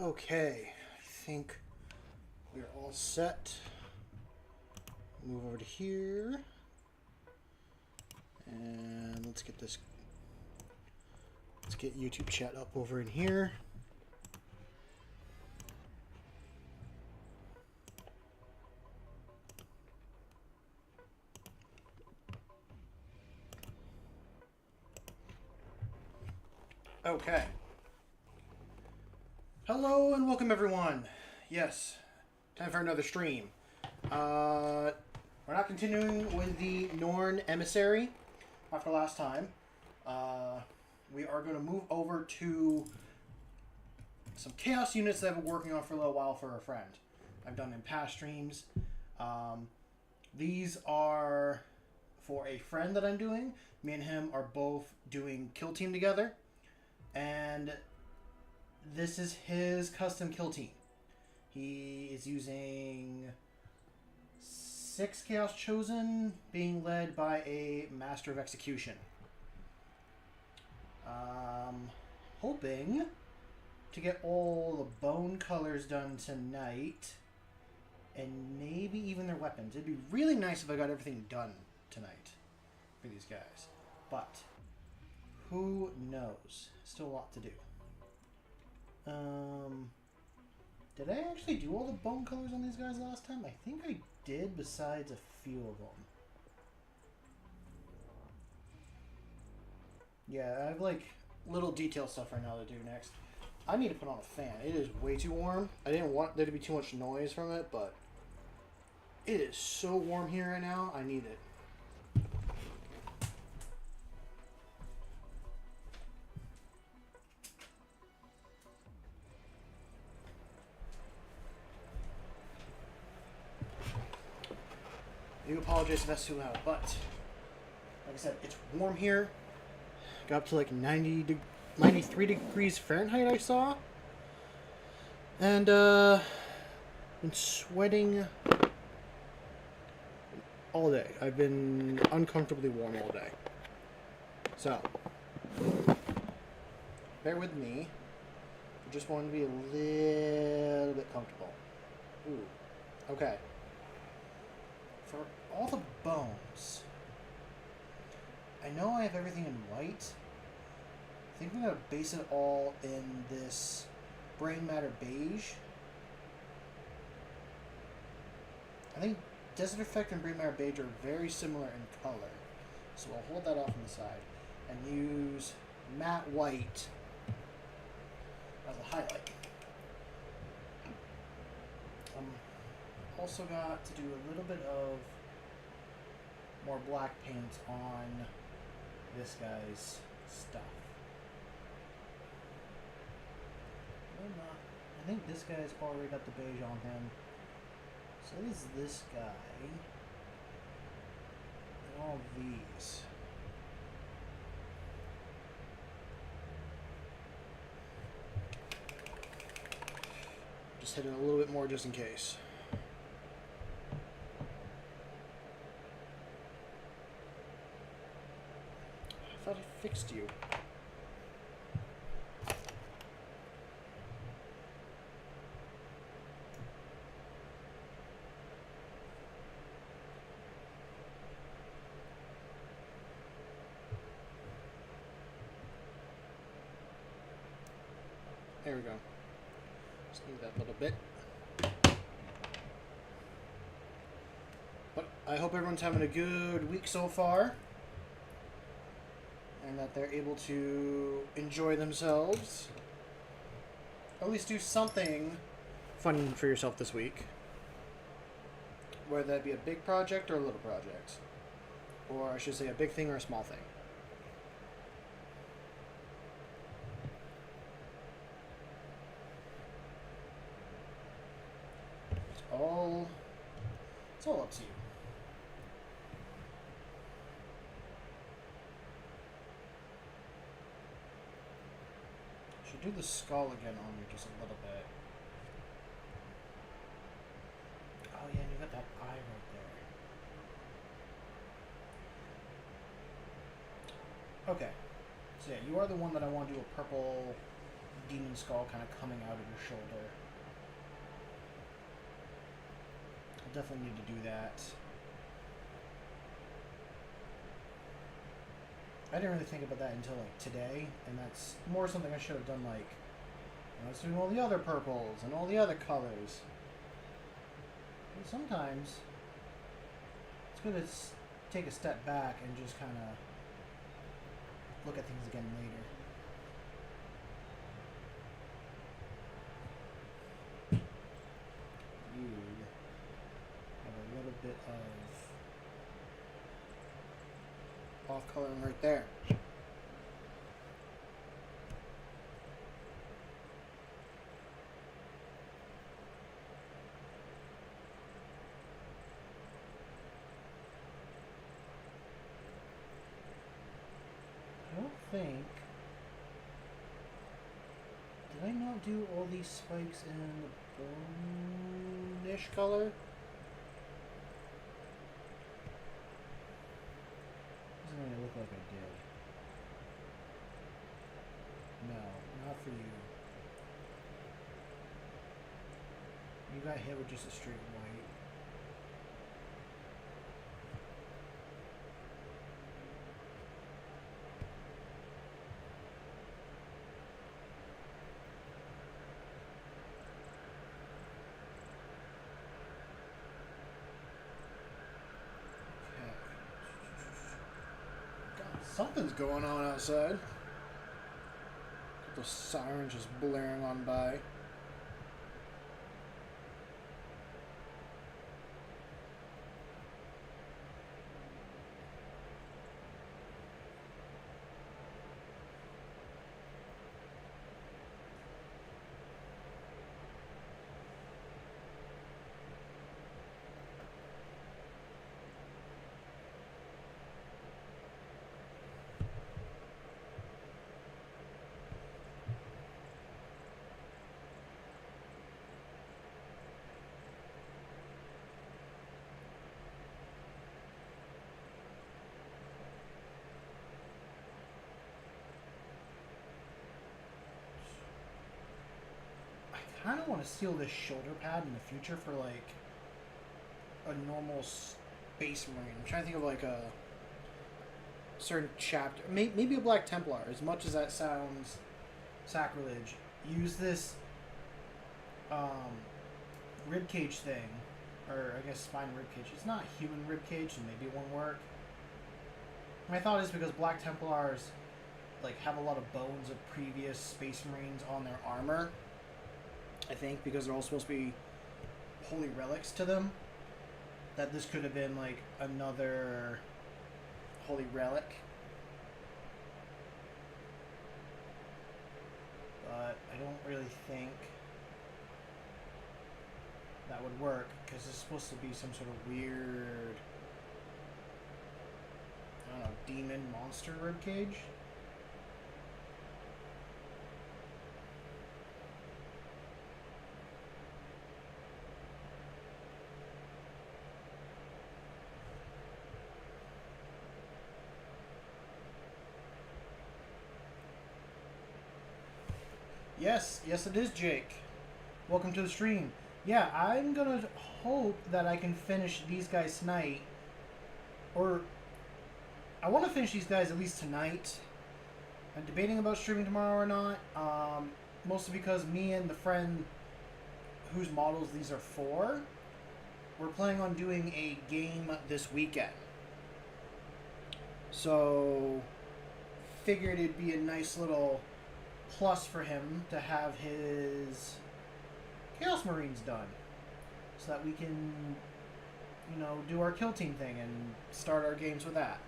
Okay, I think we're all set. Move over to here. And let's get this. Let's get YouTube chat up over in here. Okay. Hello and welcome everyone. Yes, time for another stream. We're not continuing with the Norn Emissary after last time. We are going to move over to some Chaos units that I've been working on for a little while for a friend. I've done in past streams. These are for a friend that I'm doing. Me and him are both doing Kill Team together. And this is his custom kill team. He is using 6 Chaos Chosen, being led by a Master of Execution. Hoping to get all the bone colors done tonight, and maybe even their weapons. It'd be really nice if I got everything done tonight for these guys, but who knows? Still a lot to do. Did I actually do all the bone colors on these guys last time? I think I did, besides a few of them. Yeah, I have like little detail stuff right now to do next. I need to put on a fan. It is way too warm. I didn't want there to be too much noise from it, but it is so warm here right now. I need it. I do apologize if that's too loud, but like I said, it's warm here. Got up to like 93 degrees Fahrenheit, I saw. And been sweating all day. I've been uncomfortably warm all day. So, bear with me. I just wanted to be a little bit comfortable. Ooh, okay. For all the bones, I know I have everything in white. I think I'm going to base it all in this Brain Matter Beige. I think Desert Effect and Brain Matter Beige are very similar in color. So I'll hold that off on the side and use matte white as a highlight. Also got to do a little bit of more black paint on this guy's stuff. I think this guy's already got the beige on him. So is this guy. And all these. Just hit it a little bit more just in case. I thought I fixed you. There we go. Just need that little bit. But I hope everyone's having a good week so far. And that they're able to enjoy themselves. At least do something fun for yourself this week. Whether that be a big project or a little project. Or I should say a big thing or a small thing. It's all up to you. Should do the skull again on you just a little bit. Oh yeah, and you got that eye right there. Okay. So yeah, you are the one that I want to do a purple demon skull kind of coming out of your shoulder. I'll definitely need to do that. I didn't really think about that until like today, and that's more something I should have done like when I was doing all the other purples and all the other colors. And sometimes it's good to take a step back and just kind of look at things again later. You have a little bit of off coloring right there. I don't think... Did I not do all these spikes in the brownish color? Doesn't really look like I did. No, not for you. You got hit with just a straight white. Something's going on outside. Got those sirens just blaring on by. I kind of want to seal this shoulder pad in the future for like a normal Space Marine. I'm trying to think of like a certain chapter, maybe a Black Templar. As much as that sounds sacrilege, use this ribcage thing, or I guess spine ribcage. It's not human ribcage, so maybe it won't work. My thought is because Black Templars like have a lot of bones of previous Space Marines on their armor. I think because they're all supposed to be holy relics to them, that this could have been like another holy relic. But I don't really think that would work because it's supposed to be some sort of weird, I don't know, demon monster ribcage. Yes, it is Jake. Welcome to the stream. Yeah, I'm gonna hope that I can finish these guys tonight. Or, I want to finish these guys at least tonight. I'm debating about streaming tomorrow or not. Mostly because me and the friend whose models these are for, we're planning on doing a game this weekend. So, figured it'd be a nice little plus for him to have his Chaos Marines done, so that we can, you know, do our kill team thing and start our games with that.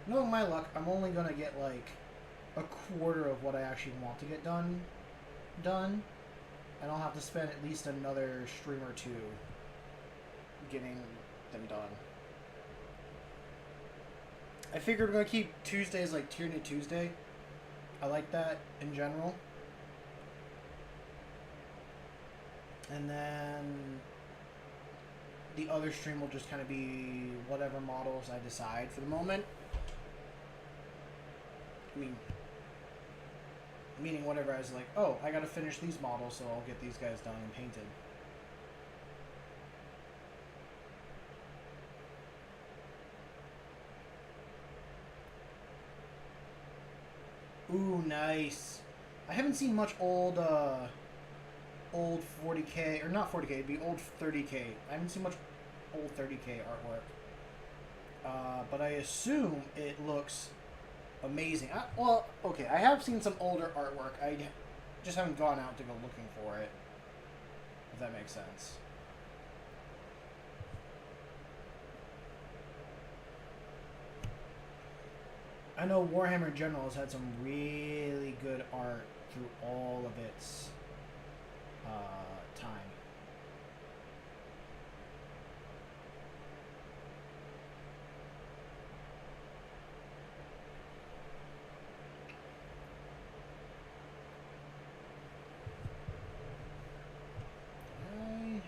Knowing my luck, I'm only gonna get like a quarter of what I actually want to get done, and I'll have to spend at least another stream or two getting them done. I figured we're going to keep Tuesdays like Tyranny Tuesday. I like that in general. And then the other stream will just kind of be whatever models I decide for the moment. I mean, meaning whatever I was like, oh, I gotta finish these models, so I'll get these guys done and painted. Ooh, nice. I haven't seen much old 40K, or not 40K, it'd be old 30K. I haven't seen much old 30K artwork. But I assume it looks amazing. Well, okay, I have seen some older artwork. I just haven't gone out to go looking for it, if that makes sense. I know Warhammer in general has had some really good art through all of its time.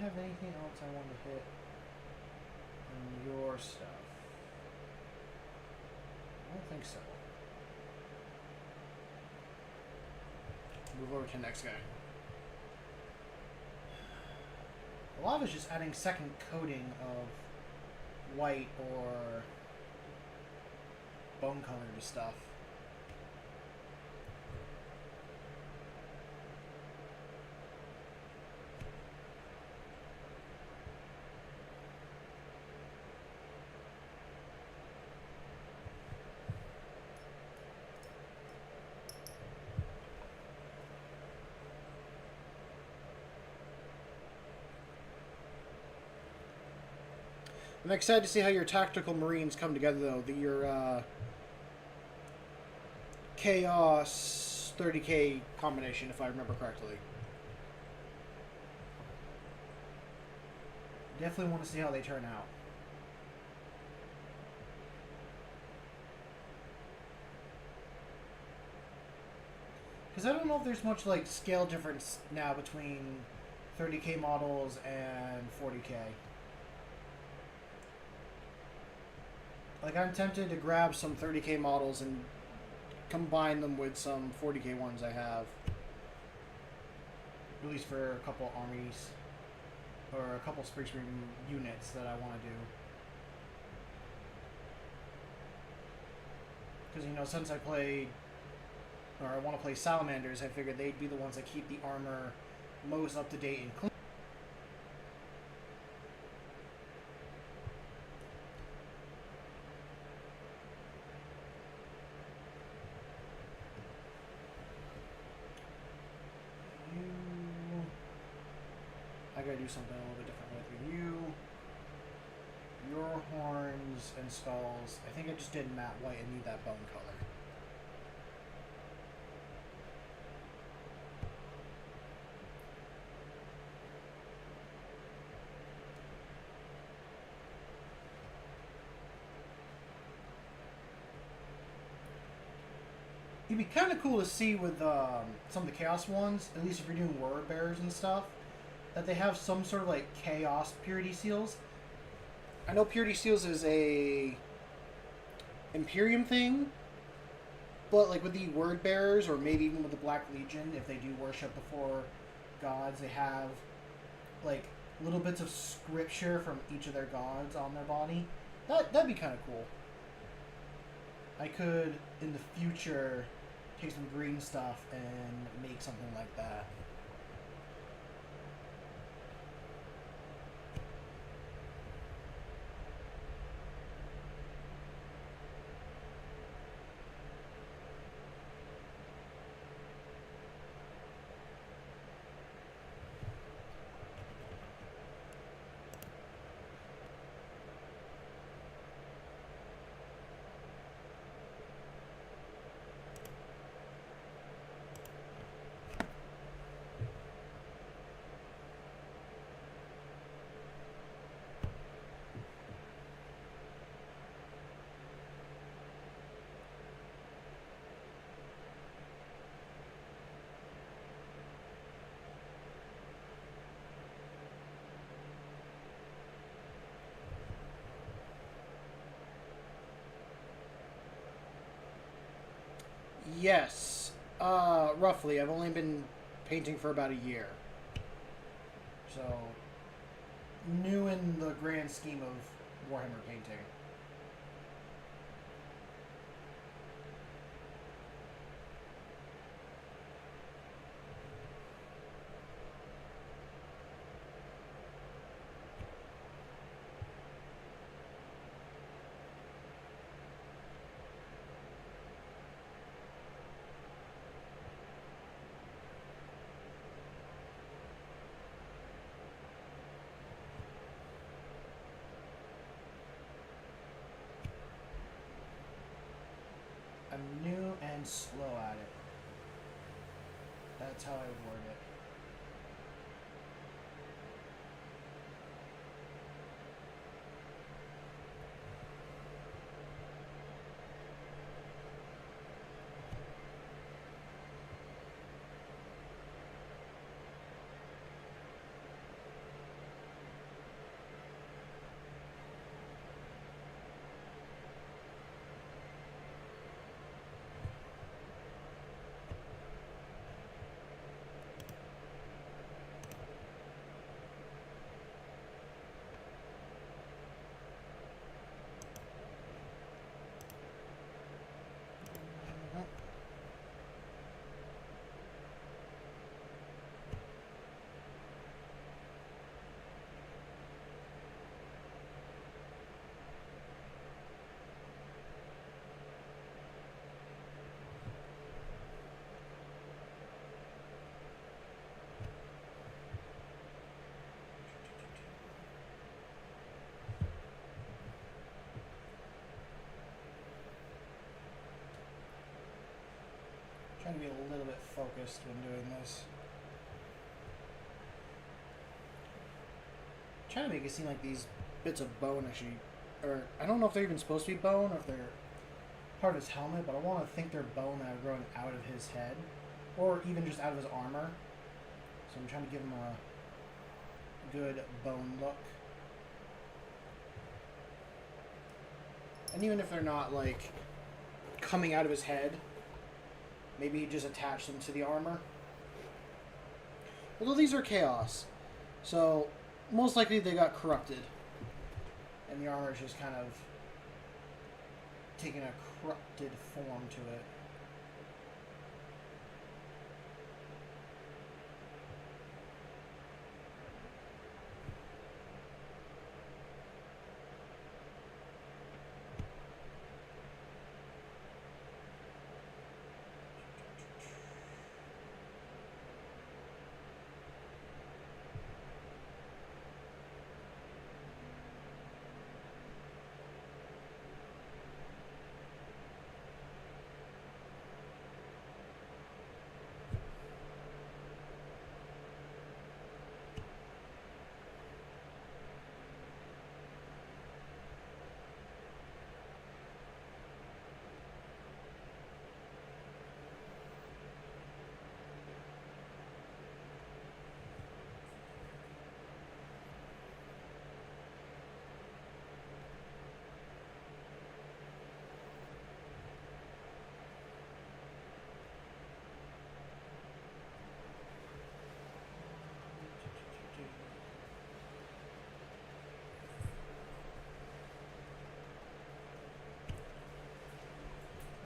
Have anything else I want to hit on your stuff? I don't think so. Move over to the next guy. A lot of it's just adding second coating of white or bone color to stuff. I'm excited to see how your tactical marines come together, though. Your Chaos 30K combination, if I remember correctly. Definitely want to see how they turn out. Because I don't know if there's much like scale difference now between 30K models and 40K. Like, I'm tempted to grab some 30K models and combine them with some 40K ones I have. At least for a couple armies. Or a couple Space Marine units that I want to do. Because, you know, since I played... or I want to play Salamanders, I figured they'd be the ones that keep the armor most up to date and clean. I gotta do something a little bit different with you. Your horns and skulls. I think I just did matte white and need that bone color. It'd be kind of cool to see with some of the Chaos ones, at least if you're doing Word Bearers and stuff, that they have some sort of like Chaos Purity Seals. I know Purity Seals is a Imperium thing, but like with the Word Bearers, or maybe even with the Black Legion, if they do worship the four gods, they have like little bits of scripture from each of their gods on their body. That'd be kind of cool. I could, in the future, take some green stuff and make something like that. Yes. Roughly. I've only been painting for about a year. So, new in the grand scheme of Warhammer painting. I'm new and slow at it. That's how I would word it. Trying to be a little bit focused when doing this. Trying to make it seem like these bits of bone actually, or I don't know if they're even supposed to be bone or if they're part of his helmet, but I want to think they're bone that are growing out of his head, or even just out of his armor. So I'm trying to give him a good bone look. And even if they're not like coming out of his head, maybe he just attached them to the armor. Although these are chaos, so most likely they got corrupted. And the armor is just kind of taking a corrupted form to it.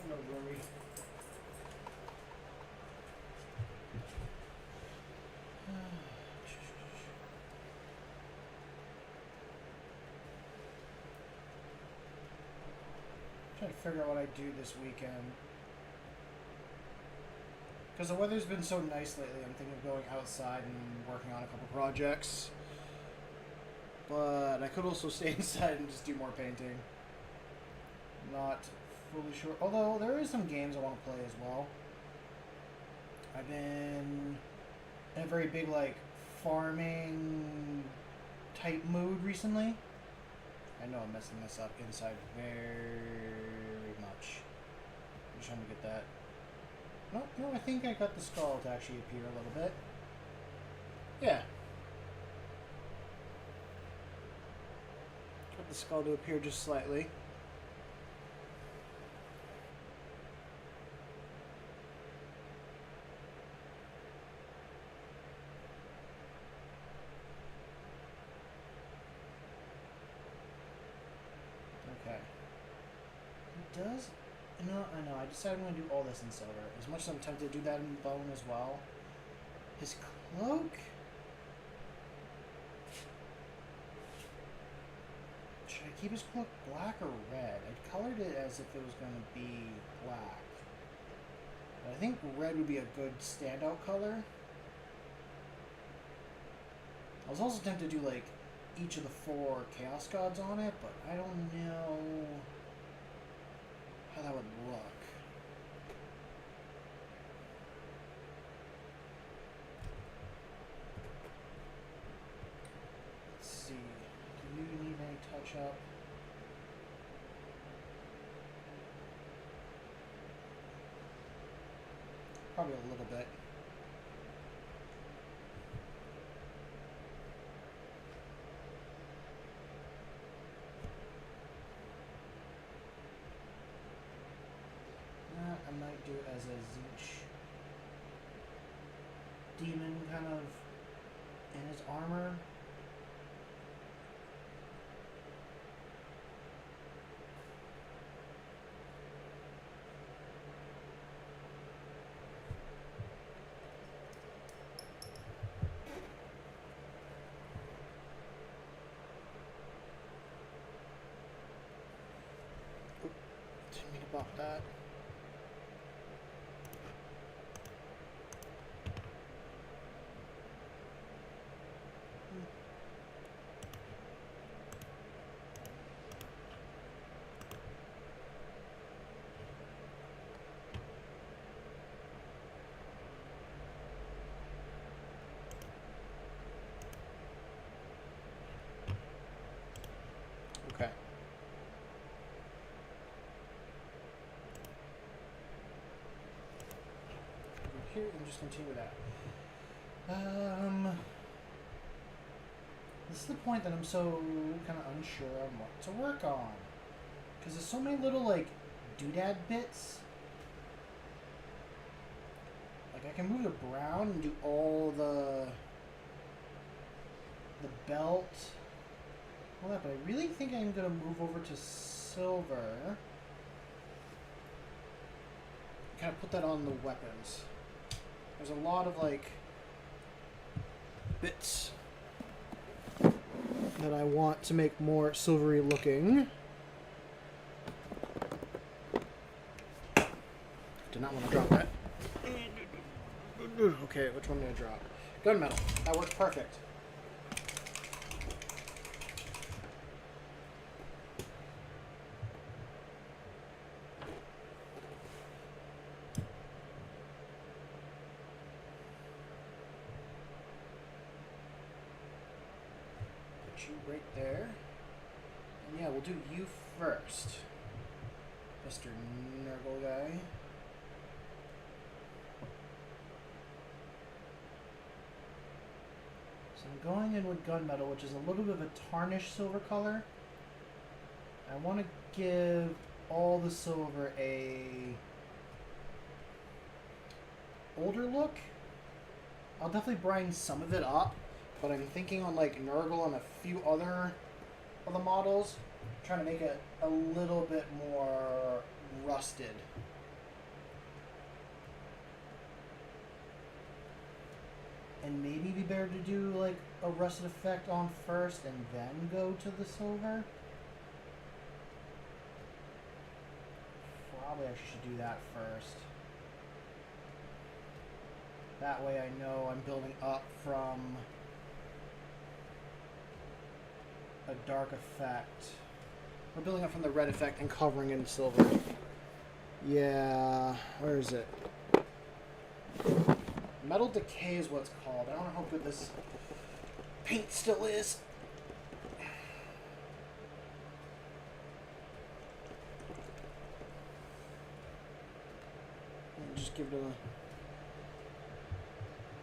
No worry. Trying to figure out what I do this weekend. Because the weather's been so nice lately, I'm thinking of going outside and working on a couple projects. But I could also stay inside and just do more painting. Not fully sure. Although there is some games I want to play as well. I've been in a very big like farming type mood recently. I know I'm messing this up inside very much. I'm just trying to get that. No, I think I got the skull to actually appear a little bit. Yeah. Got the skull to appear just slightly. does... No, I know. I decided I'm going to do all this in silver. As much as I'm tempted to do that in bone as well. His cloak... Should I keep his cloak black or red? I colored it as if it was going to be black. But I think red would be a good standout color. I was also tempted to do like each of the 4 Chaos Gods on it, but I don't know how that would look. Let's see. Do you need any touch up? Probably a little bit. I might do it as a Zeech demon kind of in his armor. Didn't mean to buff that. Okay. Here and just continue that. This is the point that I'm so kind of unsure on what to work on, because there's so many little like doodad bits. Like I can move to brown and do all the belt, all that, but I really think I'm gonna move over to silver. Kind of put that on the weapons. There's a lot of like bits that I want to make more silvery looking. Did not want to drop that. Okay, which one did I drop? Gunmetal. That works perfect. You right there. And yeah, we'll do you first, Mr. Nurgle guy. So I'm going in with gunmetal, which is a little bit of a tarnished silver color. I want to give all the silver a older look. I'll definitely brine some of it up. But I'm thinking on like Nurgle and a few other of the models, trying to make it a little bit more rusted. And maybe be better to do like a rusted effect on first and then go to the silver. Probably I should do that first. That way I know I'm building up from a dark effect. We're building up from the red effect and covering in silver. Yeah, where is it? Metal Decay is what it's called. I don't know how good this paint still is. Just give it a...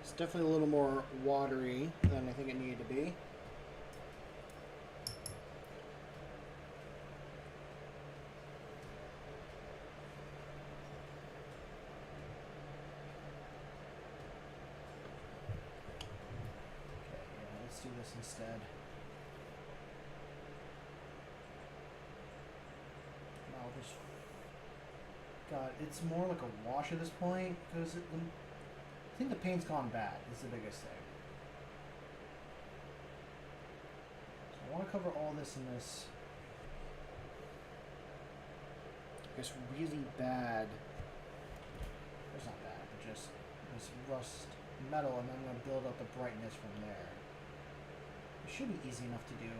It's definitely a little more watery than I think it needed to be. Do this instead. Now I'll just God, it's more like a wash at this point because I think the paint's gone bad. Is the biggest thing. So I want to cover all this in this. I guess really bad. It's not bad, but just this rust metal, and then I'm going to build up the brightness from there. It should be easy enough to do.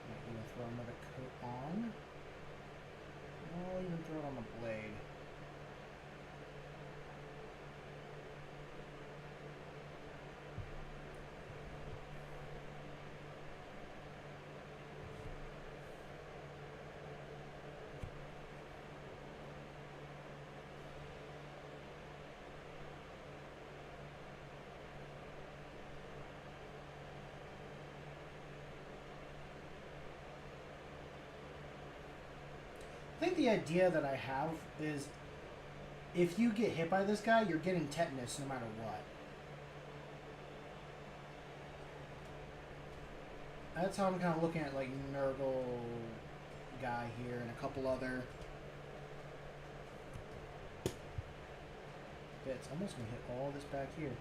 I'm going to throw another coat on. I'll even throw it on the blade. I think the idea that I have is if you get hit by this guy, you're getting tetanus no matter what. That's how I'm kind of looking at like Nurgle guy here and a couple other bits. I'm just going to hit all this back here.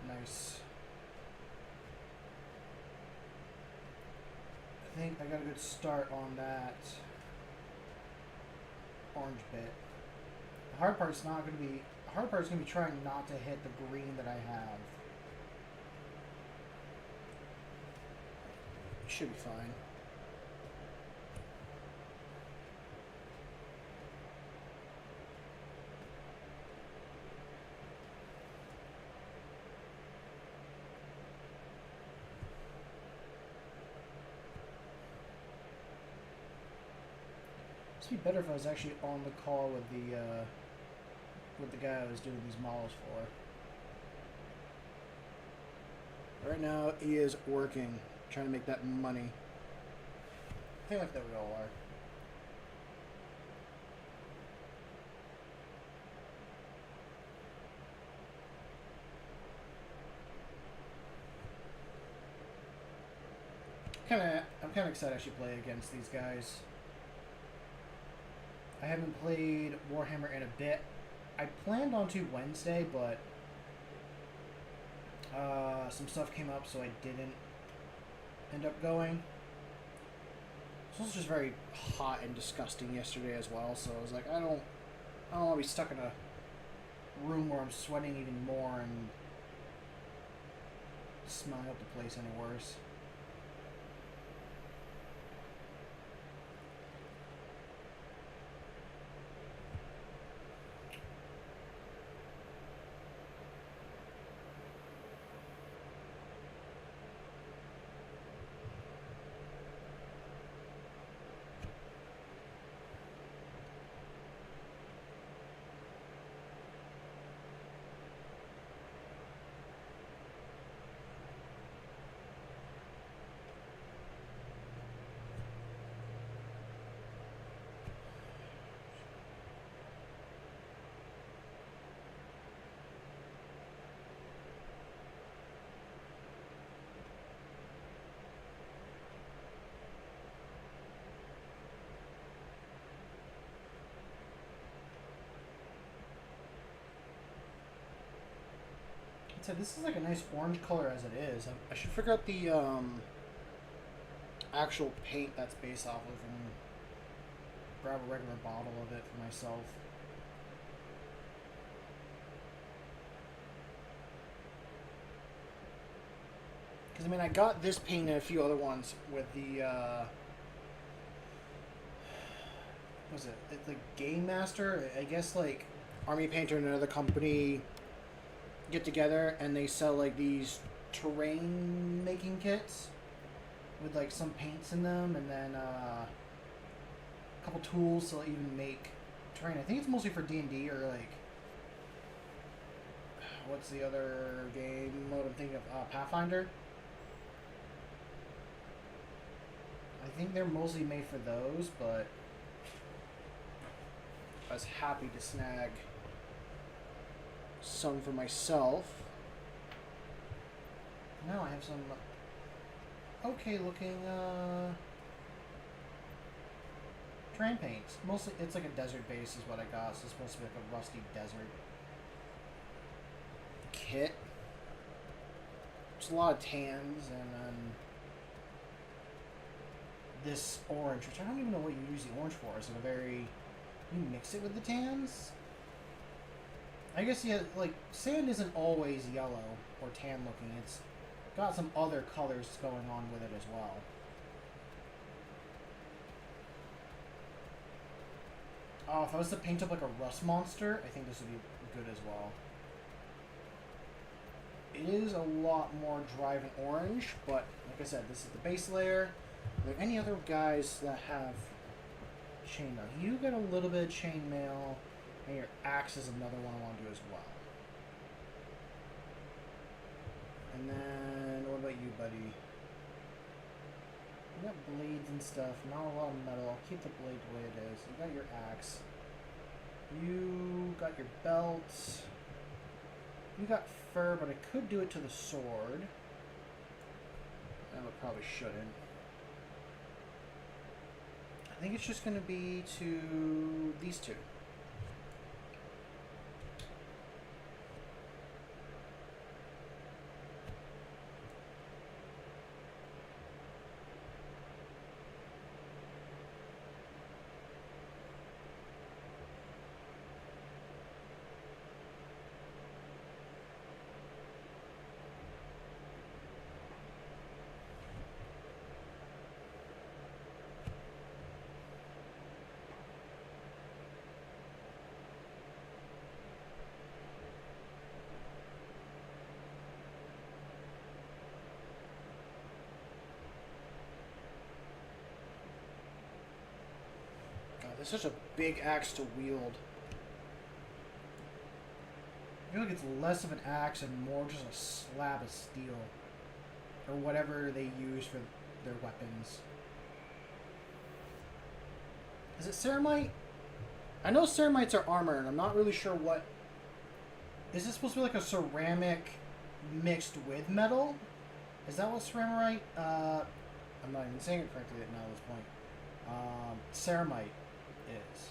Nice. I think I got a good start on that orange bit. The hard part's not going to be... The hard part is going to be trying not to hit the green that I have. It should be fine. It'd be better if I was actually on the call with the guy I was doing these models for. Right now, he is working, trying to make that money. I think like that we all are. I'm kind of excited to actually play against these guys. I haven't played Warhammer in a bit. I planned on to Wednesday, but some stuff came up, so I didn't end up going. It was just very hot and disgusting yesterday as well, so I was like, I don't want to be stuck in a room where I'm sweating even more and smelling up the place any worse. So this is like a nice orange color as it is. I should figure out the actual paint that's based off of and grab a regular bottle of it for myself. Because, I mean, I got this paint and a few other ones with the, what was it? It's like Game Master? I guess, like, Army Painter and another company get together and they sell, like, these terrain making kits with, like, some paints in them and then, a couple tools to even make terrain. I think it's mostly for D&D or, like, what's the other game mode I'm thinking of? Pathfinder? I think they're mostly made for those, but I was happy to snag some for myself. Now I have some okay looking terrain paints. Mostly it's like a desert base is what I got, so it's supposed to be like a rusty desert kit. There's a lot of tans and then this orange, which I don't even know what you use the orange for. Is it a very... You mix it with the tans? I guess, yeah, like, sand isn't always yellow or tan looking. It's got some other colors going on with it as well. Oh, if I was to paint up like a rust monster, I think this would be good as well. It is a lot more dry than orange, but like I said, this is the base layer. Are there any other guys that have chainmail? You get a little bit of chainmail, and your axe is another one I want to do as well. And then, what about you, buddy? You got blades and stuff, not a lot of metal. I'll keep the blade the way it is. You got your axe. You got your belt. You got fur, but I could do it to the sword. I probably shouldn't. I think it's just going to be to these two. It's such a big axe to wield. I feel like it's less of an axe and more just a slab of steel. Or whatever they use for their weapons. Is it ceramite? I know ceramites are armor, and I'm not really sure what... Is this supposed to be like a ceramic mixed with metal? Is that what ceramite... I'm not even saying it correctly now at this point. Ceramite is.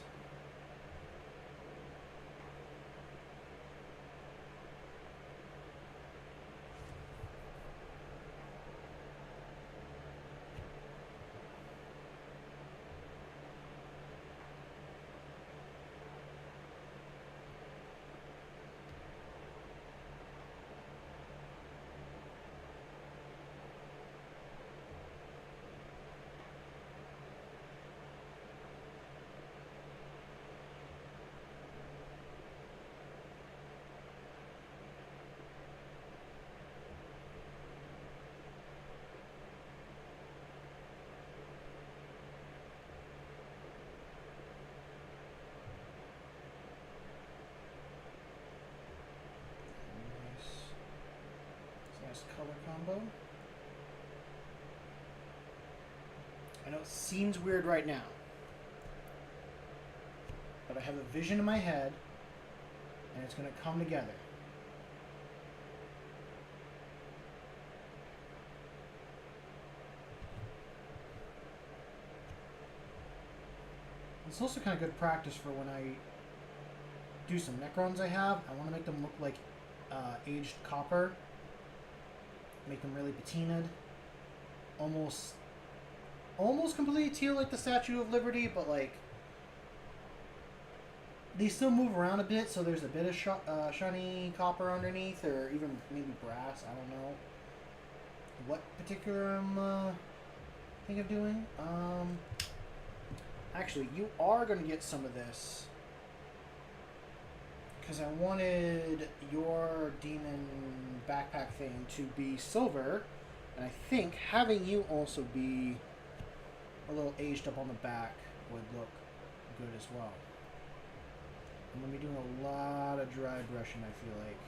Color combo. I know it seems weird right now, but I have a vision in my head and it's going to come together. It's also kind of good practice for when I do some Necrons I have. I want to make them look like aged copper. Make them really patinaed. Almost completely teal like the Statue of Liberty, but like they still move around a bit, so there's a bit of shiny copper underneath, or even maybe brass, I don't know. what particular I'm think of doing. Actually, you are going to get some of this because I wanted your demon backpack thing to be silver, and I think having you also be a little aged up on the back would look good as well. I'm going to be doing a lot of dry brushing, I feel like.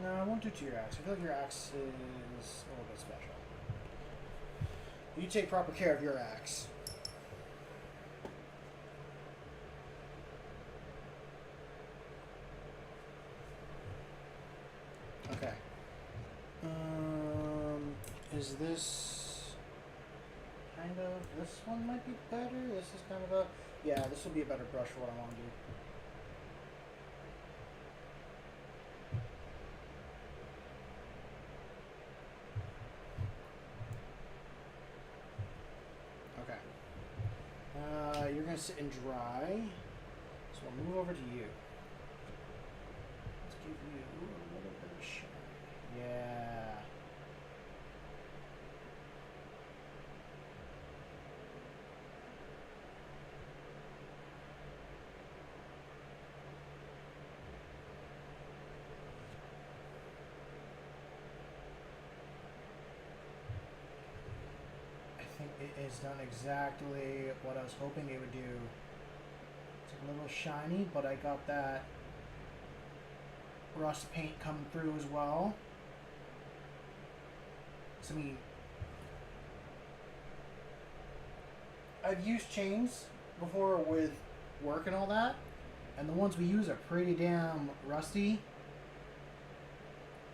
No, I won't do to your axe. I feel like your axe is a little bit special. You take proper care of your axe. Okay. Is this kind of... This one might be better? This is kind of a... Yeah, this will be a better brush for what I want to do. You're going to sit and dry. So I'll move over to you. Let's give you a little bit of shine. Yeah. It is done exactly what I was hoping it would do. It's a little shiny, but I got that rust paint coming through as well. So, I mean, I've used chains before with work and all that, and the ones we use are pretty damn rusty.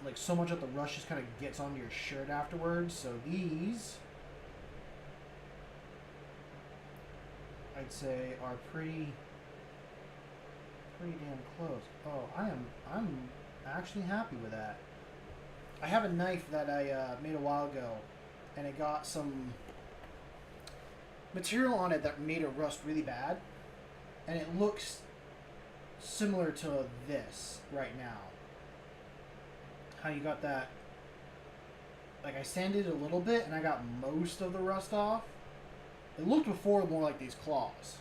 Like, so much of the rust just kind of gets onto your shirt afterwards. So these, I'd say, are pretty damn close. Oh, I'm actually happy with that. I have a knife that I made a while ago, and it got some material on it that made it rust really bad, and it looks similar to this right now. How you got that, like, I sanded it a little bit and I got most of the rust off. It looked before more like these claws.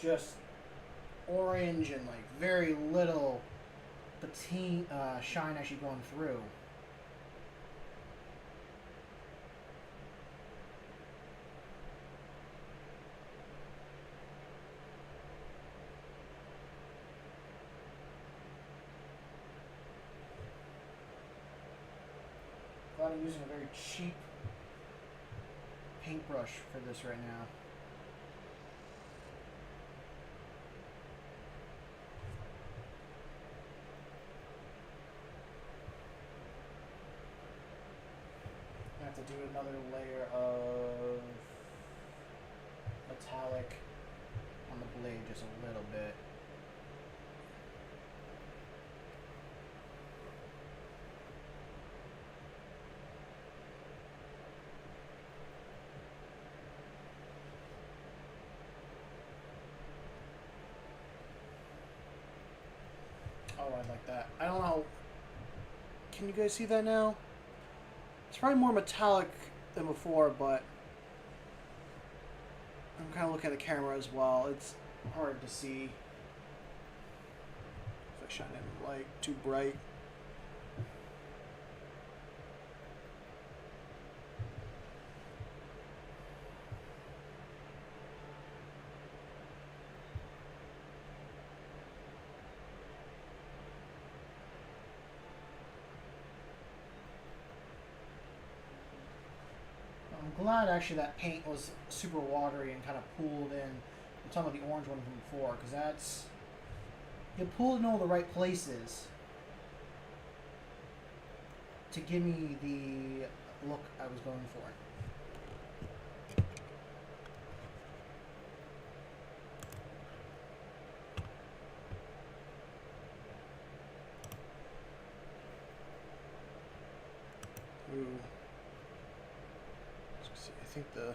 Just orange and like very little patine, shine actually going through. Glad I'm using a very cheap paintbrush for this right now. I have to do another layer of metallic on the blade just a little bit. that. I don't know. Can you guys see that now? It's probably more metallic than before, but I'm kind of looking at the camera as well. It's hard to see if I shine in the light too bright. I'm glad actually that paint was super watery and kind of pooled in. I'm talking about the orange one from before, because that's... It pulled in all the right places to give me the look I was going for. Ooh. Let's see, I think the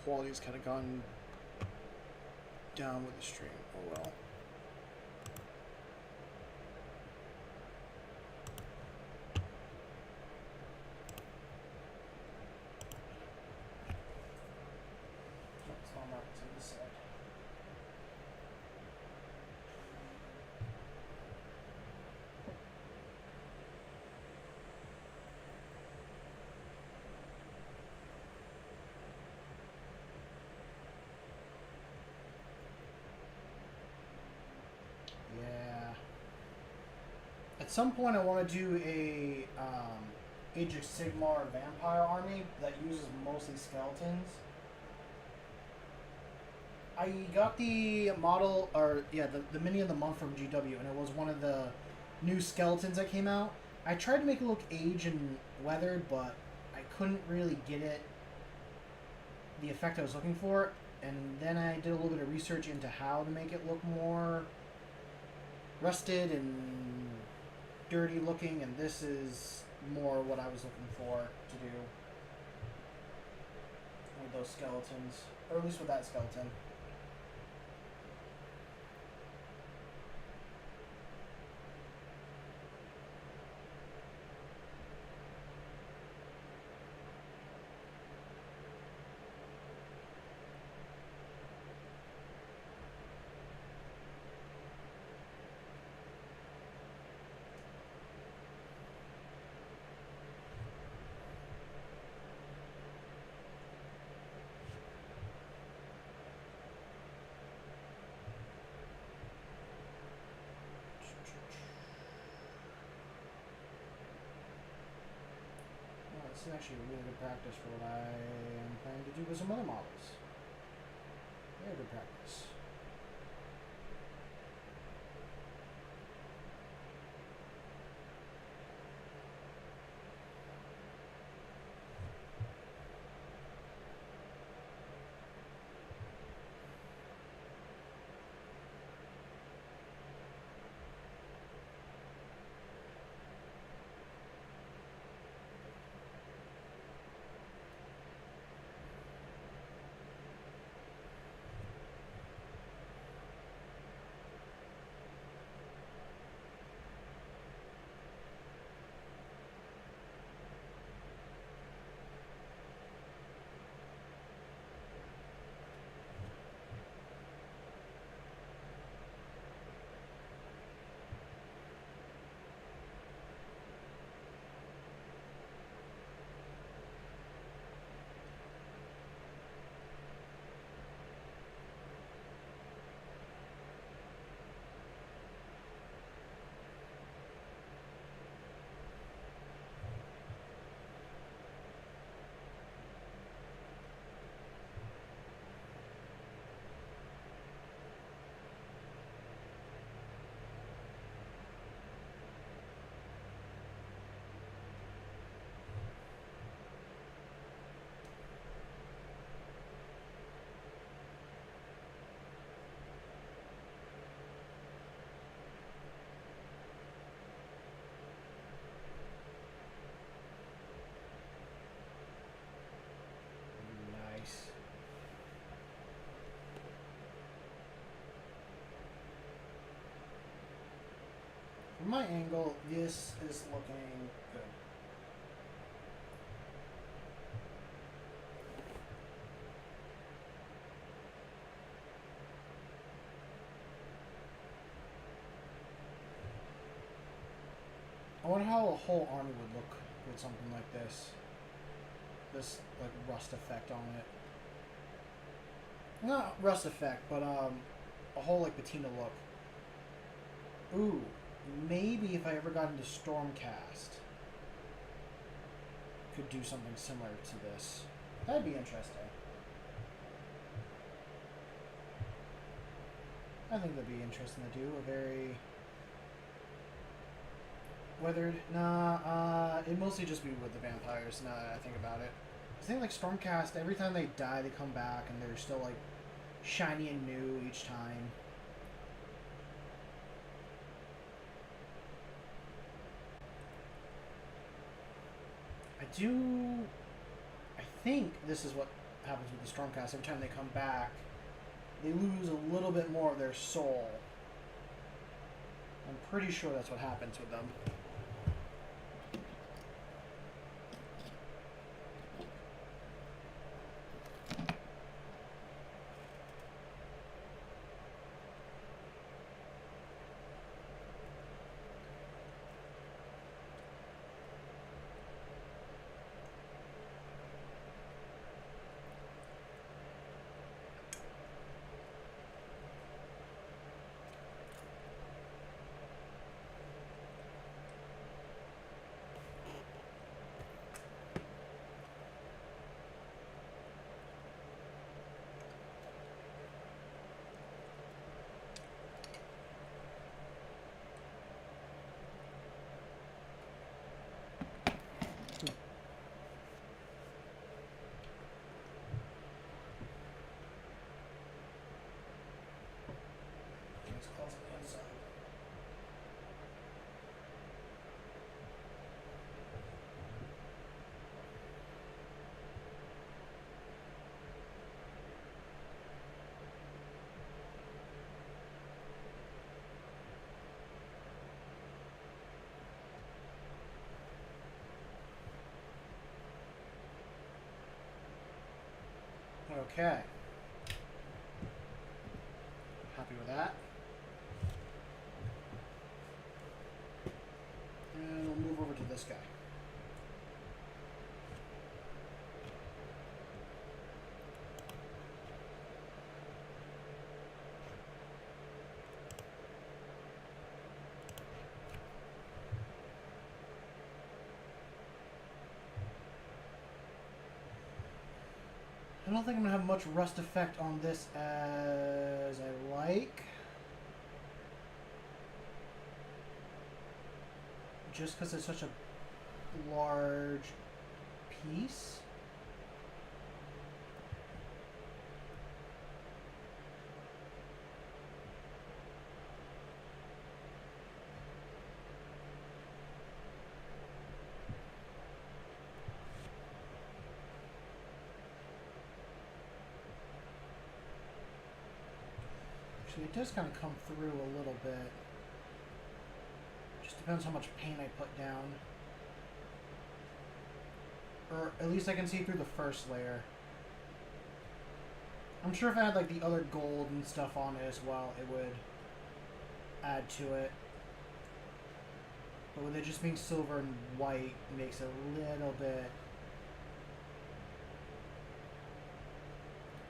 quality's kind of gone down with the stream. Oh well. Let's go back to this side. Yeah. At some point, I want to do a Age of Sigmar vampire army that uses mostly skeletons. I got the model, or yeah, the mini of the month from GW, and it was one of the new skeletons that came out. I tried to make it look aged and weathered, but I couldn't really get it the effect I was looking for. And then I did a little bit of research into how to make it look more rusted and dirty looking, and this is more what I was looking for to do with those skeletons, or at least with that skeleton. This is actually really good practice for what I am planning to do with some other models. Very good practice. from my angle, this is looking good. I wonder how a whole army would look with something like this. This like rust effect on it. Not rust effect, but a whole like patina look. Ooh, maybe if I ever got into Stormcast, could do something similar to this. That'd be interesting. I think that'd be interesting to do. A very weathered. Nah, it'd mostly just be with the vampires. Now that I think about it, I think like Stormcast. Every time they die, they come back, and they're still like shiny and new each time. I think this is what happens with the Stormcast. Every time they come back, they lose a little bit more of their soul. I'm pretty sure that's what happens with them. Okay. Happy with that. And we'll move over to this guy. I don't think I'm going to have much rust effect on this as I like. Just because it's such a large piece. Actually, it does kind of come through a little bit. Just depends how much paint I put down. Or at least I can see through the first layer. I'm sure if I had like the other gold and stuff on it as well, it would add to it. But with it just being silver and white, it makes it a little bit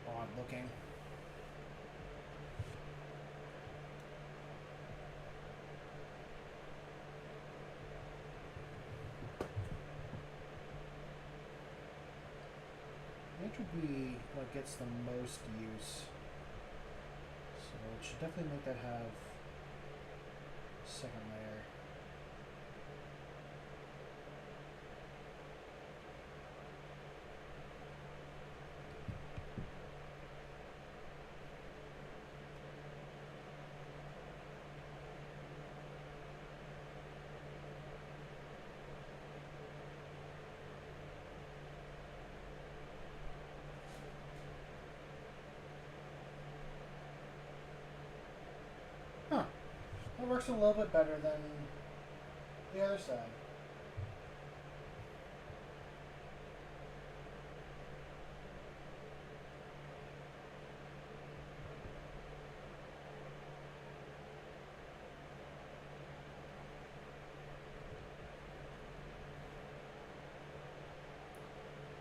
odd looking. Which would be what gets the most use. So it should definitely make that have second layer. Huh. It works a little bit better than the other side.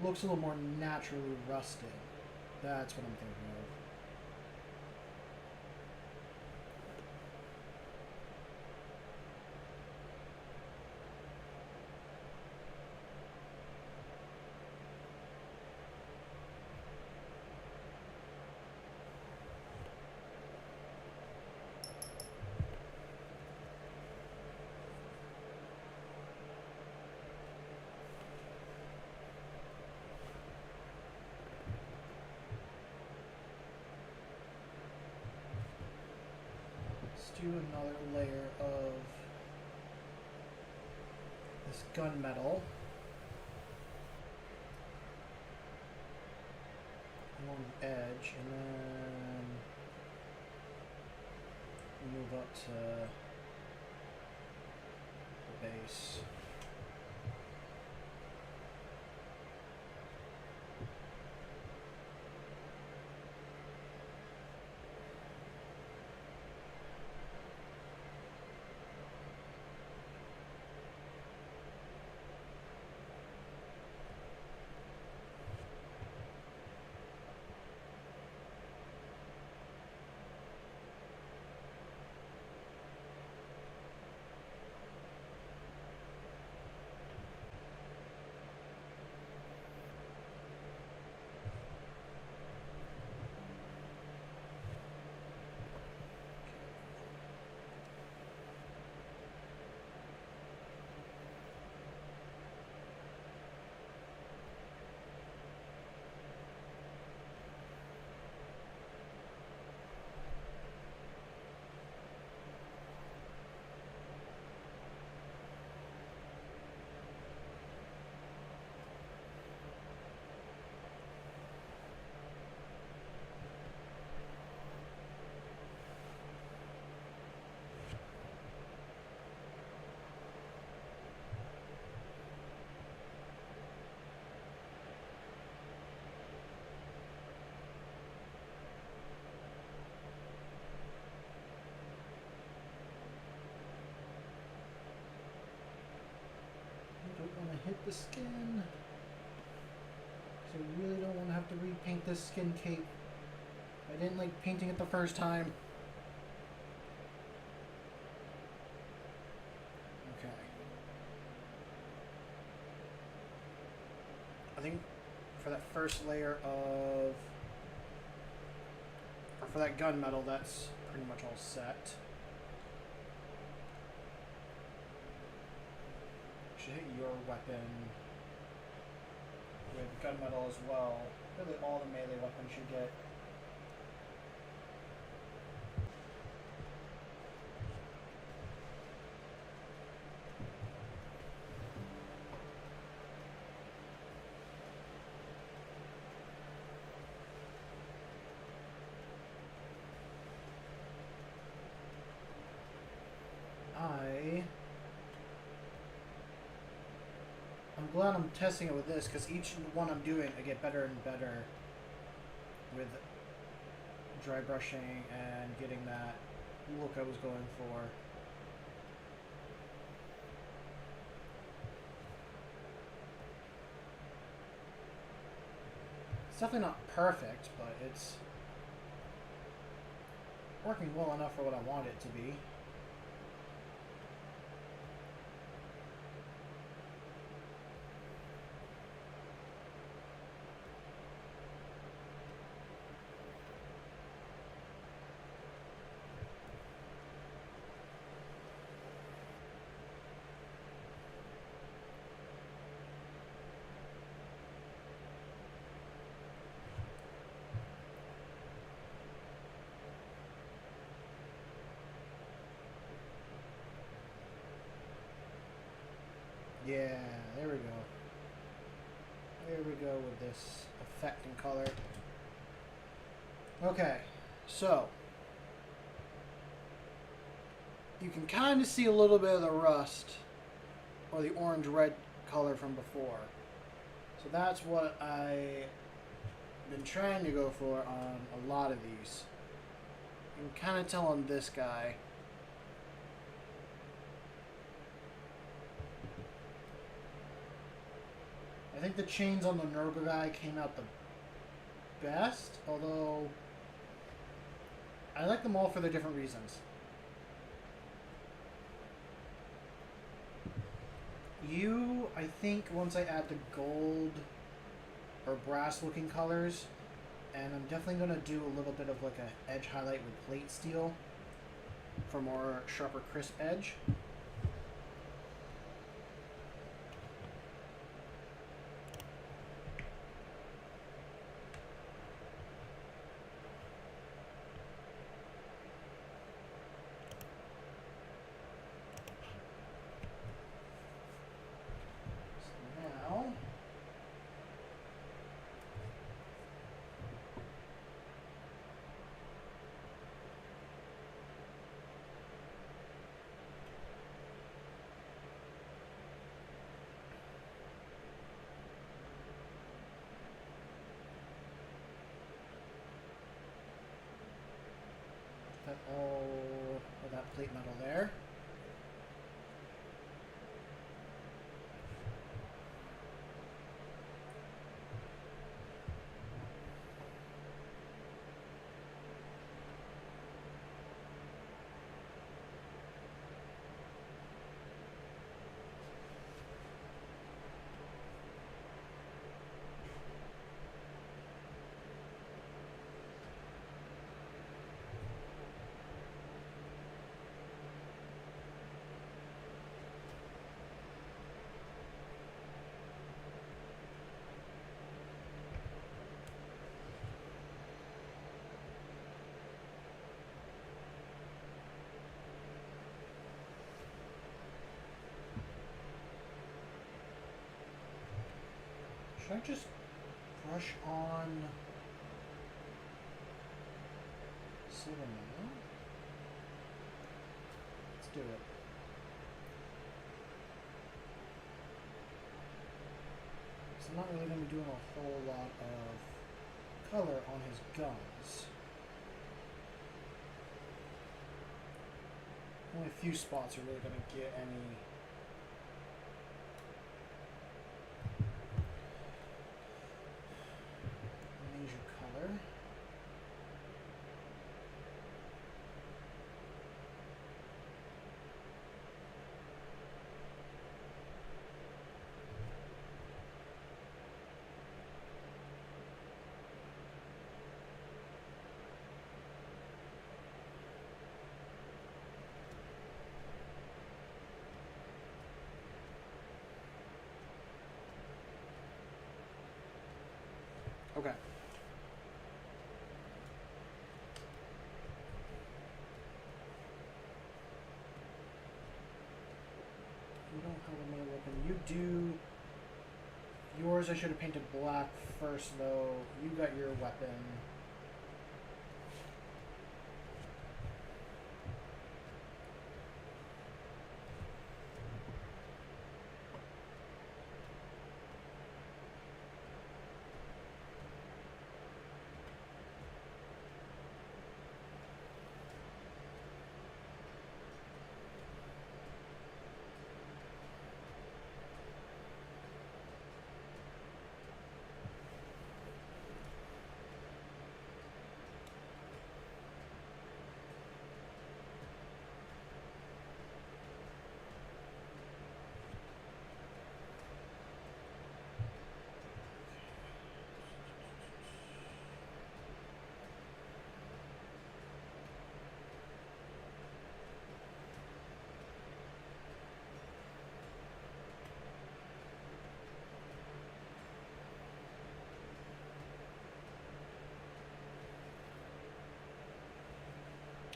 Looks a little more naturally rusted. That's what I'm thinking of. Do another layer of this gunmetal along the edge, and then move up to the base. Hit the skin. So I really don't want to have to repaint this skin cape. I didn't like painting it the first time. Okay. I think for that first layer of, or for that gunmetal, that's pretty much all set. Should hit your weapon with gunmetal as well. Really all the melee weapons should get. I'm glad I'm testing it with this, because each one I'm doing, I get better and better with dry brushing and getting that look I was going for. It's definitely not perfect, but it's working well enough for what I want it to be. Yeah, there we go. There we go with this effect and color. Okay, so you can kind of see a little bit of the rust or the orange-red color from before. So that's what I've been trying to go for on a lot of these. You can kind of tell on this guy. I think the chains on the Nurgle guy came out the best, although I like them all for their different reasons. You, I think once I add the gold or brass looking colors, and I'm definitely going to do a little bit of like a edge highlight with plate steel for more sharper crisp edge. All of that plate metal there. Should I just brush on silver now? Let's do it. So I'm not really going to be doing a whole lot of color on his guns. Only a few spots are really going to get any major color. Okay. You don't have a melee weapon. You do. Yours I should have painted black first, though. You got your weapon.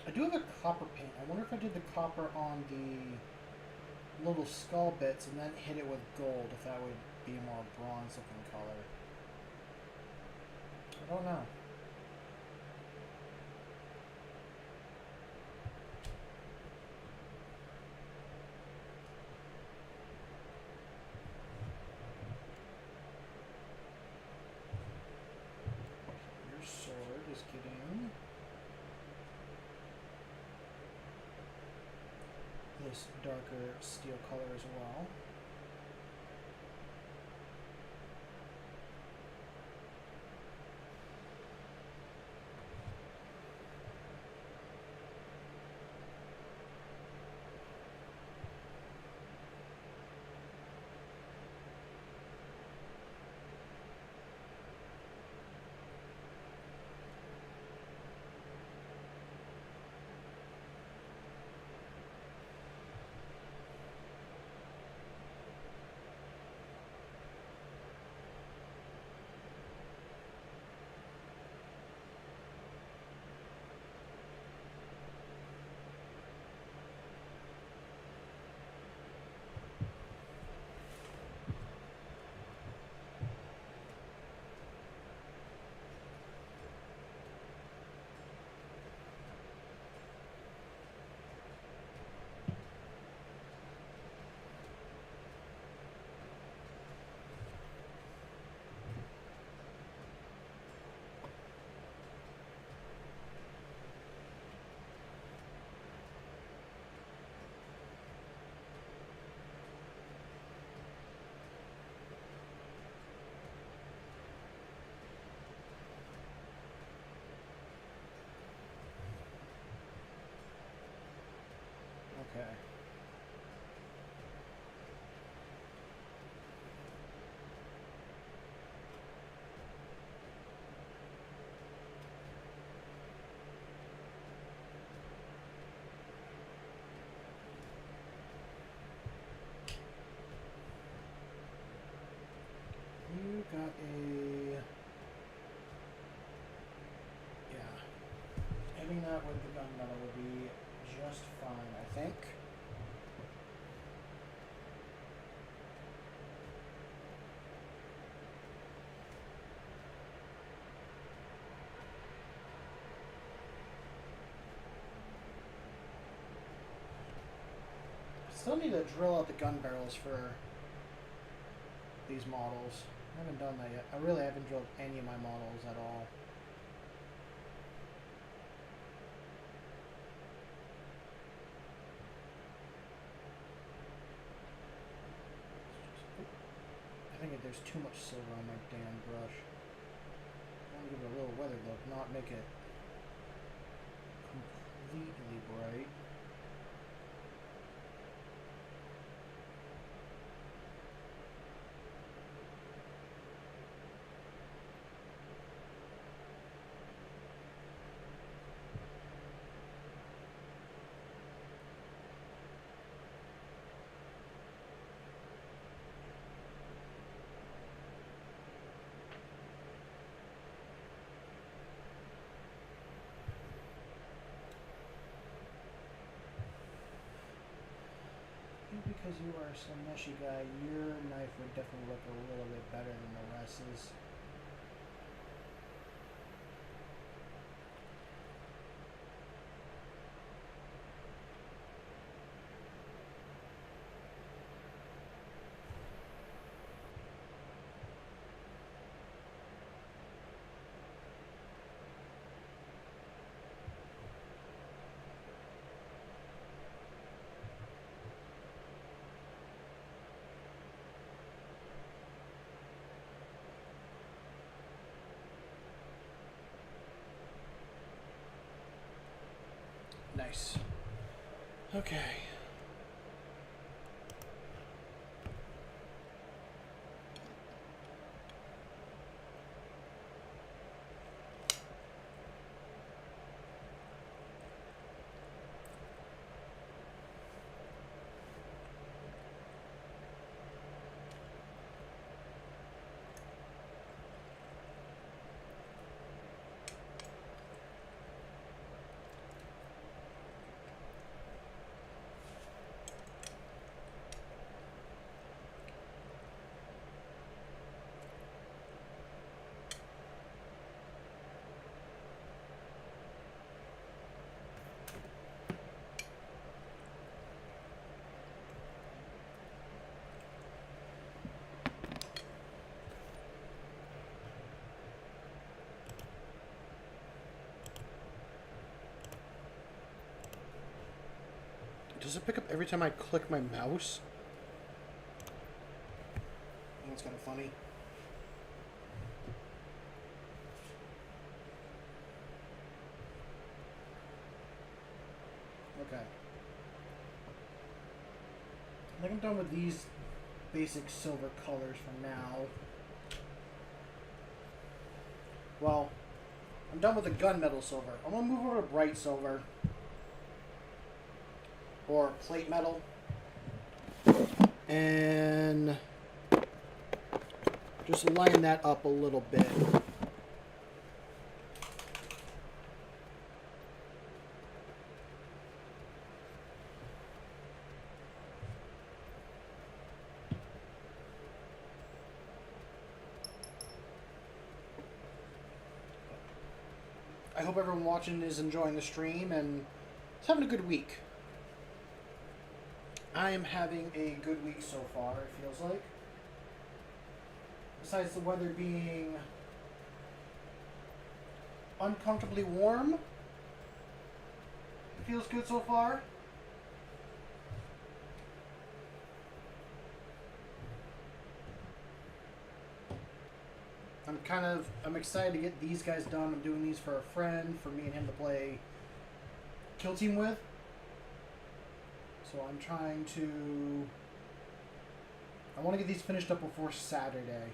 I do have a copper paint. I wonder if I did the copper on the little skull bits and then hit it with gold, if that would be a more bronze looking color. I don't know. this darker steel color as well. Okay. You got a... Yeah. Hitting that with the gunmetal would be just fine, I think. Still need to drill out the gun barrels for these models. I haven't done that yet. I really haven't drilled any of my models at all. I think there's too much silver on my damn brush. I want to give it a little weathered look, not make it completely bright. Because you are some meshy guy, your knife would definitely look a little bit better than the rest's. Nice. Okay. Does it pick up every time I click my mouse? I think it's kind of funny. Okay. I think I'm done with these basic silver colors for now. Well, I'm done with the gunmetal silver. I'm going to move over to bright silver. Or plate metal. And just line that up a little bit. I hope everyone watching is enjoying the stream and is having a good week. I am having a good week so far, it feels like. Besides the weather being uncomfortably warm, it feels good so far. I'm excited to get these guys done. I'm doing these for a friend, for me and him to play Kill Team with. So I'm trying to... I want to get these finished up before Saturday.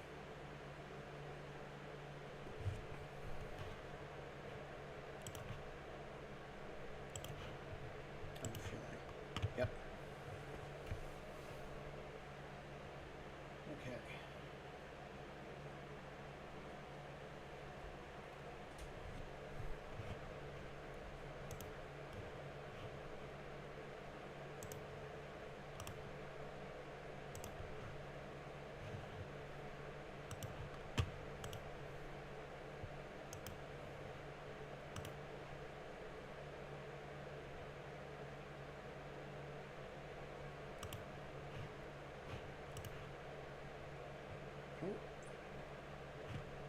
Yep. Okay.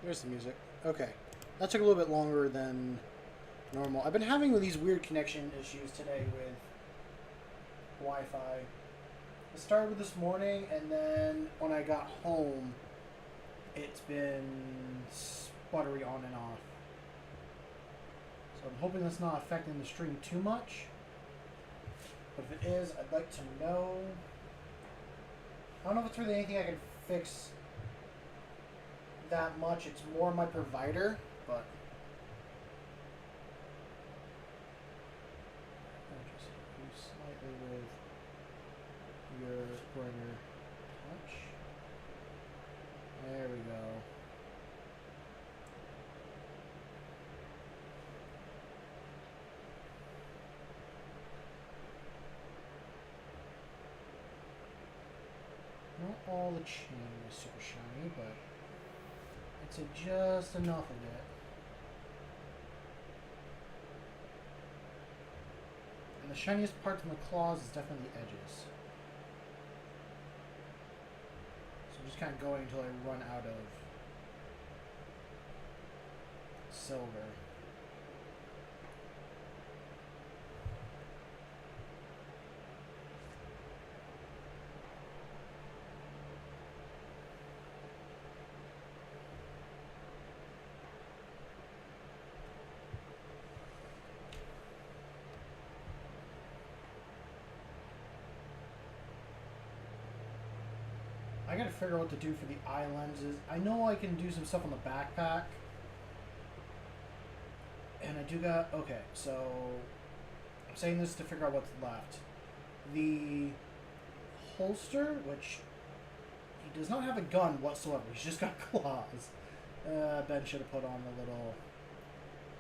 There's the music. Okay. That took a little bit longer than normal. I've been having these weird connection issues today with Wi-Fi. I started with this morning, and then when I got home, it's been sputtery on and off. So I'm hoping that's not affecting the stream too much. But if it is, I'd like to know. I don't know if it's really anything I can fix that much. It's more my provider, but I'll just do slightly with your brighter touch. There we go. Not all the chain is super shiny, but it's just enough of it. And the shiniest part from the claws is definitely the edges. So I'm just kind of going until I run out of silver. I gotta figure out what to do for the eye lenses. I know I can do some stuff on the backpack. And I do got... Okay, so... I'm saying this to figure out what's left. The holster, which... He does not have a gun whatsoever. He's just got claws. Ben should have put on the little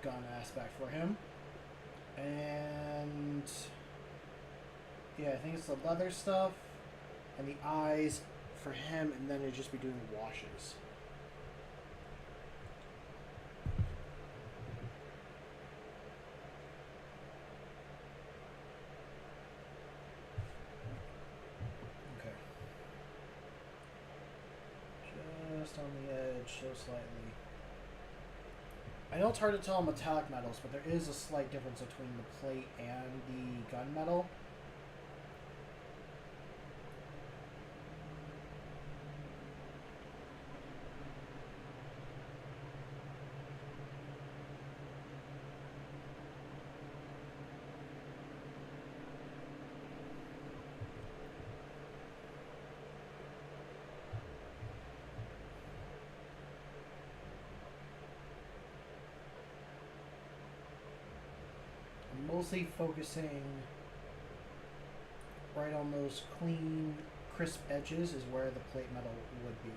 gun aspect for him. And... Yeah, I think it's the leather stuff. And the eyes... for him, and then it'd just be doing washes. Okay. Just on the edge, so slightly. I know it's hard to tell on metallic metals, but there is a slight difference between the plate and the gunmetal. mostly focusing right on those clean, crisp edges is where the plate metal would be.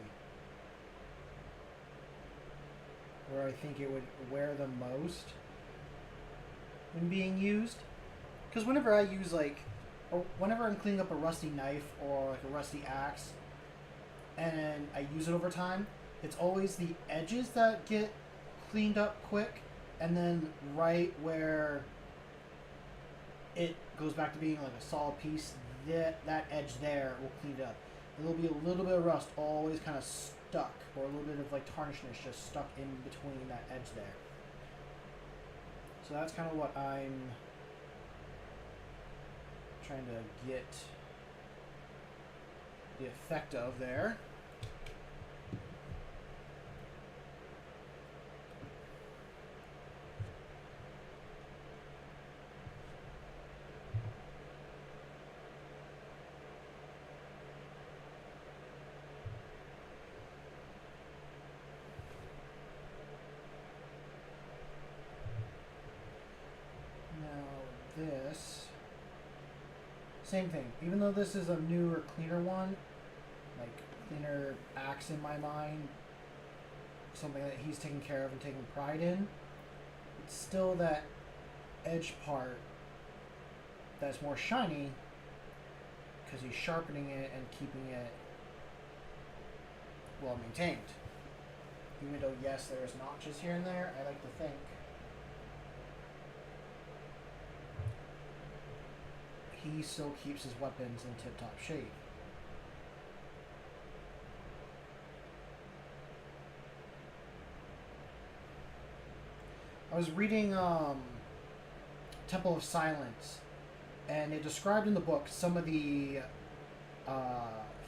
Where I think it would wear the most when being used. Because whenever I use or whenever I'm cleaning up a rusty knife or like a rusty axe, and I use it over time, it's always the edges that get cleaned up quick, and then right where it goes back to being like a solid piece, that edge there will clean it up. And there'll be a little bit of rust always kind of stuck, or a little bit of like tarnishness just stuck in between that edge there. So that's kind of what I'm trying to get the effect of there. This same thing, even though this is a newer, cleaner one, like cleaner axe in my mind, something that he's taking care of and taking pride in, it's still that edge part that's more shiny because he's sharpening it and keeping it well maintained. Even though yes, there's notches here and there, I like to think he still keeps his weapons in tip-top shape. I was reading Temple of Silence, and it described in the book some of the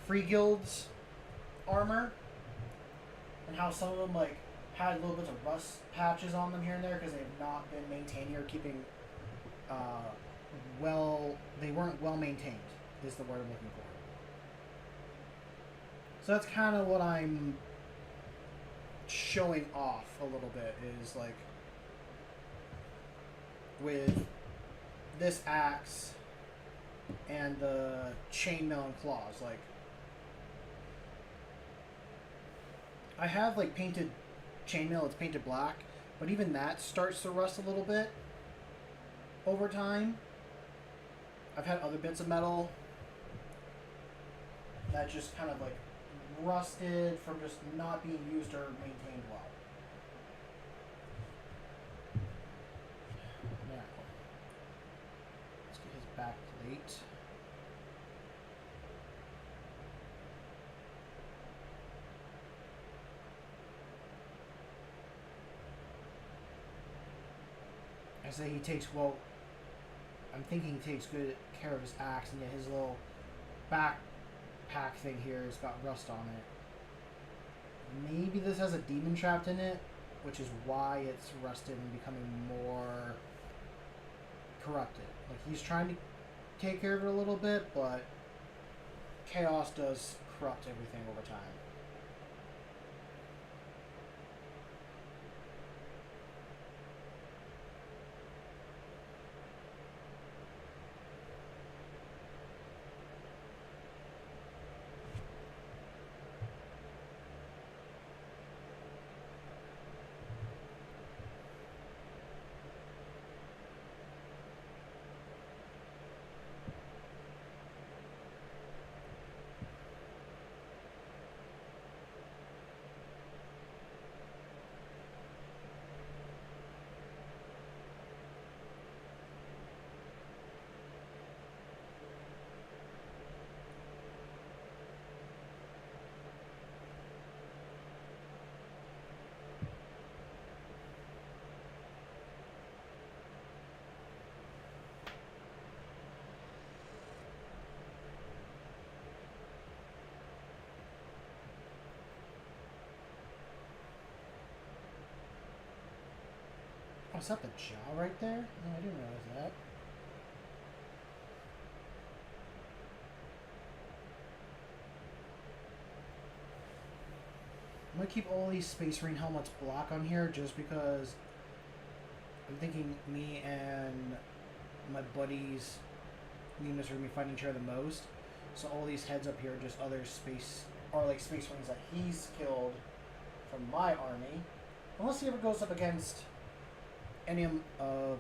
free guilds armor, and how some of them like had little bits of rust patches on them here and there because they've not been maintaining or keeping they weren't well maintained, is the word I'm looking for. So that's kind of what I'm showing off a little bit, is like with this axe and the chainmail and claws. Like I have like painted chainmail, it's painted black, but even that starts to rust a little bit over time. I've had other bits of metal that just kind of like rusted from just not being used or maintained well. Now, let's get his back plate. I say he takes, well, I'm thinking he takes good care of his axe, and yet his little backpack thing here has got rust on it. Maybe this has a demon trapped in it, which is why it's rusted and becoming more corrupted. Like, he's trying to take care of it a little bit, but chaos does corrupt everything over time. Oh, is that the jaw right there? No, I didn't realize that. I'm gonna keep all these Space Marine helmets black on here just because I'm thinking me and my buddy's units are going to be fighting each other the most. So all these heads up here are just other space marines that he's killed from my army. Unless he ever goes up against any of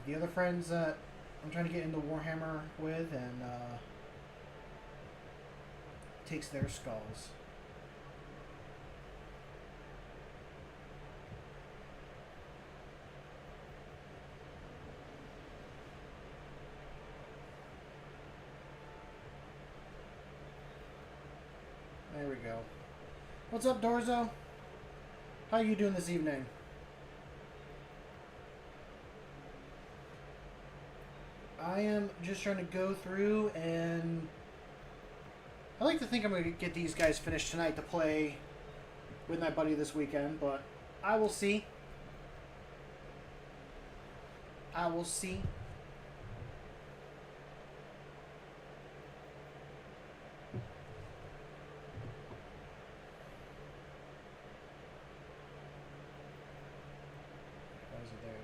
the other friends that I'm trying to get into Warhammer with and takes their skulls. There we go. What's up, Dorzo? How are you doing this evening? I am just trying to go through, and I like to think I'm going to get these guys finished tonight to play with my buddy this weekend, but I will see. I will see.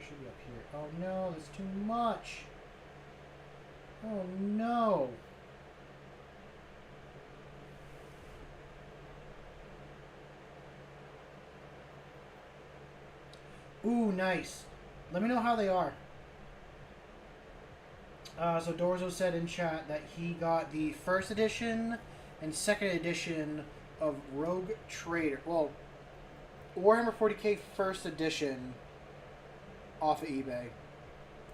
Should be up here. Oh no, that's too much. Oh no. Ooh, nice. Let me know how they are. So Dorzo said in chat that he got the first edition and second edition of Rogue Trader. Well, Warhammer 40k first edition off of eBay.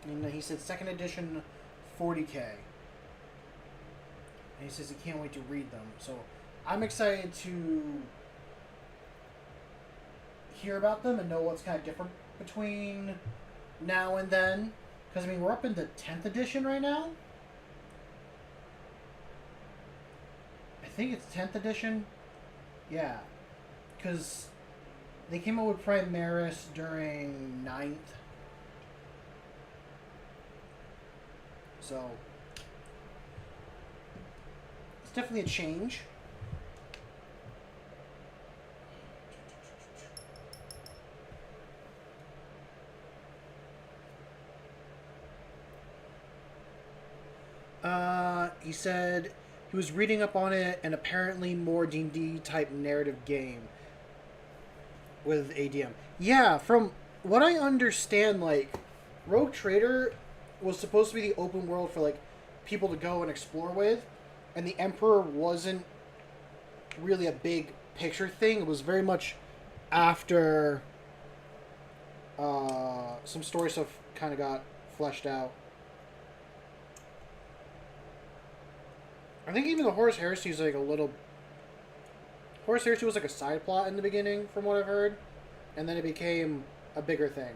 And he said second edition 40k. And he says he can't wait to read them. So I'm excited to hear about them and know what's kind of different between now and then. Because, I mean, we're up into 10th edition right now. I think it's 10th edition. Yeah. Because they came out with Primaris during 9th. So, it's definitely a change. He said he was reading up on it, and apparently more D&D type narrative game with ADM. Yeah, from what I understand, like, Rogue Trader was supposed to be the open world for, like, people to go and explore with, and the Emperor wasn't really a big picture thing. It was very much after some story stuff kind of got fleshed out. I think even the Horus Heresy is like a little... Horus Heresy was like a side plot in the beginning, from what I've heard. And then it became a bigger thing.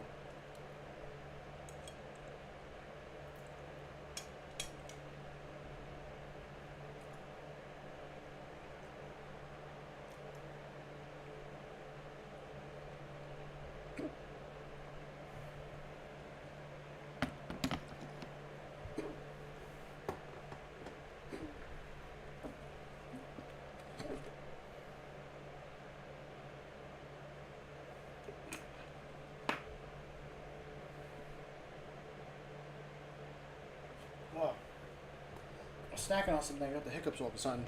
Snacking on something, I got the hiccups all of a sudden.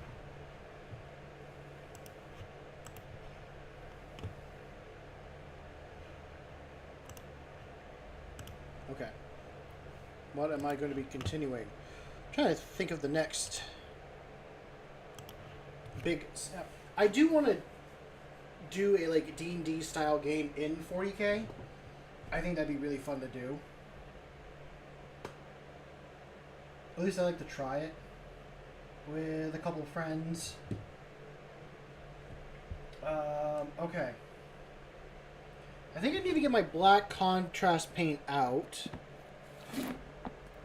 Okay. What am I going to be continuing? I'm trying to think of the next big step. I do want to do a like D&D style game in 40k. I think that'd be really fun to do. At least I like to try it with a couple of friends. Okay. I think I need to get my black contrast paint out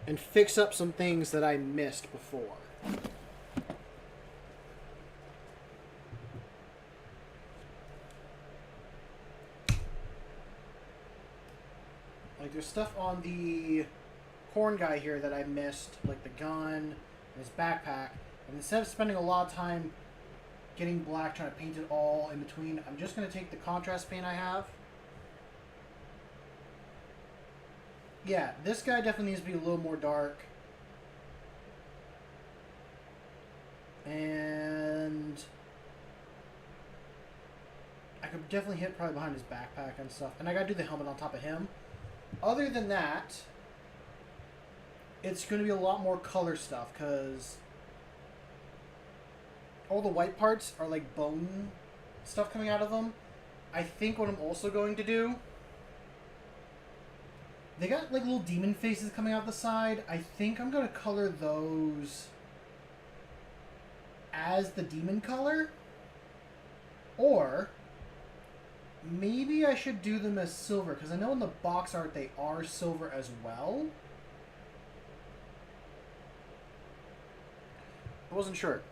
and fix up some things that I missed before. Like, there's stuff on the corn guy here that I missed, like the gun and his backpack. And instead of spending a lot of time getting black, trying to paint it all in between, I'm just going to take the contrast paint I have. Yeah, this guy definitely needs to be a little more dark. And I could definitely hit probably behind his backpack and stuff. And I gotta do the helmet on top of him. Other than that, it's going to be a lot more color stuff, because all the white parts are like bone stuff coming out of them. I think what I'm also going to do, they got like little demon faces coming out the side. I think I'm going to color those as the demon color. Or maybe I should do them as silver, because I know in the box art they are silver as well. I wasn't sure.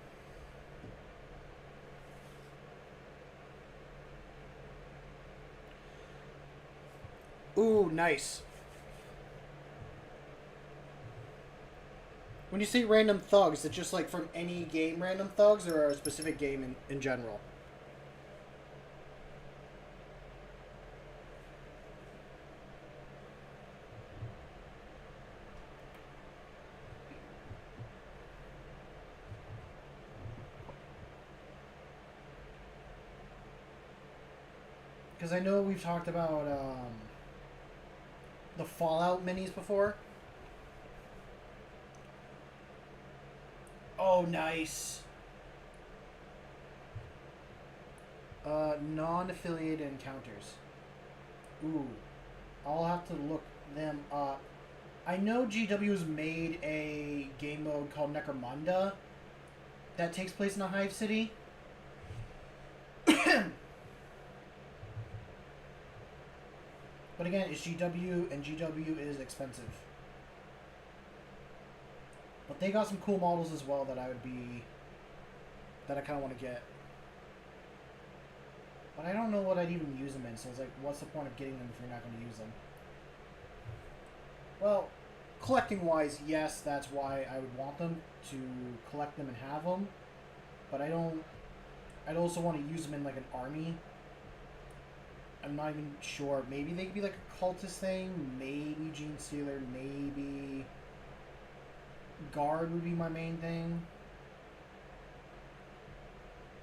Ooh, nice. When you say random thugs, it's just like from any game random thugs, or a specific game in general? Because I know we've talked about the Fallout minis before. Oh, nice. Non-affiliated encounters. Ooh. I'll have to look them up. I know GW's made a game mode called Necromunda that takes place in a hive city. But again, it's GW, and GW is expensive. But they got some cool models as well that I kind of want to get. But I don't know what I'd even use them in, so it's like, what's the point of getting them if you're not going to use them? Well, collecting-wise, yes, that's why I would want them, to collect them and have them. But I'd also want to use them in like an army. I'm not even sure. Maybe they could be like a cultist thing. Maybe Genestealer. Maybe Guard would be my main thing.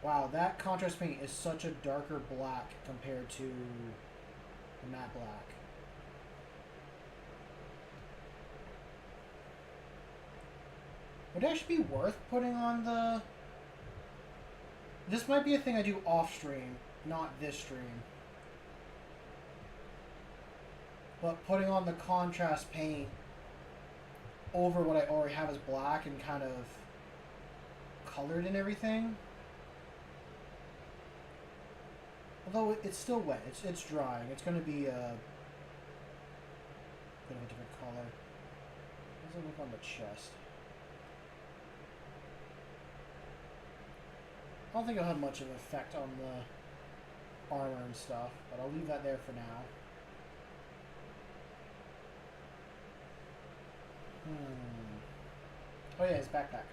Wow, that contrast paint is such a darker black compared to the matte black. Would it actually be worth putting on the... This might be a thing I do off stream, not this stream. But putting on the contrast paint over what I already have as black and kind of colored and everything. Although it's still wet, it's drying. It's going to be a bit of a different color. How does it look on the chest? I don't think it'll have much of an effect on the armor and stuff, but I'll leave that there for now. Oh yeah, his backpack.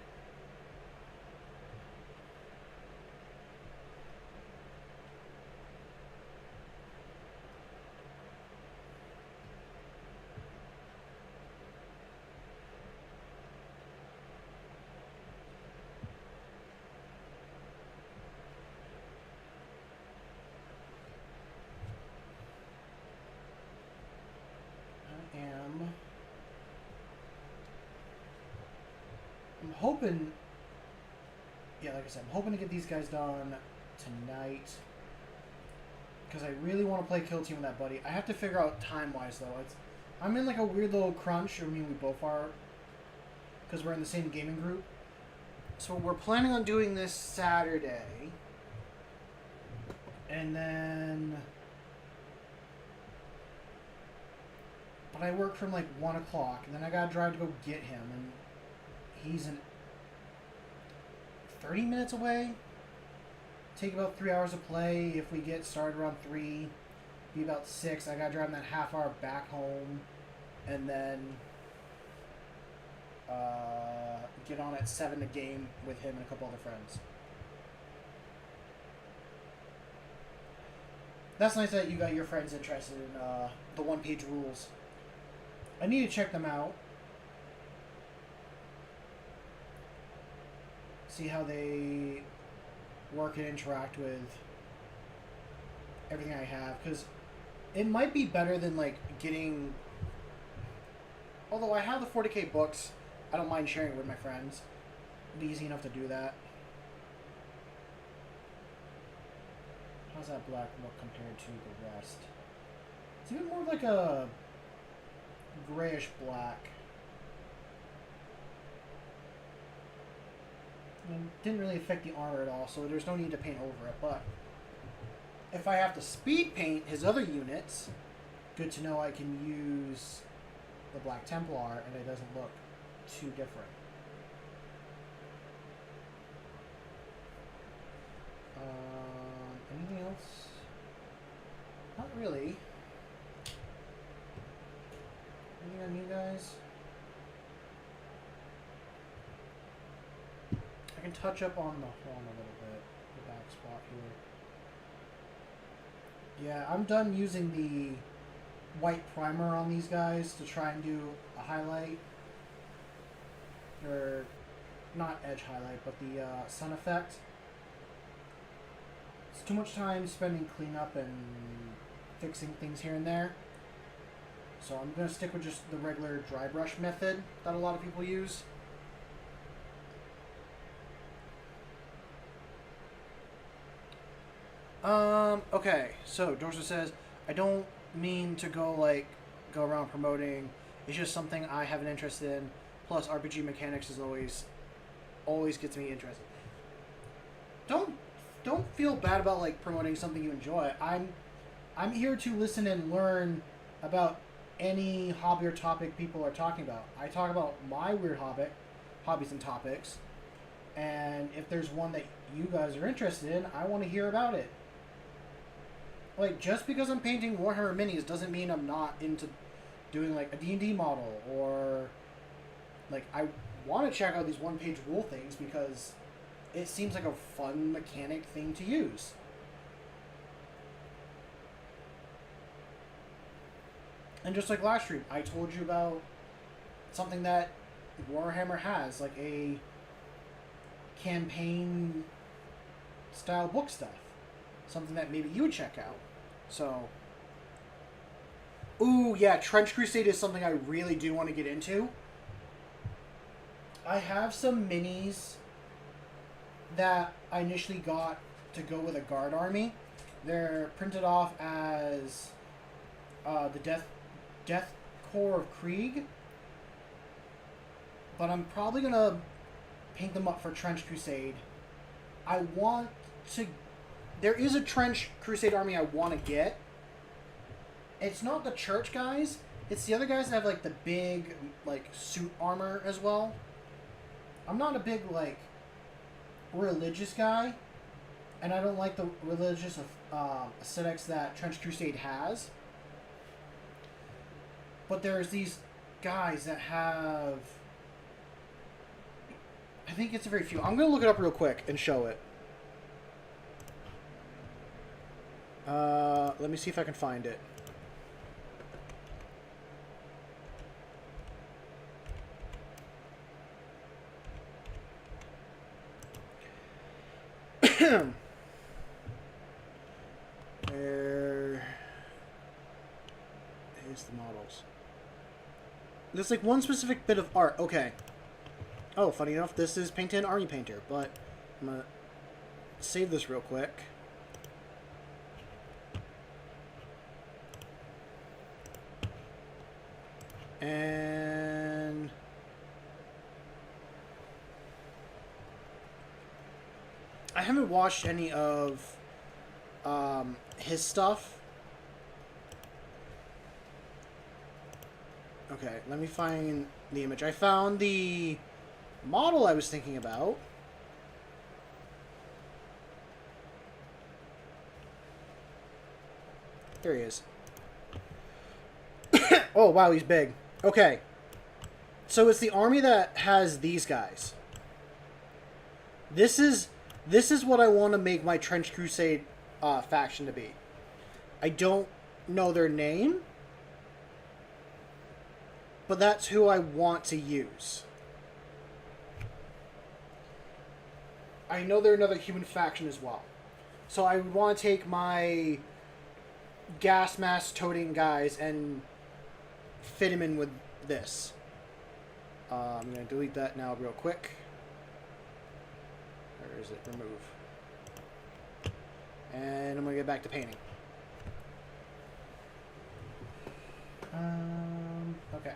I'm hoping, yeah, like I said, I'm hoping to get these guys done tonight, because I really want to play Kill Team with that buddy. I have to figure out time-wise, though. I'm in like a weird little crunch. I mean, we both are, because we're in the same gaming group. So we're planning on doing this Saturday, and then... But I work from like 1 o'clock, and then I gotta drive to go get him, and he's in 30 minutes away. Take about 3 hours to play. If we get started around 3, be about 6. I gotta drive him that half hour back home, and then get on at 7 to game with him and a couple other friends. That's nice that you got your friends interested in the one-page rules. I need to check them out. See how they work and interact with everything I have, because it might be better than like getting. Although I have the 40k books, I don't mind sharing it with my friends. It'd be easy enough to do that. How's that black look compared to the rest? It's even more like a grayish black. It didn't really affect the armor at all, so there's no need to paint over it. But if I have to speed paint his other units, good to know I can use the Black Templar and it doesn't look too different. Anything else? Not really. Anything on you guys? I can touch up on the horn a little bit, the back spot here. Yeah, I'm done using the white primer on these guys to try and do a highlight. Or, not edge highlight, but the sun effect. It's too much time spending cleanup and fixing things here and there. So I'm going to stick with just the regular dry brush method that a lot of people use. Okay, so Dorsa says, I don't mean to go around promoting. It's just something I have an interest in. Plus, RPG mechanics is always gets me interested. Don't feel bad about like promoting something you enjoy. I'm here to listen and learn about any hobby or topic people are talking about. I talk about my weird hobbies and topics, and if there's one that you guys are interested in, I want to hear about it. Like, just because I'm painting Warhammer Minis doesn't mean I'm not into doing like a D&D model, or like I want to check out these one-page rule things because it seems like a fun mechanic thing to use. And just like last stream, I told you about something that Warhammer has, like a campaign style book stuff. Something that maybe you would check out. So, ooh, yeah, Trench Crusade is something I really do want to get into. I have some minis that I initially got to go with a guard army. They're printed off as the Death Corps of Krieg. But I'm probably going to paint them up for Trench Crusade. I want to... There is a Trench Crusade army I want to get. It's not the church guys. It's the other guys that have, like, the big, like, suit armor as well. I'm not a big, like, religious guy. And I don't like the religious aesthetics that Trench Crusade has. But there's these guys that have... I think it's a very few. I'm going to look it up real quick and show it. Let me see if I can find it. There is the models. There's like one specific bit of art. Okay. Oh, funny enough, this is Painted in Army Painter, but I'm gonna save this real quick. And I haven't watched any of his stuff. Okay, let me find the image. I found the model I was thinking about. There he is. Oh, wow, he's big. Okay. So it's the army that has these guys. This is what I want to make my Trench Crusade faction to be. I don't know their name, but that's who I want to use. I know they're another human faction as well. So I would want to take my gas mask toting guys and fit him in with this. I'm going to delete that now real quick. Where is it? Remove. And I'm going to get back to painting. Okay.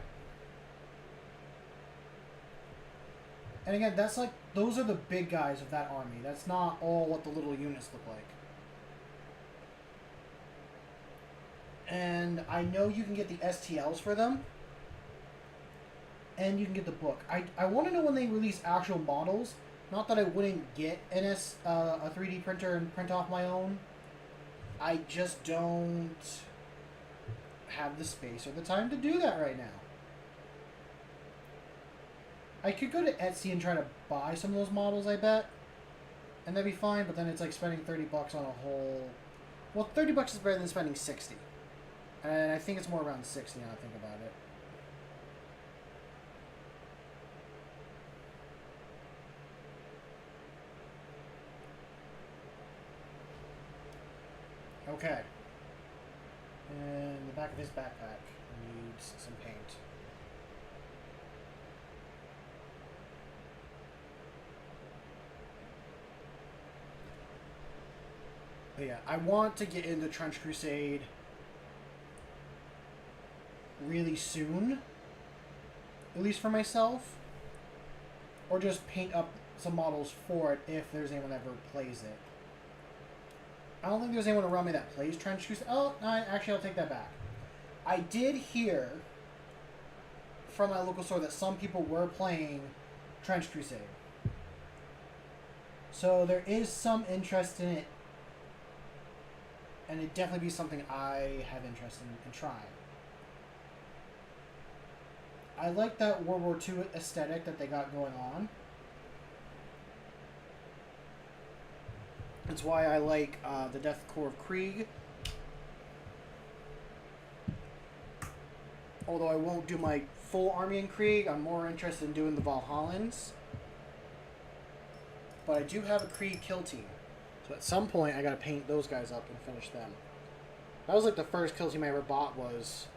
And again, that's like, those are the big guys of that army. That's not all what the little units look like. And I know you can get the STLs for them. And you can get the book. I want to know when they release actual models. Not that I wouldn't get a 3D printer and print off my own. I just don't have the space or the time to do that right now. I could go to Etsy and try to buy some of those models, I bet. And that'd be fine, but then it's like spending 30 bucks on a whole... Well, 30 bucks is better than spending 60. And I think it's more around 60 now I think about it. Okay. And the back of his backpack needs some paint. But yeah, I want to get into Trench Crusade really soon. At least for myself. Or just paint up some models for it if there's anyone that ever plays it. I don't think there's anyone around me that plays Trench Crusade. Oh, actually, I'll take that back. I did hear from my local store that some people were playing Trench Crusade. So there is some interest in it. And it'd definitely be something I have interest in trying. I like that World War II aesthetic that they got going on. That's why I like the Death Corps of Krieg. Although I won't do my full army in Krieg, I'm more interested in doing the Valhallans. But I do have a Krieg kill team. So at some point I gotta paint those guys up and finish them. That was like the first kill team I ever bought was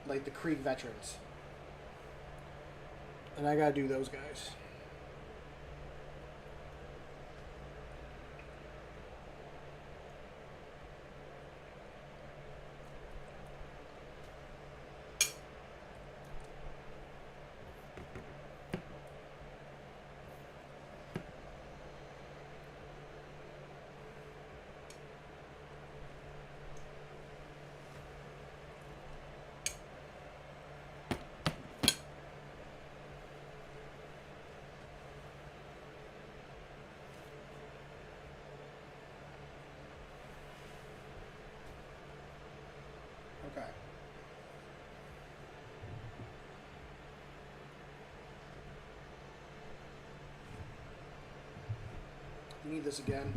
like the Krieg veterans. And I gotta do those guys. Okay. Need this again.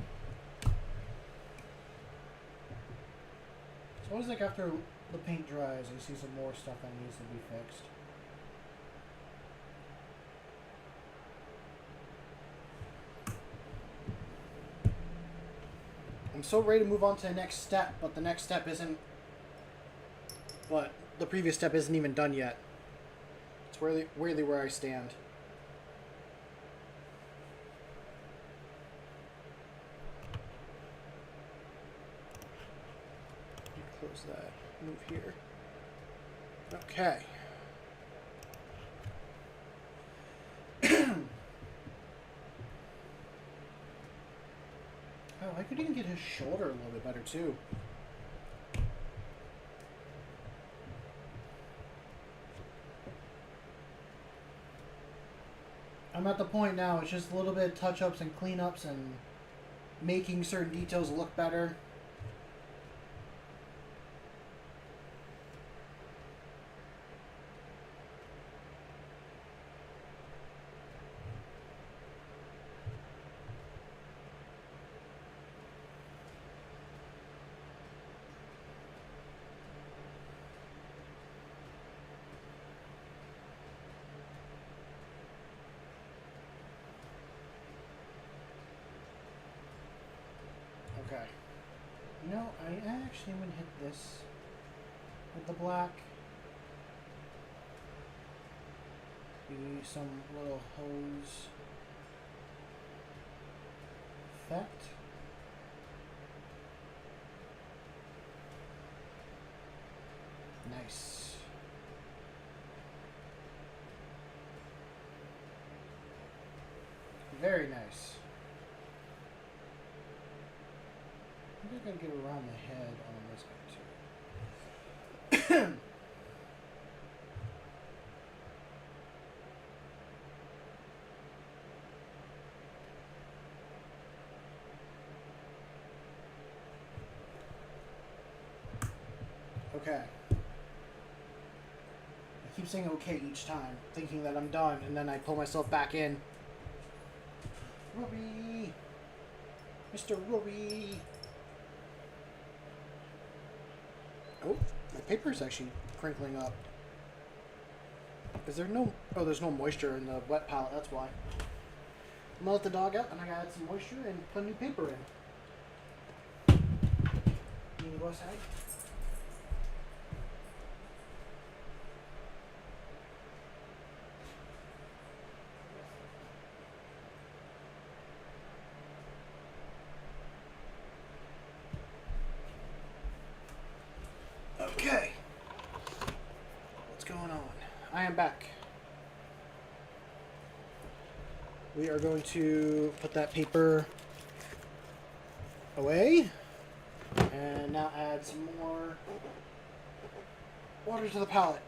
It's always like after the paint dries, you see some more stuff that needs to be fixed. I'm so ready to move on to the next step, but the next step isn't... But the previous step isn't even done yet. It's really where I stand. Close that. Move here. Okay. Oh, I could even get his shoulder a little bit better too. I'm at the point now, it's just a little bit of touch-ups and cleanups and making certain details look better. Okay. You know, I actually am going to hit this with the black. Maybe some little hose effect. Nice. Very nice. I think I gotta get around the head on this guy too. Okay. I keep saying okay each time, thinking that I'm done, and then I pull myself back in. Rory! Mr. Rory! Oh, my paper's actually crinkling up. Is there no... Oh, there's no moisture in the wet palette, that's why. I'm gonna let the dog out, and I gotta add some moisture and put new paper in. You need to go outside? Okay. What's going on? I am back. We are going to put that paper away. And now add some more water to the palette.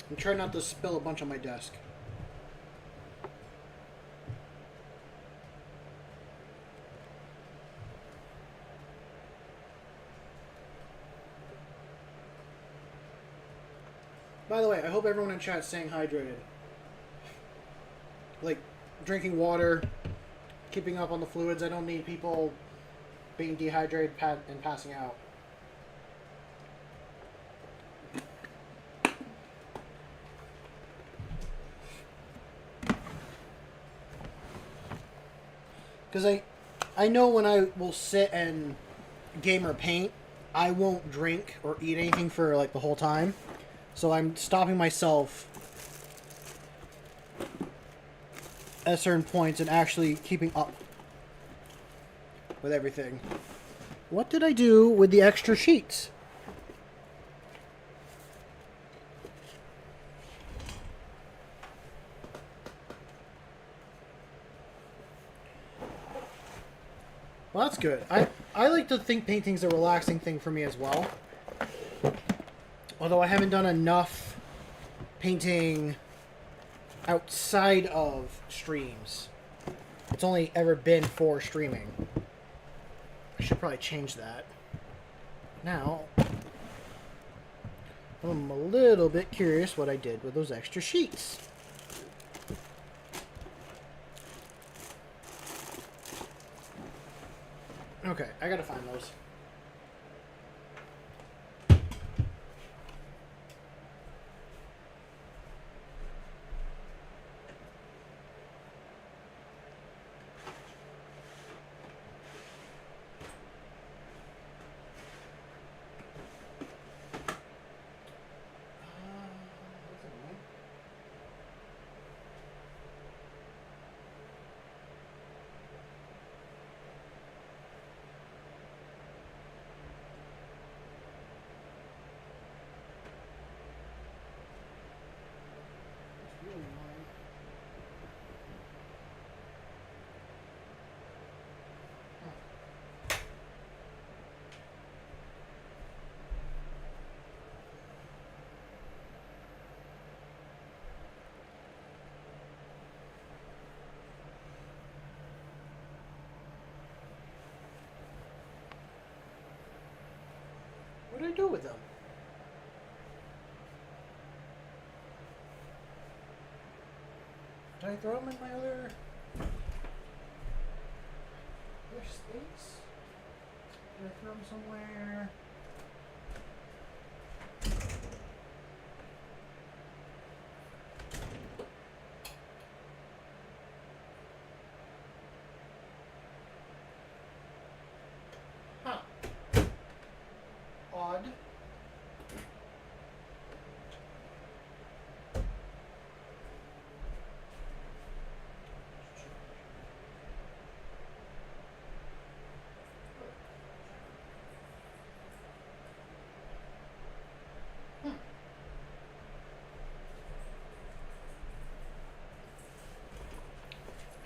I'm trying not to spill a bunch on my desk. By the way, I hope everyone in chat is staying hydrated. Like, drinking water, keeping up on the fluids. I don't need people being dehydrated and passing out. Because I know when I will sit and game or paint, I won't drink or eat anything for like the whole time. So I'm stopping myself at certain points and actually keeping up with everything. What did I do with the extra sheets? Well, that's good. I like to think painting's a relaxing thing for me as well. Although I haven't done enough painting outside of streams. It's only ever been for streaming. I should probably change that. Now, I'm a little bit curious what I did with those extra sheets. Okay, I gotta find those. What do I do with them? Did I throw them in my other space? Did I throw them somewhere?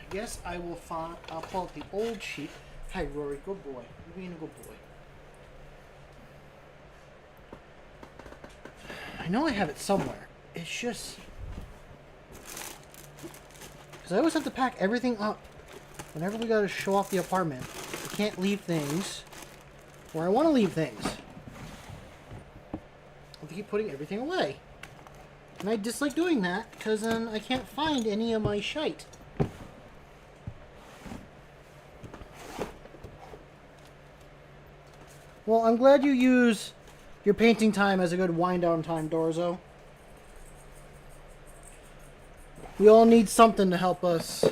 I guess I will find. I'll pull out the old sheet. Hi, Rory. Good boy. You're being a good boy. I know I have it somewhere. It's just because I always have to pack everything up whenever we gotta show off the apartment. I can't leave things where I want to leave things. I have to keep putting everything away. And I dislike doing that because then I can't find any of my shite. Well, I'm glad you use your painting time as a good wind-down time, Dorzo. We all need something to help us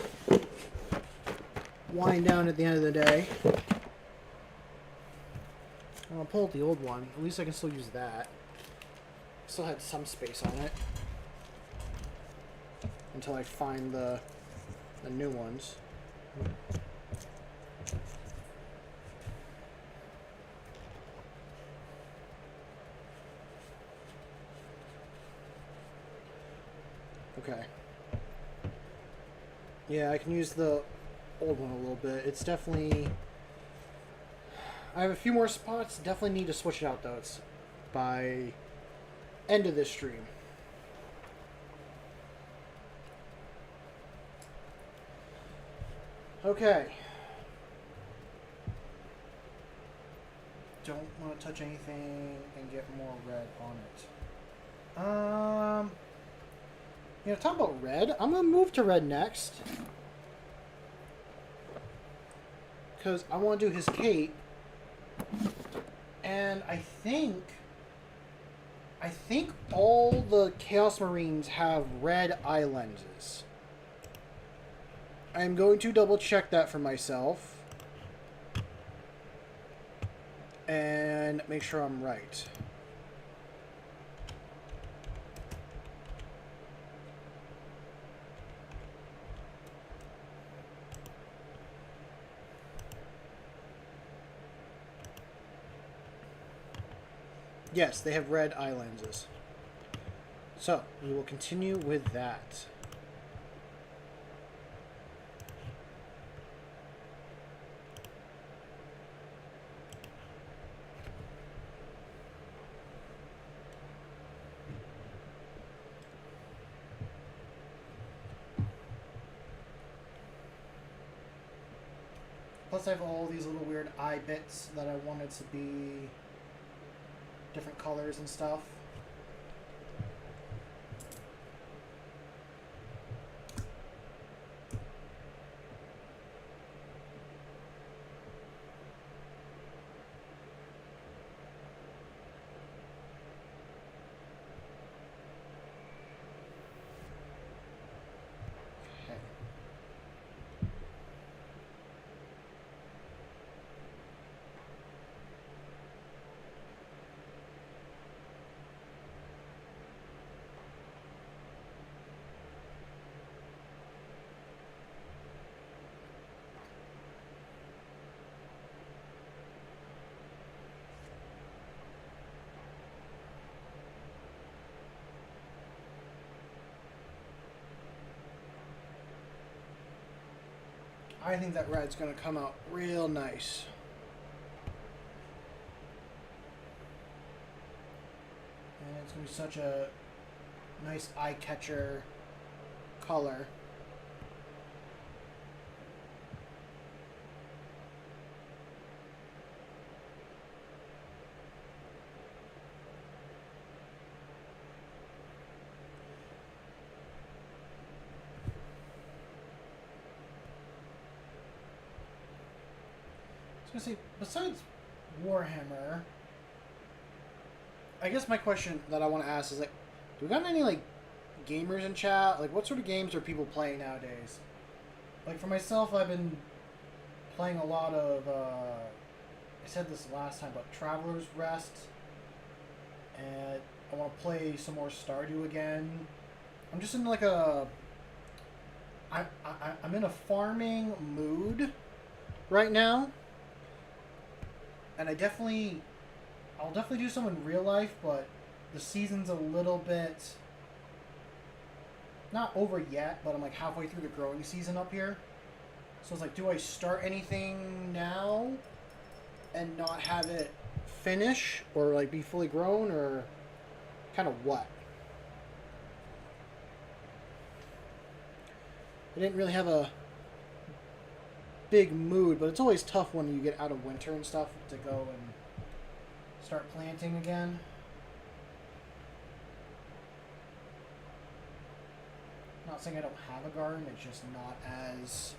wind down at the end of the day. I'll pull out the old one. At least I can still use that. Still had some space on it. Until I find the new ones. Okay. Yeah, I can use the old one a little bit. It's definitely... I have a few more spots. Definitely need to switch it out, though. It's by end of this stream. Okay. Don't want to touch anything and get more red on it. You know, talk about red. I'm going to move to red next. Because I want to do his cape. And I think all the Chaos Marines have red eye lenses. I'm going to double check that for myself. And make sure I'm right. Yes, they have red eye lenses. So, we will continue with that. Plus I have all these little weird eye bits that I wanted to be different colors and stuff. I think that red's going to come out real nice. And it's going to be such a nice eye-catcher color. See, besides Warhammer, I guess my question that I want to ask is, like, do we got any, like, gamers in chat? Like, what sort of games are people playing nowadays? Like, for myself, I've been playing a lot of, I said this last time, but Traveler's Rest, and I want to play some more Stardew again. I'm just in, like, I'm in a farming mood right now. And I'll definitely do some in real life, but the season's a little bit not over yet, but I'm like halfway through the growing season up here. So it's like, do I start anything now and not have it finish or like be fully grown, or kind of what? I didn't really have a big mood, but it's always tough when you get out of winter and stuff to go and start planting again. Not saying I don't have a garden, it's just not as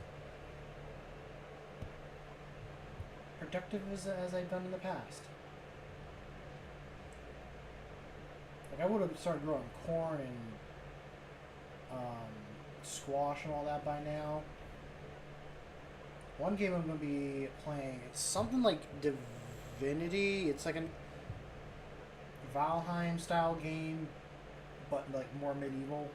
productive as I've done in the past. Like, I would have started growing corn and squash and all that by now. One game I'm going to be playing, it's something like Divinity. It's like a Valheim style game, but like more medieval.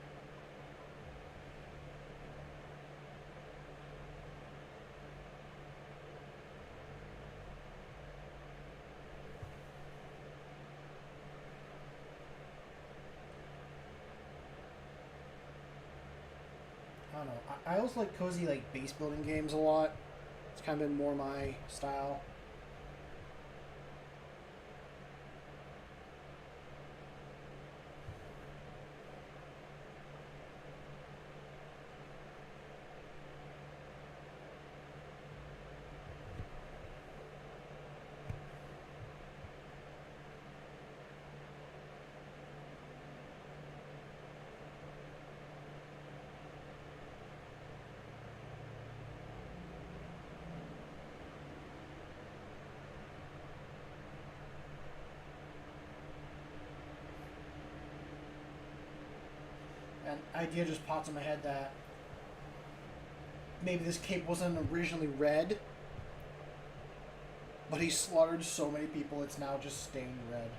I don't know. I also like cozy like base building games a lot. It's kind of been more my style. An idea just popped in my head that maybe this cape wasn't originally red, but he slaughtered so many people it's now just stained red.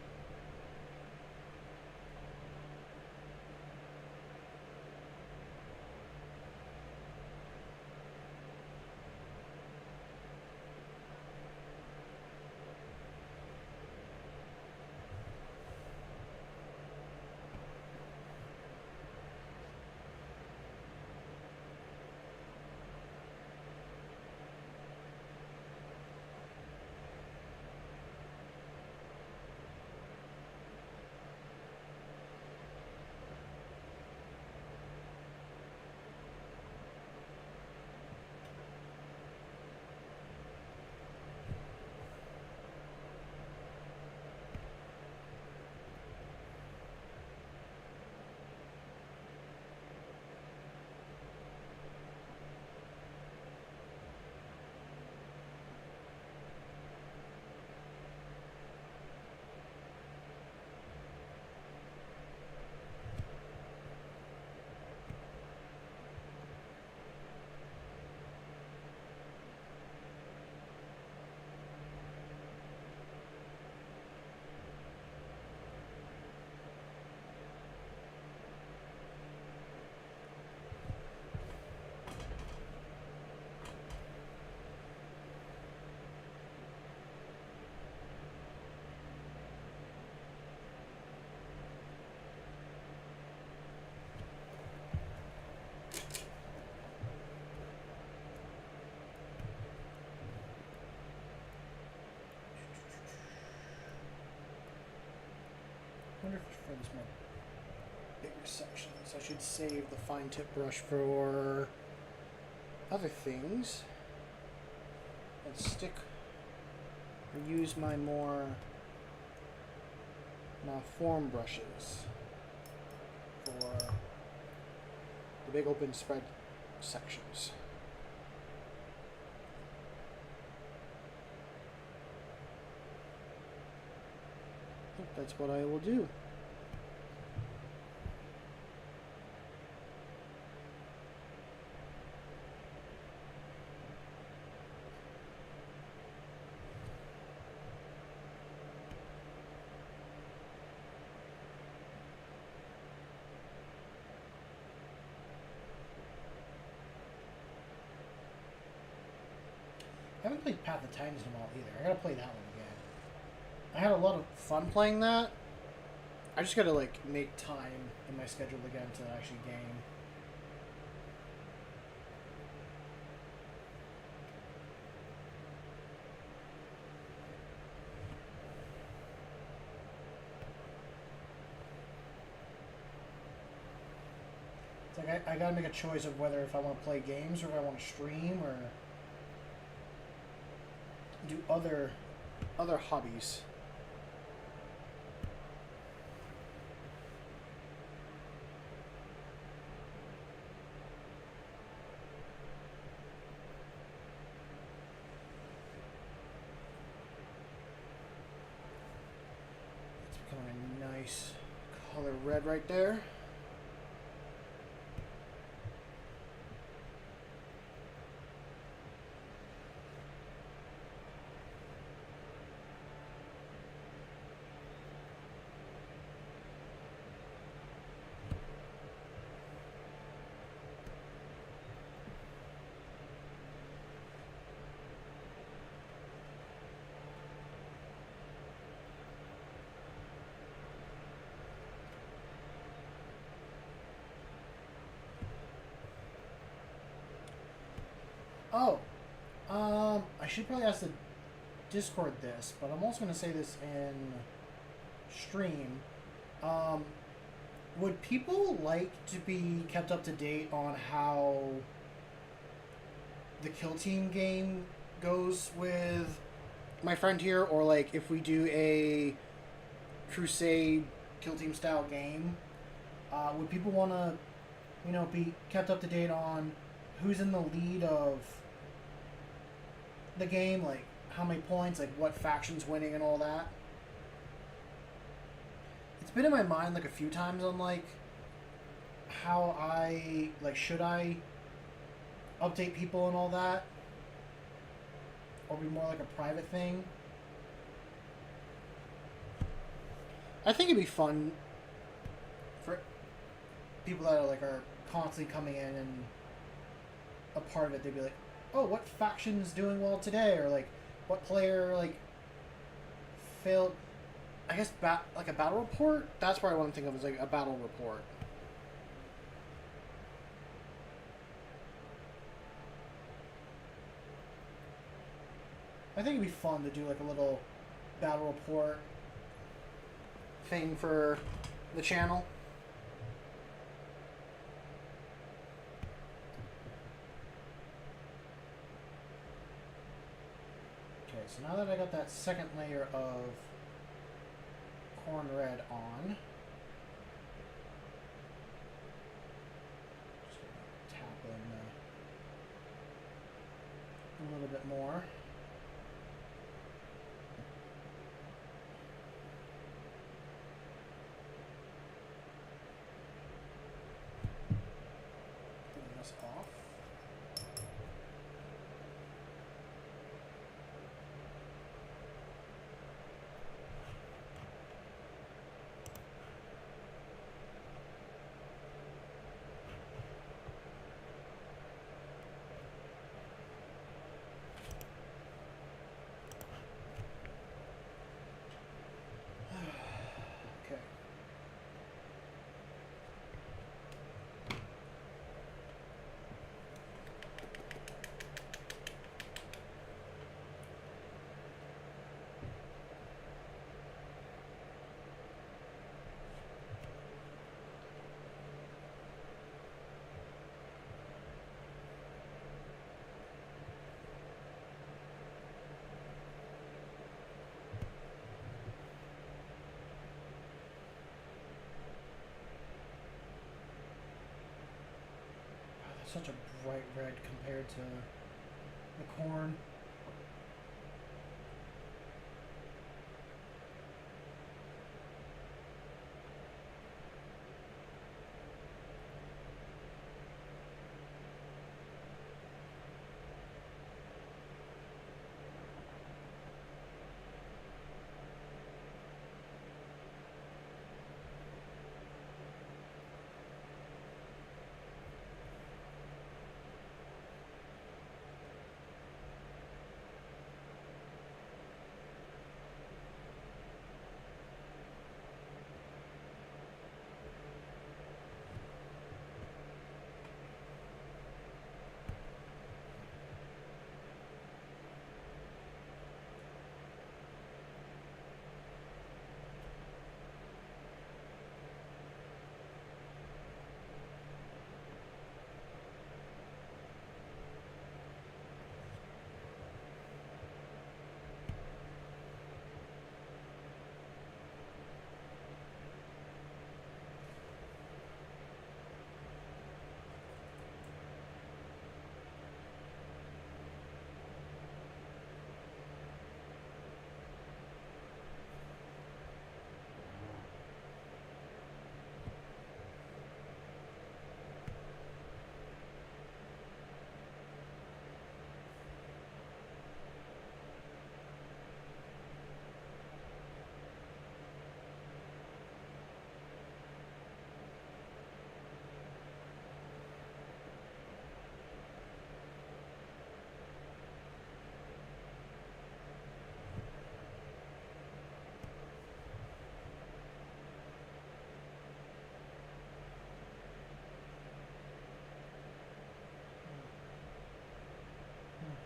I wonder if for this more bigger sections, I should save the fine tip brush for other things and stick or use my more form brushes for the big open spread sections. I think that's what I will do. I haven't played Path of Titans in a while either. I gotta play that one again. I had a lot of fun playing that. I just gotta like make time in my schedule again to actually game. It's like I gotta make a choice of whether if I want to play games or if I want to stream or do other hobbies. It's becoming a nice color red right there. Oh, I should probably ask the Discord this, but I'm also going to say this in stream. Um, would people like to be kept up to date on how the Kill Team game goes with my friend here, or like if we do a Crusade Kill Team style game? Would people want to, be kept up to date on who's in the lead of the game, like how many points, like what faction's winning and all that? It's been in my mind like a few times on like how should I update people and all that, or be more like a private thing. I think it'd be fun for people that are constantly coming in and a part of it. They'd be like, oh, what faction's doing well today, or like what player failed. I guess like a battle report. That's what I want to think of as like a battle report. I think it'd be fun to do like a little battle report thing for the channel. Okay, so now that I got that second layer of corn red on, just gonna tap in a little bit more. Bring this off. Okay. Such a bright red compared to the corn.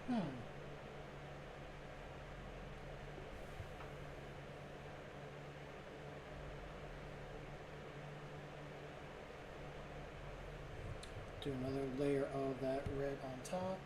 Hmm. Do another layer of that red on top.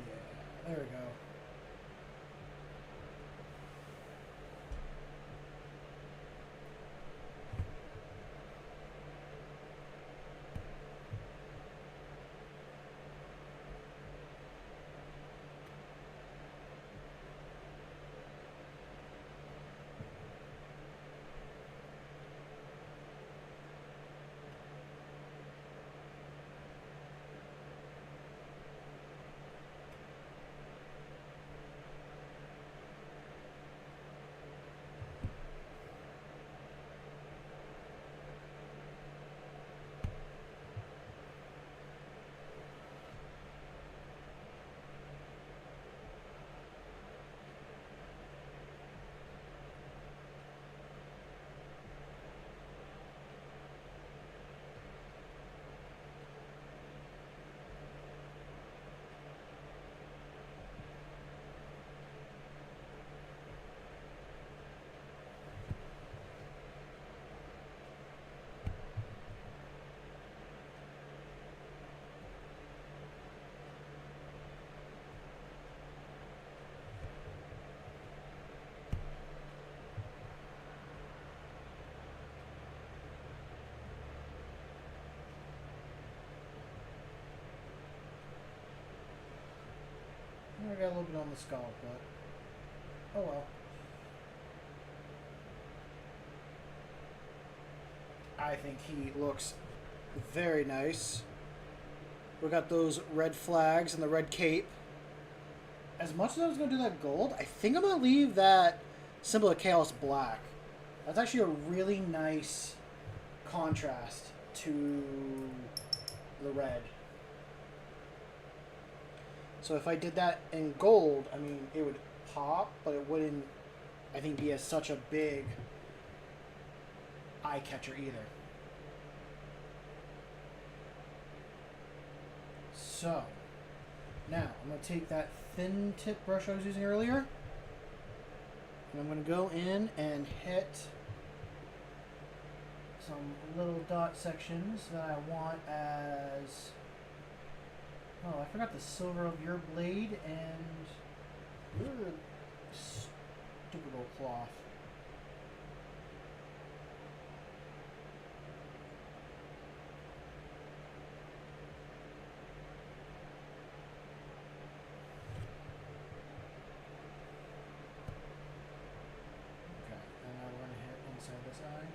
Yeah, there we go. I got a little bit on the skull, but oh well. I think he looks very nice. We got those red flags and the red cape. As much as I was going to do that gold, I think I'm going to leave that Symbol of Chaos black. That's actually a really nice contrast to the red. So if I did that in gold, I mean, it would pop, but it wouldn't, I think, be as such a big eye catcher either. So, now I'm going to take that thin tip brush I was using earlier, and I'm going to go in and hit some little dot sections that I want as... Oh, I forgot the silver of your blade and your stupid old cloth. Okay, and now we're going to hit inside this eye.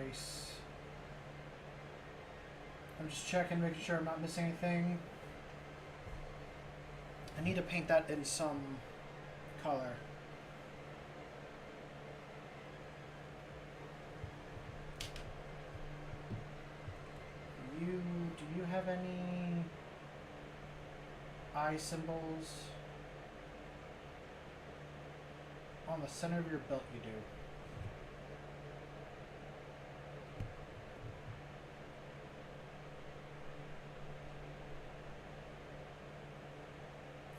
Nice. I'm just checking, making sure I'm not missing anything. I need to paint that in some color. Do you have any eye symbols? On the center of your belt you do.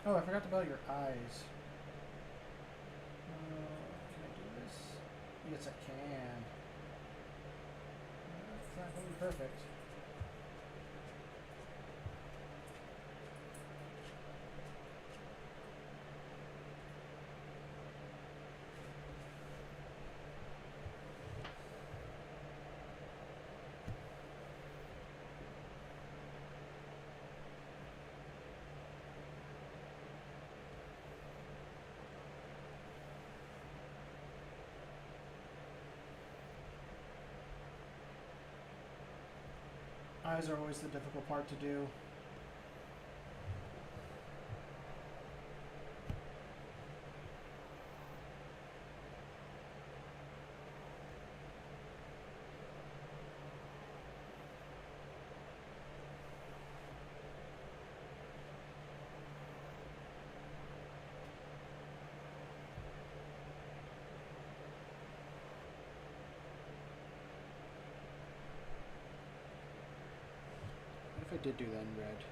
Oh, I forgot about your eyes. Can I do this? Yes, I can. That's not really perfect. Eyes are always the difficult part to do. What if I did do that in red?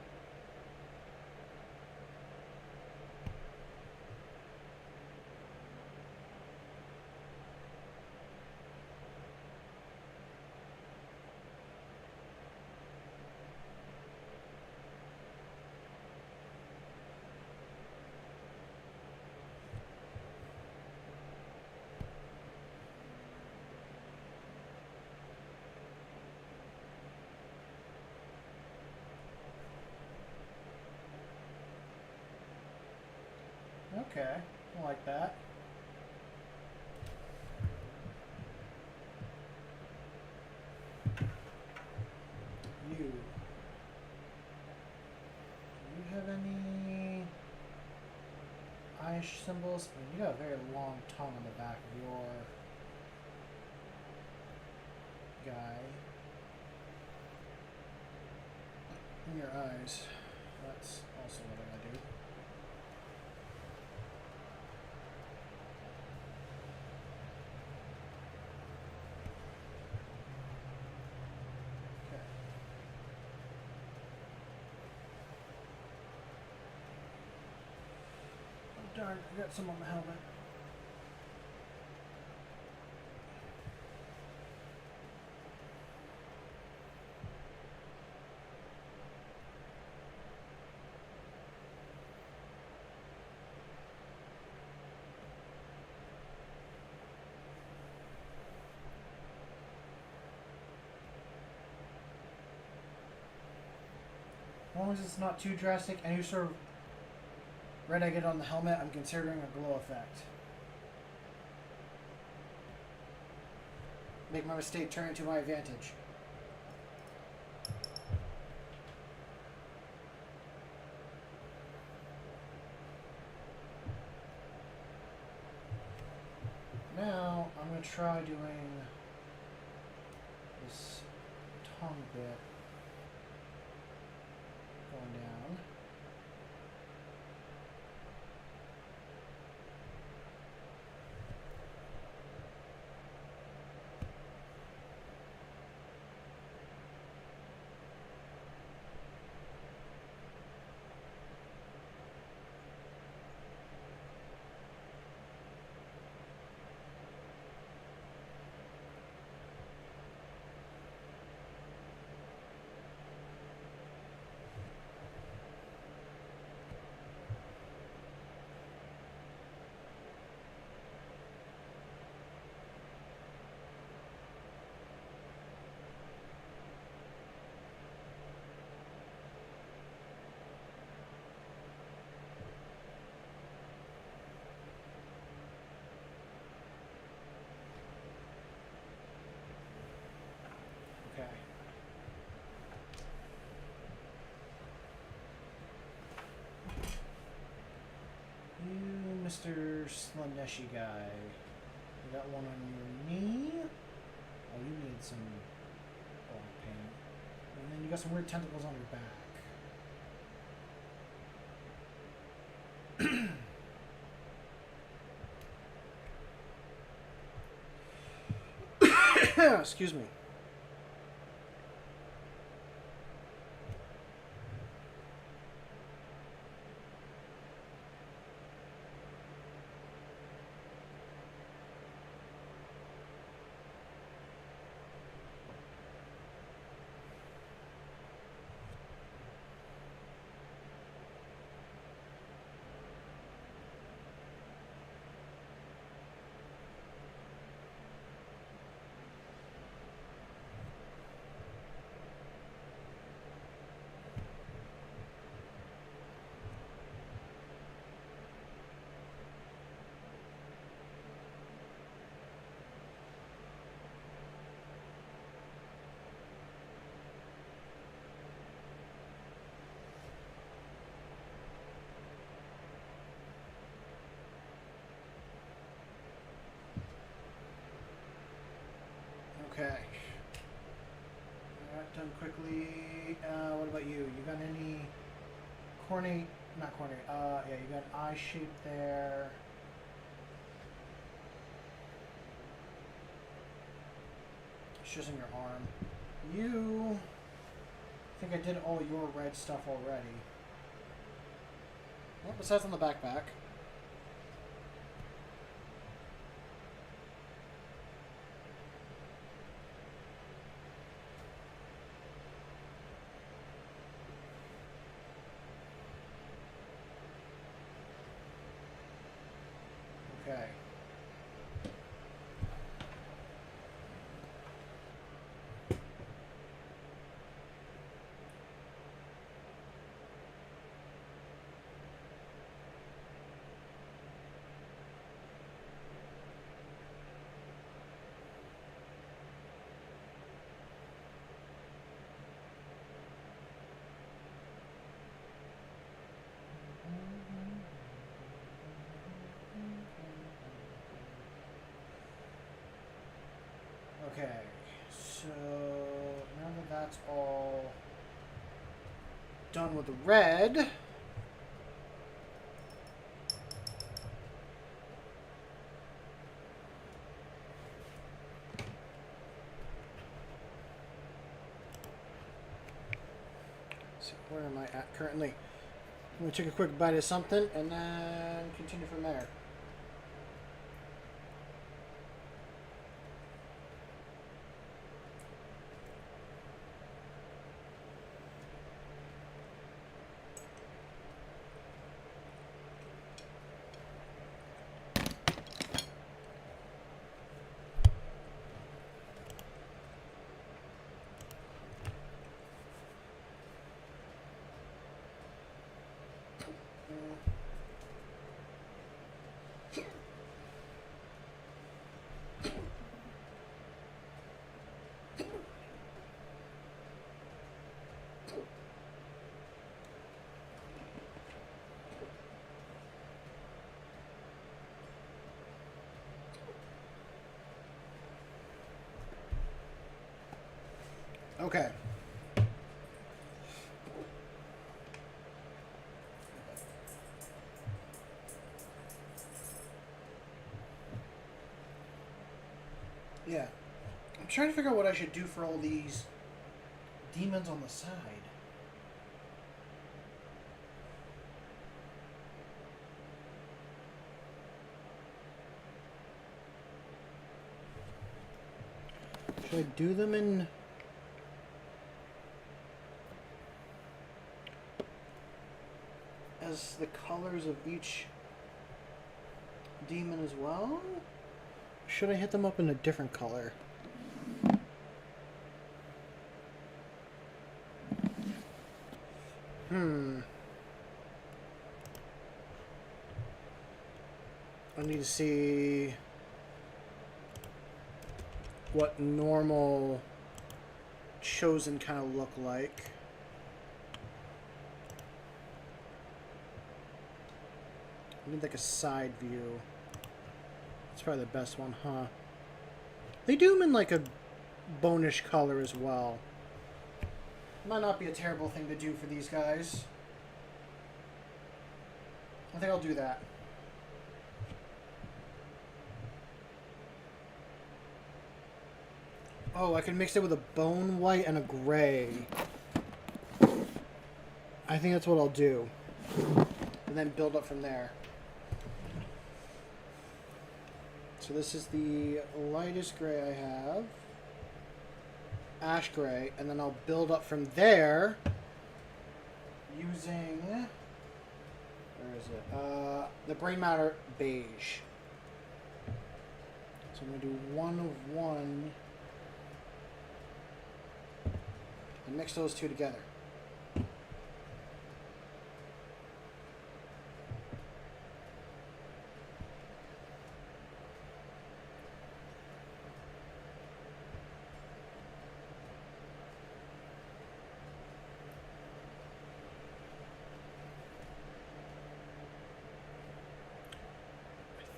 Okay, I like that. You. Do you have any eye symbols? I mean, you got a very long tongue on the back of your guy. In your eyes. That's also what I gotta do. Darn, I got some on the helmet. As long as it's not too drastic, any sort of red I get on the helmet, I'm considering a glow effect. Make my mistake turn into my advantage. Now, I'm going to try doing this tongue bit going down. Mr. Slaneshi guy. You got one on your knee. Oh, you need some ball paint. And then you got some weird tentacles on your back. Excuse me. Okay. Alright, done quickly. What about you? You got any corny? Not corny. Yeah, you got an eye shape there. It's just in your arm. You. I think I did all your red stuff already. Well, besides on the backpack. Okay. Okay, so now that that's all done with the red, let's see, where am I at currently? I'm going to take a quick bite of something and then continue from there. Okay. Yeah. I'm trying to figure out what I should do for all these demons on the side. Should I do them in... as the colors of each demon as well? Should I hit them up in a different color? I need to see what normal chosen kind of look like. I need like a side view. It's probably the best one, huh? They do them in like a bonish color as well. Might not be a terrible thing to do for these guys. I think I'll do that. Oh, I can mix it with a bone white and a gray. I think that's what I'll do. And then build up from there. So this is the lightest gray I have. Ash gray. And then I'll build up from there using... Where is it? The Brain Matter beige. So I'm going to do 1 of 1. And mix those two together.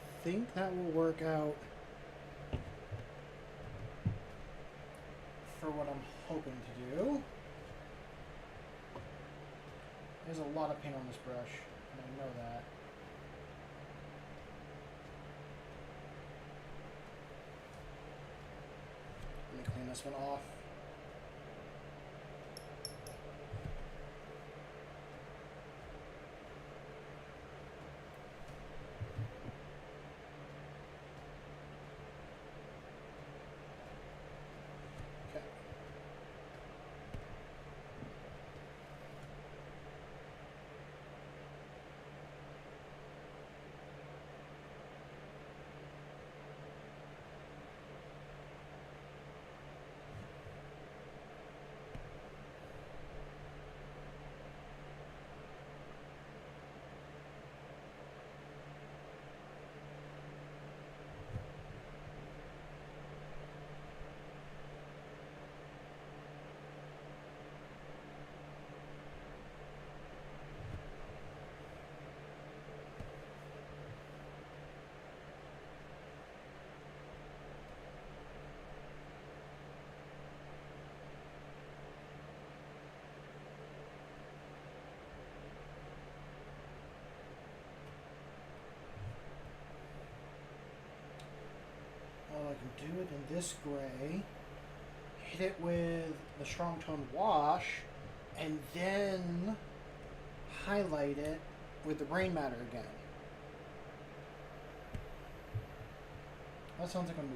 I think that will work out for what I'm hoping to do. There's a lot of paint on this brush, and I know that. Let me clean this one off. I can do it in this gray, hit it with the strong tone wash, and then highlight it with the Brain Matter again. That sounds like a move.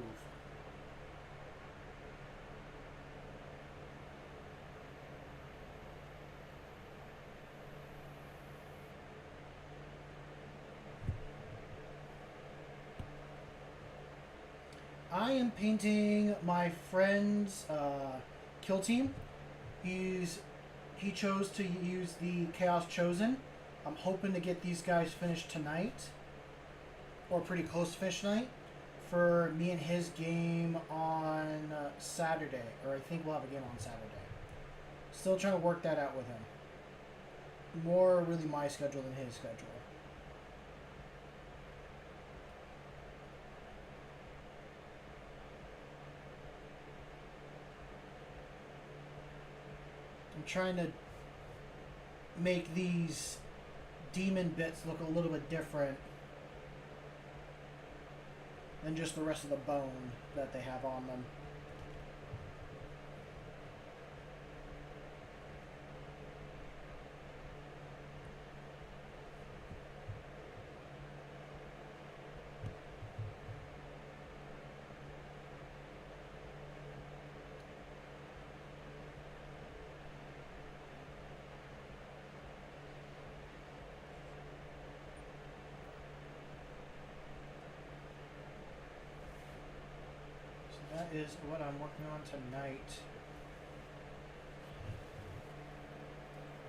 I am painting my friend's kill team. He chose to use the Chaos Chosen. I'm hoping to get these guys finished tonight, or pretty close to finish tonight, for me and his game on Saturday, or I think we'll have a game on Saturday. Still trying to work that out with him. More really my schedule than his schedule. I'm trying to make these demon bits look a little bit different than just the rest of the bone that they have on them. That is what I'm working on tonight.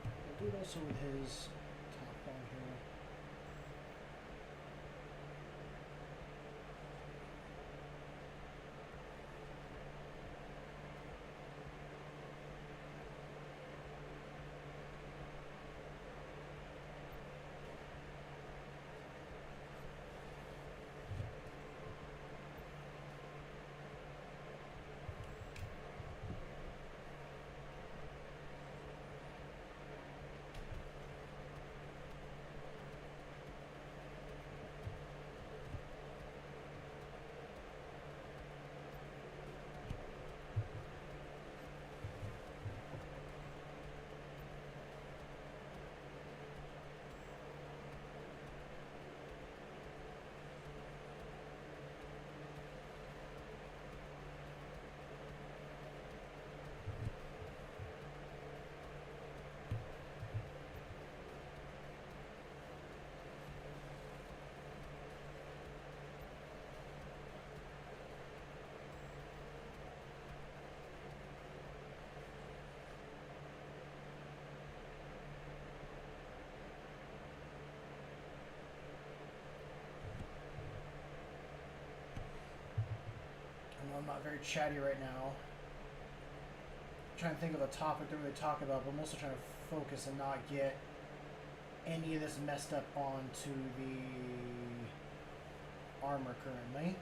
I'll do it also with his top one here. not very chatty right now. I'm trying to think of a topic to really talk about, but I'm also trying to focus and not get any of this messed up onto the armor currently.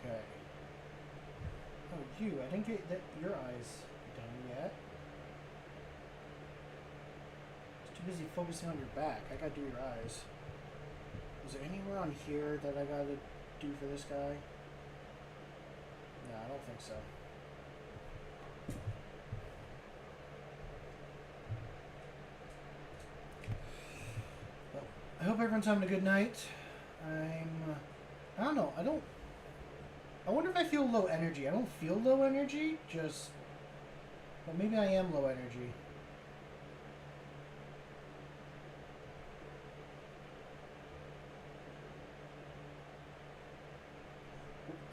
Okay. Oh, you. I didn't get your eyes done yet. Just too busy focusing on your back. I gotta do your eyes. Is there anywhere on here that I gotta do for this guy? No, I don't think so. Well, I hope everyone's having a good night. I don't know. I wonder if I feel low energy. I don't feel low energy, just... Well, maybe I am low energy.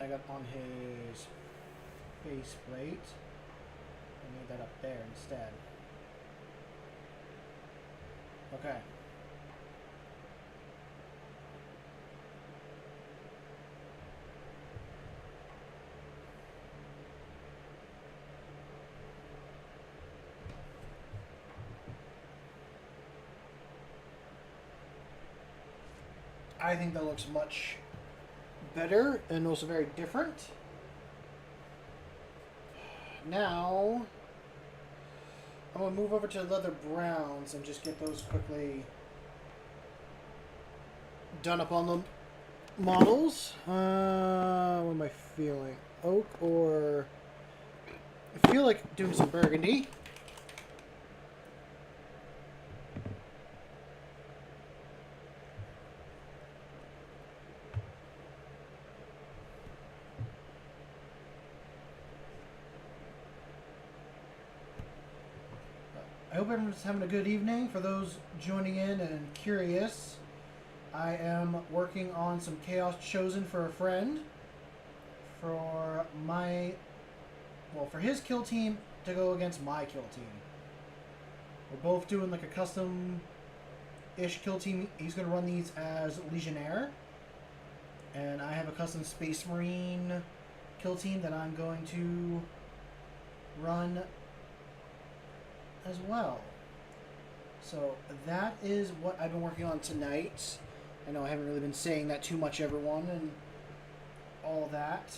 I got on his faceplate. I need that up there instead. Okay. I think that looks much better and also very different. Now, I'm going to move over to leather browns and just get those quickly done up on the models. What am I feeling? Oak or... I feel like doing some burgundy. I hope everyone's having a good evening. For those joining in and curious, I am working on some Chaos Chosen for a friend. For my... Well, for his kill team to go against my kill team. We're both doing like a custom-ish kill team. He's going to run these as Legionnaire. And I have a custom Space Marine kill team that I'm going to run as well. So that is what I've been working on tonight. I know I haven't really been saying that too much, everyone, and all that.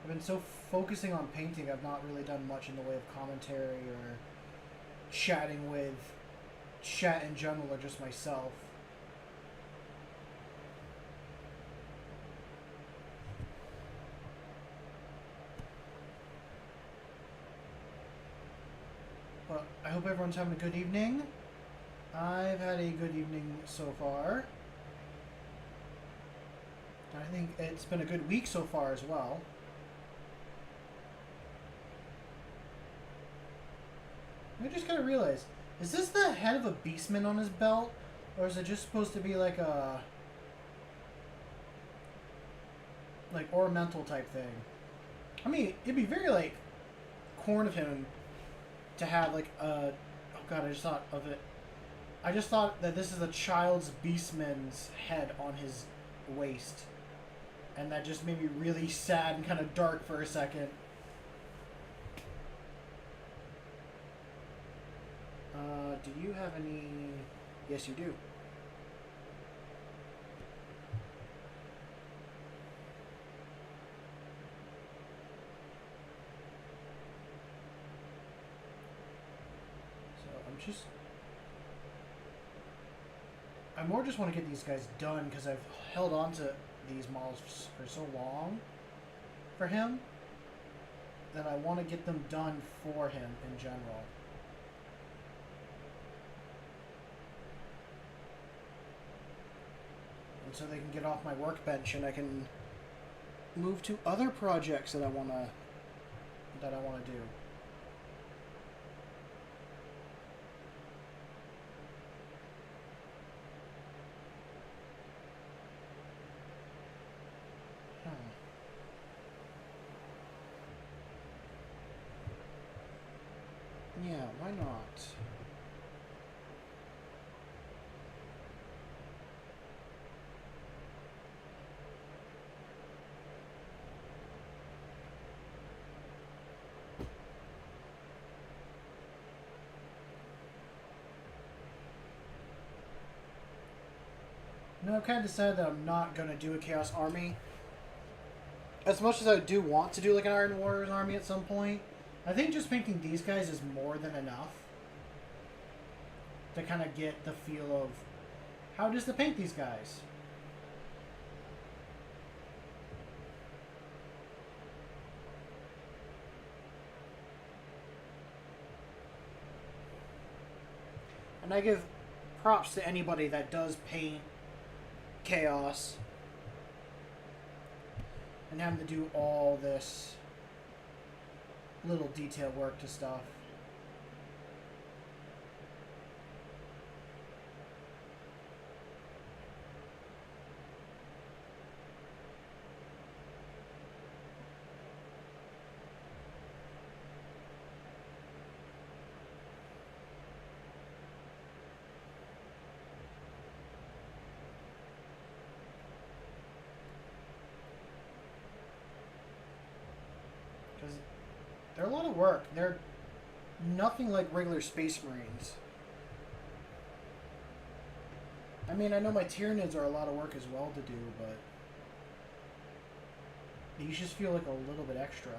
I've been so focusing on painting, I've not really done much in the way of commentary or chatting with chat in general or just myself. Well, I hope everyone's having a good evening. I've had a good evening so far. I think it's been a good week so far as well. I just gotta realize, is this the head of a beastman on his belt? Or is it just supposed to be like a... like ornamental type thing? I mean, it'd be very like corn of him to have like a... Oh god, I just thought of it. I just thought that this is a child's beastman's head on his waist. And that just made me really sad and kind of dark for a second. Do you have any... Yes, you do. I more just want to get these guys done because I've held on to these models for so long for him that I want to get them done for him in general. And so they can get off my workbench and I can move to other projects that I want to do. No, I've kind of decided that I'm not going to do a Chaos Army. As much as I do want to do like an Iron Warriors army at some point, I think just painting these guys is more than enough to kind of get the feel of how it is to paint these guys. And I give props to anybody that does paint Chaos and having to do all this little detail work to stuff. Because they're a lot of work. They're nothing like regular Space Marines. I mean, I know my Tyranids are a lot of work as well to do, but these just feel like a little bit extra.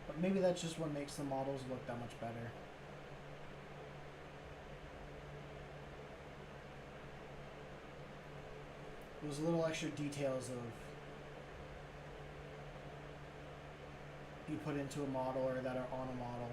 But maybe that's just what makes the models look that much better. Those little extra details of you put into a model or that are on a model.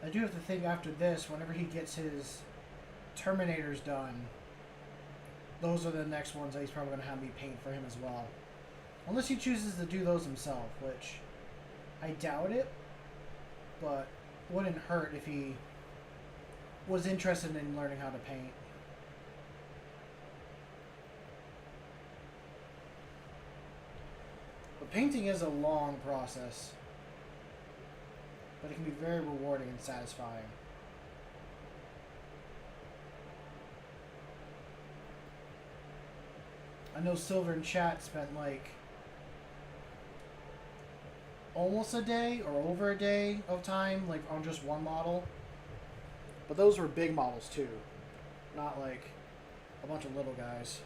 I do have to think after this, whenever he gets his Terminators done, those are the next ones that he's probably going to have me paint for him as well. Unless he chooses to do those himself, which I doubt it, but wouldn't hurt if he was interested in learning how to paint. But painting is a long process, but it can be very rewarding and satisfying. I know Silver in chat spent like almost a day or over a day of time like on just one model. But those were big models too, not like a bunch of little guys.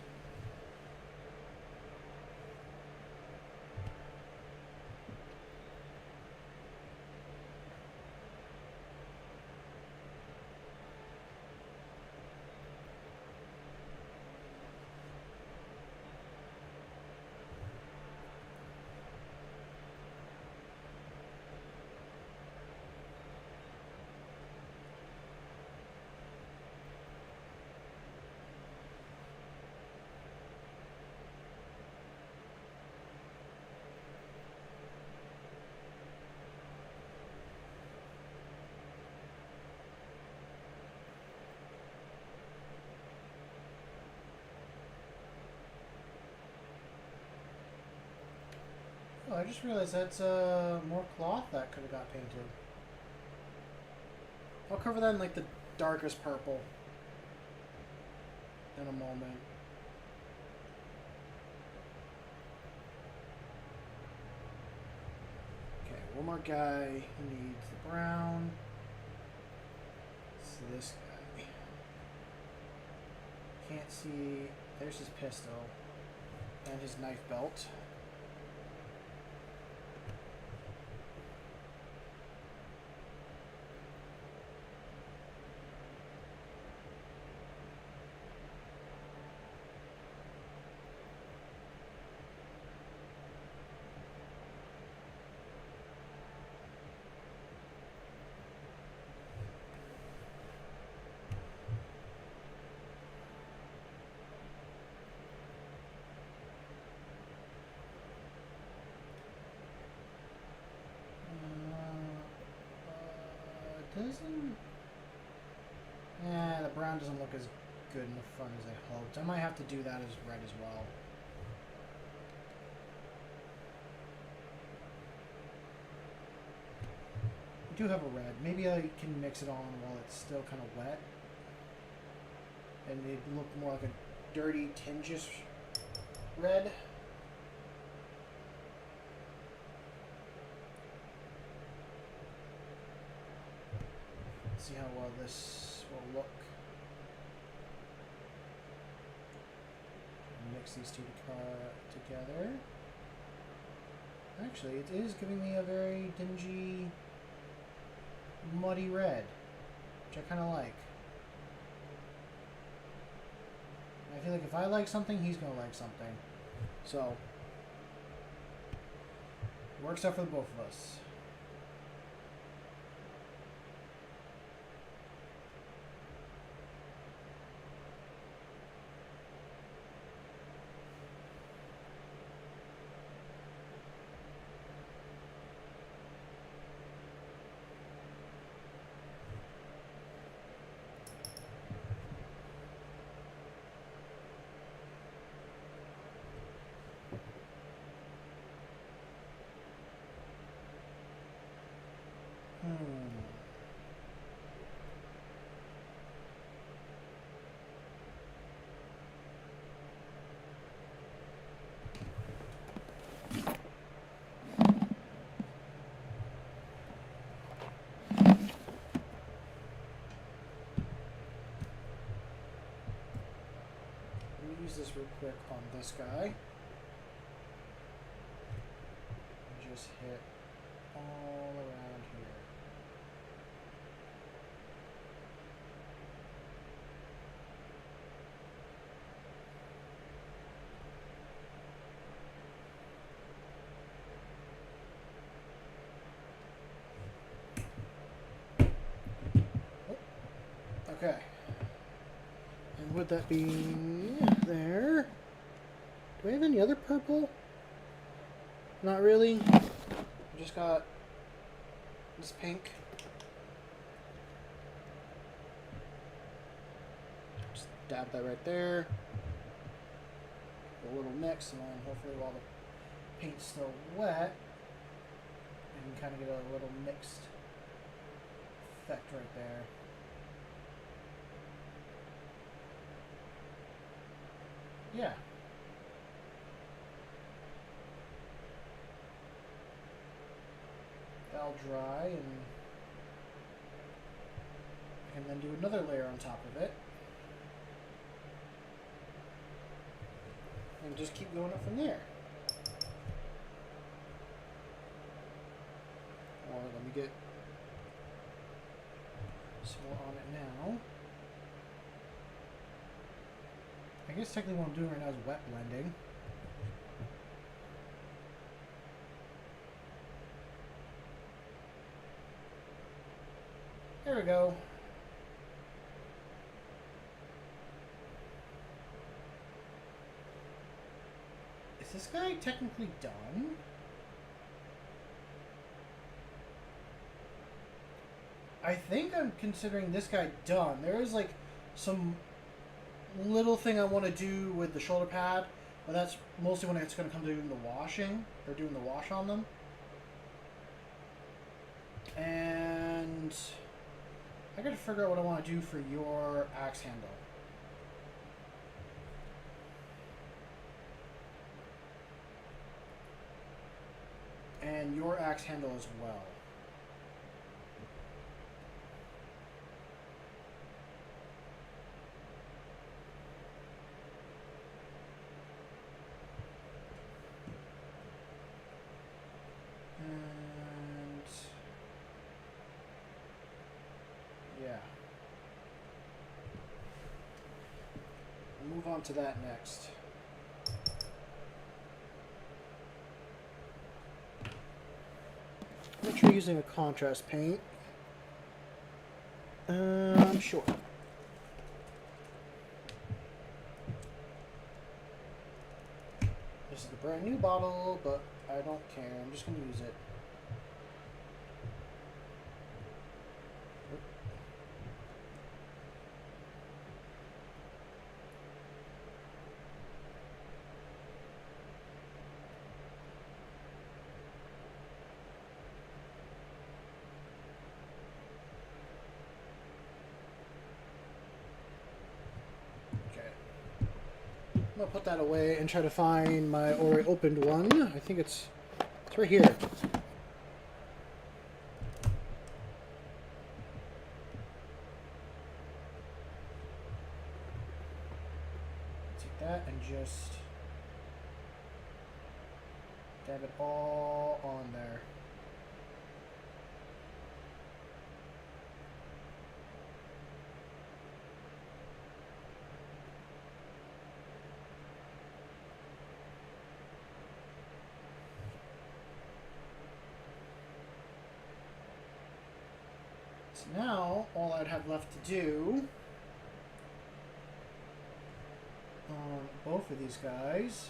Oh, I just realized that's more cloth that could have got painted. I'll cover that in like the darkest purple in a moment. Okay, one more guy who needs the brown. It's this guy. Can't see. There's his pistol and his knife belt. doesn't... Yeah, the brown doesn't look as good in the front as I hoped. I might have to do that as red as well. I do have a red. Maybe I can mix it on while it's still kind of wet. And it look more like a dirty, tingish red. Let's see how well this will look. Mix these two together. Actually, it is giving me a very dingy, muddy red, which I kind of like. And I feel like if I like something, he's going to like something. So, it works out for the both of us. Use this real quick on this guy. And just hit all around here. Oh. Okay. And with that being there, do I have any other purple? Not really. I just got this pink. Just dab that right there. A little mix, and then hopefully while the paint's still wet, I can kind of get a little mixed effect right there. Yeah. That'll dry, and I can then do another layer on top of it. And just keep going up from there. Or let me get some more on it now. I guess technically what I'm doing right now is wet blending. There we go. Is this guy technically done? I think I'm considering this guy done. There is like some little thing I want to do with the shoulder pad, but that's mostly when it's going to come to doing the washing, or doing the wash on them. And I got to figure out what I want to do for your axe handle. And your axe handle as well. And yeah. We'll move on to that next. Make sure you're using a contrast paint. I'm sure. This is a brand new bottle, but I don't care. I'm just going to use it. gonna put that away and try to find my already opened one. I think it's right here. Take that and just dab it all on there. So now all I'd have left to do on both of these guys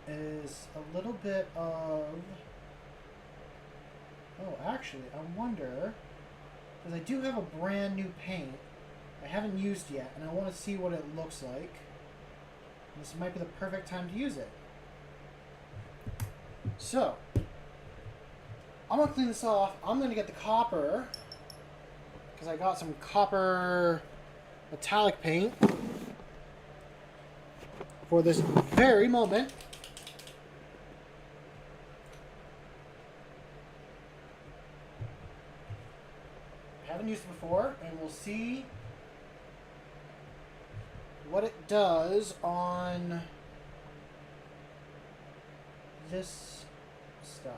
is a little bit of... Oh, actually, I wonder... Because I do have a brand new paint I haven't used yet, and I want to see what it looks like. This might be the perfect time to use it. So, I'm going to clean this off. I'm going to get the copper, because I got some copper metallic paint for this very moment. I haven't used it before, and we'll see what it does on this stuff.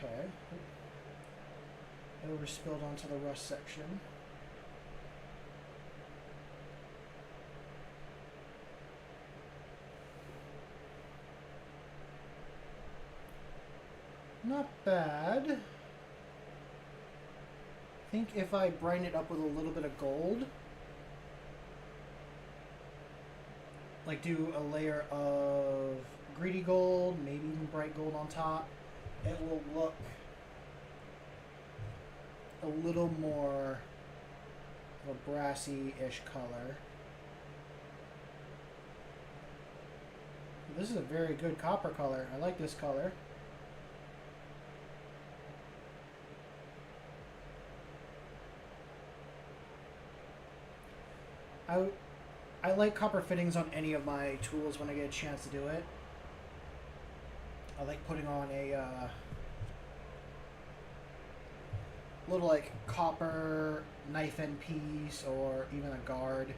Okay. It overspilled onto the rust section. Not bad. I think if I brighten it up with a little bit of gold, like do a layer of greedy gold, maybe even bright gold on top, it will look a little more of a brassy-ish color. This is a very good copper color. I like this color. I like copper fittings on any of my tools when I get a chance to do it. I like putting on a little like copper knife end piece or even a guard.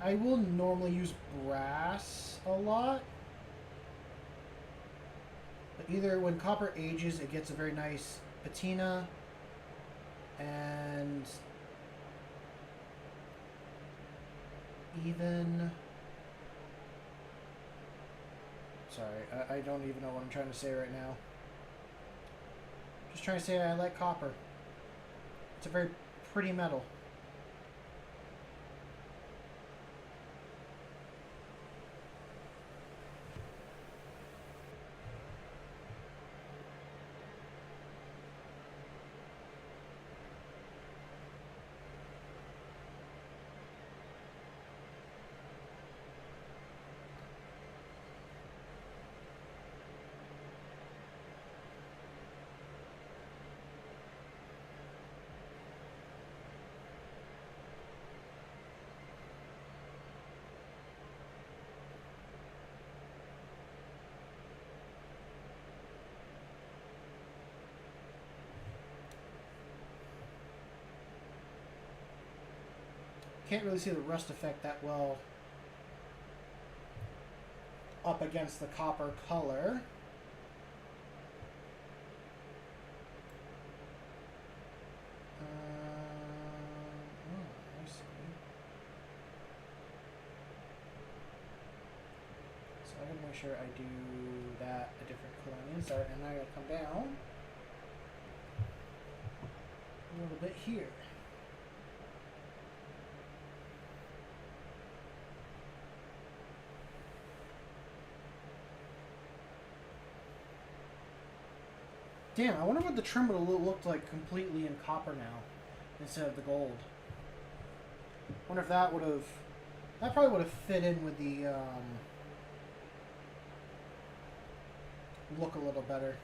I will normally use brass a lot, but either when copper ages it gets a very nice patina, and even... Sorry, I don't even know what I'm trying to say right now. Just trying to say I like copper. It's a very pretty metal. Can't really see the rust effect that well up against the copper color. I see. So I gotta make sure I do that a different color on the inside, and I gotta come down a little bit here. Damn, I wonder what the trim would have looked like completely in copper now, instead of the gold. Wonder if that would have That probably would have fit in with the look a little better.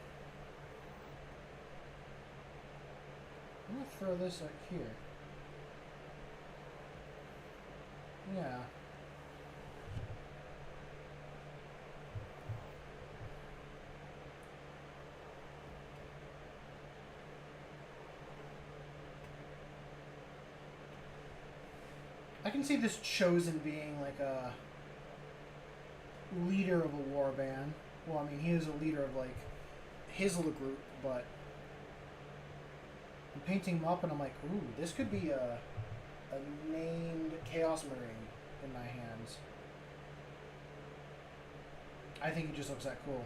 I'm gonna throw this up here. Yeah. I can see this Chosen being like a leader of a war band. Well, I mean, he is a leader of like his little group, but I'm painting him up and I'm like, ooh, this could be a named Chaos Marine in my hands. I think he just looks that cool.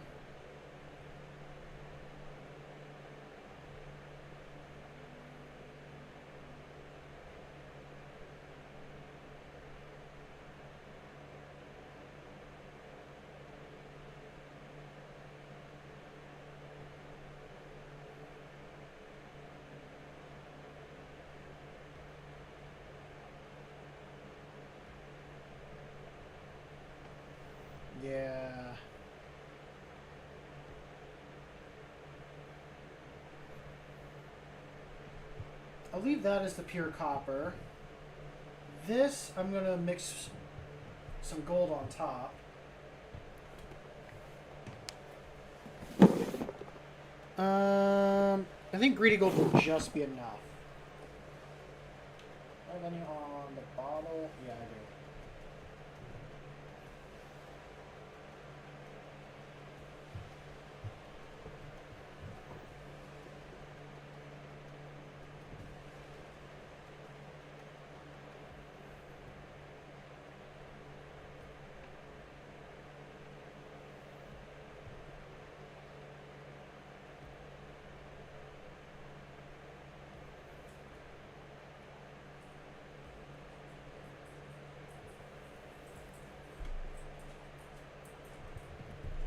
Yeah. I'll leave that as the pure copper. This, I'm going to mix some gold on top. I think greedy gold will just be enough. Do I have any on the bottle? Yeah, I do.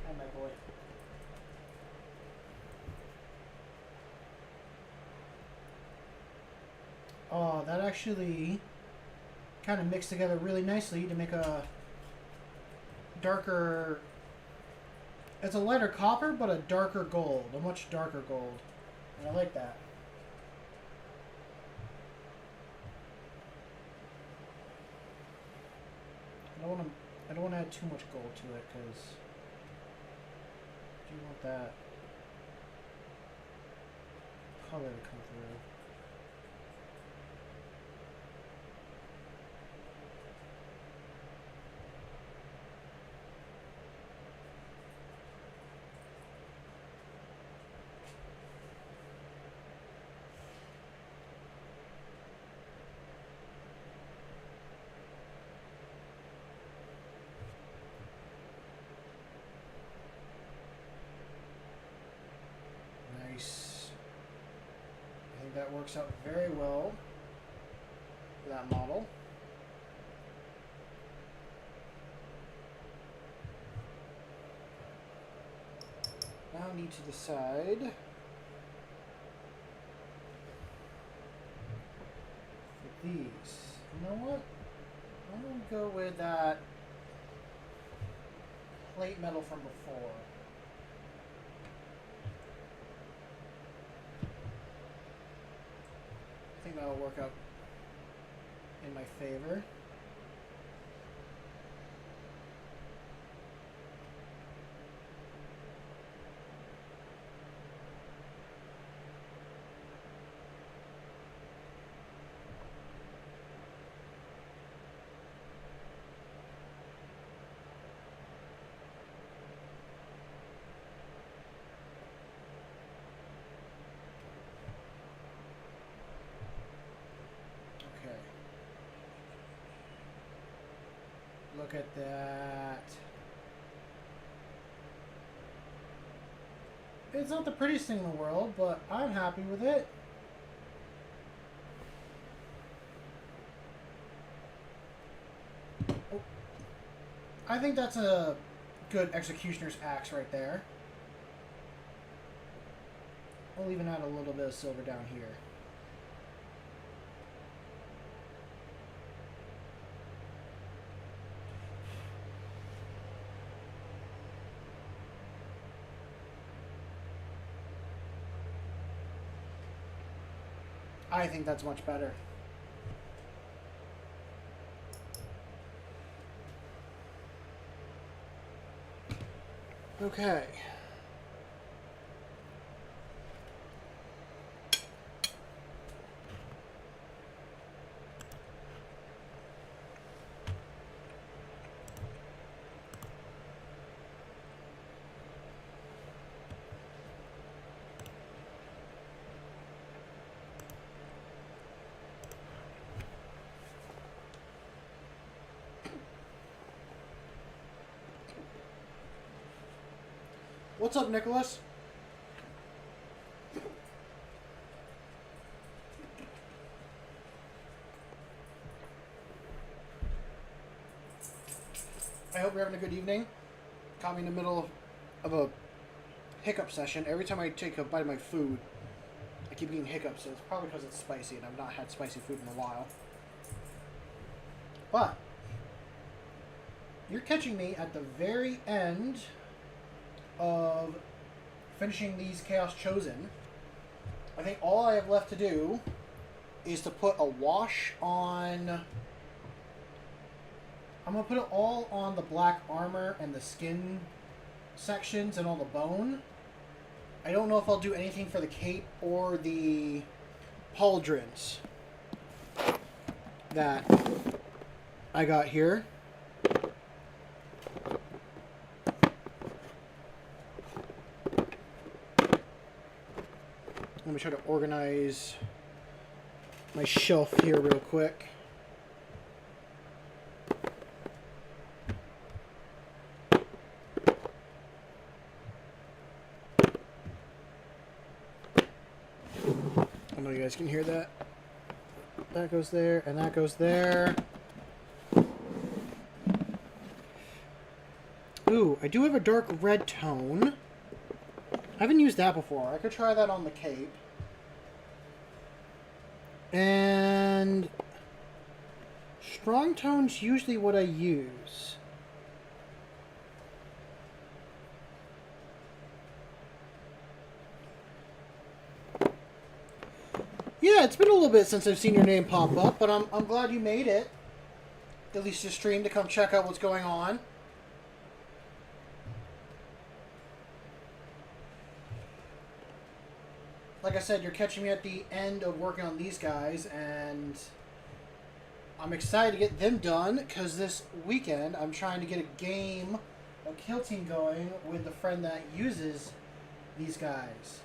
And my boy. Oh, that actually kind of mixed together really nicely to make a darker... It's a lighter copper, but a darker gold. A much darker gold. And I like that. I don't want to add too much gold to it, because I do want that color to come through. Nice. I think that works out very well for that model. Now I need to decide for these. You know what? I'm going to go with that plate metal from before. I think that'll work out in my favor. Look at that. It's not the prettiest thing in the world, but I'm happy with it. Oh. I think that's a good executioner's axe right there. I'll even add a little bit of silver down here. I think that's much better. Okay. What's up, Nicholas? I hope you're having a good evening. Caught me in the middle of a hiccup session. Every time I take a bite of my food, I keep getting hiccups, so it's probably because it's spicy, and I've not had spicy food in a while. But you're catching me at the very end of finishing these Chaos Chosen. I think all I have left to do is to put a wash on. I'm going to put it all on the black armor and the skin sections and all the bone. I don't know if I'll do anything for the cape or the pauldrons that I got here. Let me try to organize my shelf here real quick. I know you guys can hear that. That goes there, and that goes there. Ooh, I do have a dark red tone. I haven't used that before. I could try that on the cape. And strong tone's usually what I use. Yeah, it's been a little bit since I've seen your name pop up, but I'm glad you made it. At least to stream to come check out what's going on. Like I said, you're catching me at the end of working on these guys, and I'm excited to get them done, because this weekend I'm trying to get a game, a kill team going with the friend that uses these guys.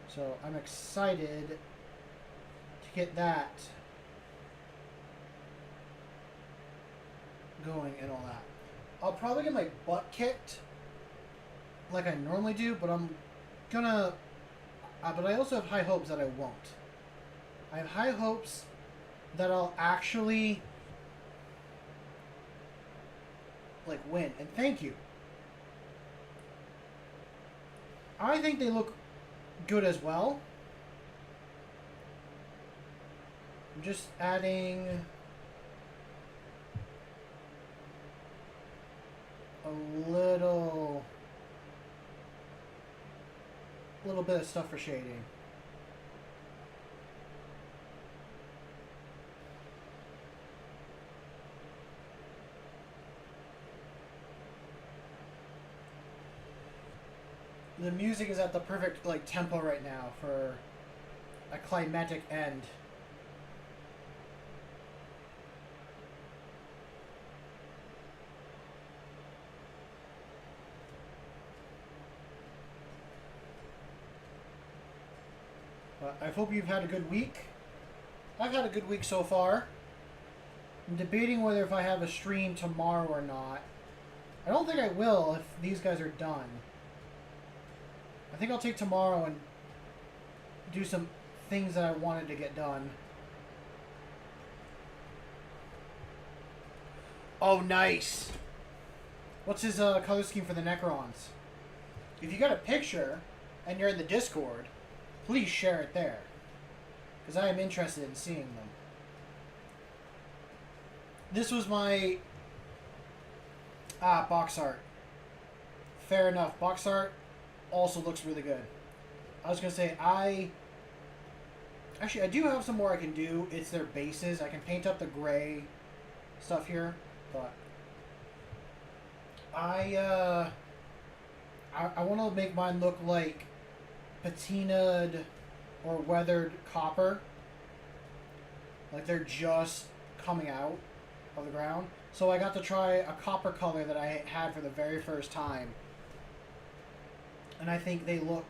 So I'm excited to get that going and all that. I'll probably get my butt kicked like I normally do, but I'm gonna... but I also have high hopes that I won't. I have high hopes that I'll actually like win. And thank you. I think they look good as well. I'm just adding a little bit of stuff for shading. The music is at the perfect like tempo right now for a climatic end. But I hope you've had a good week. I've had a good week so far. I'm debating whether if I have a stream tomorrow or not. I don't think I will if these guys are done. I think I'll take tomorrow and do some things that I wanted to get done. Oh, nice. What's his color scheme for the Necrons? If you got a picture and you're in the Discord, please share it there, because I am interested in seeing them. This was my... box art. Fair enough. Box art also looks really good. I was going to say, I Actually, I do have some more I can do. It's their bases. I can paint up the gray stuff here, but I want to make mine look like patinaed or weathered copper, like they're just coming out of the ground. So I got to try a copper color that I had for the very first time, and I think they look.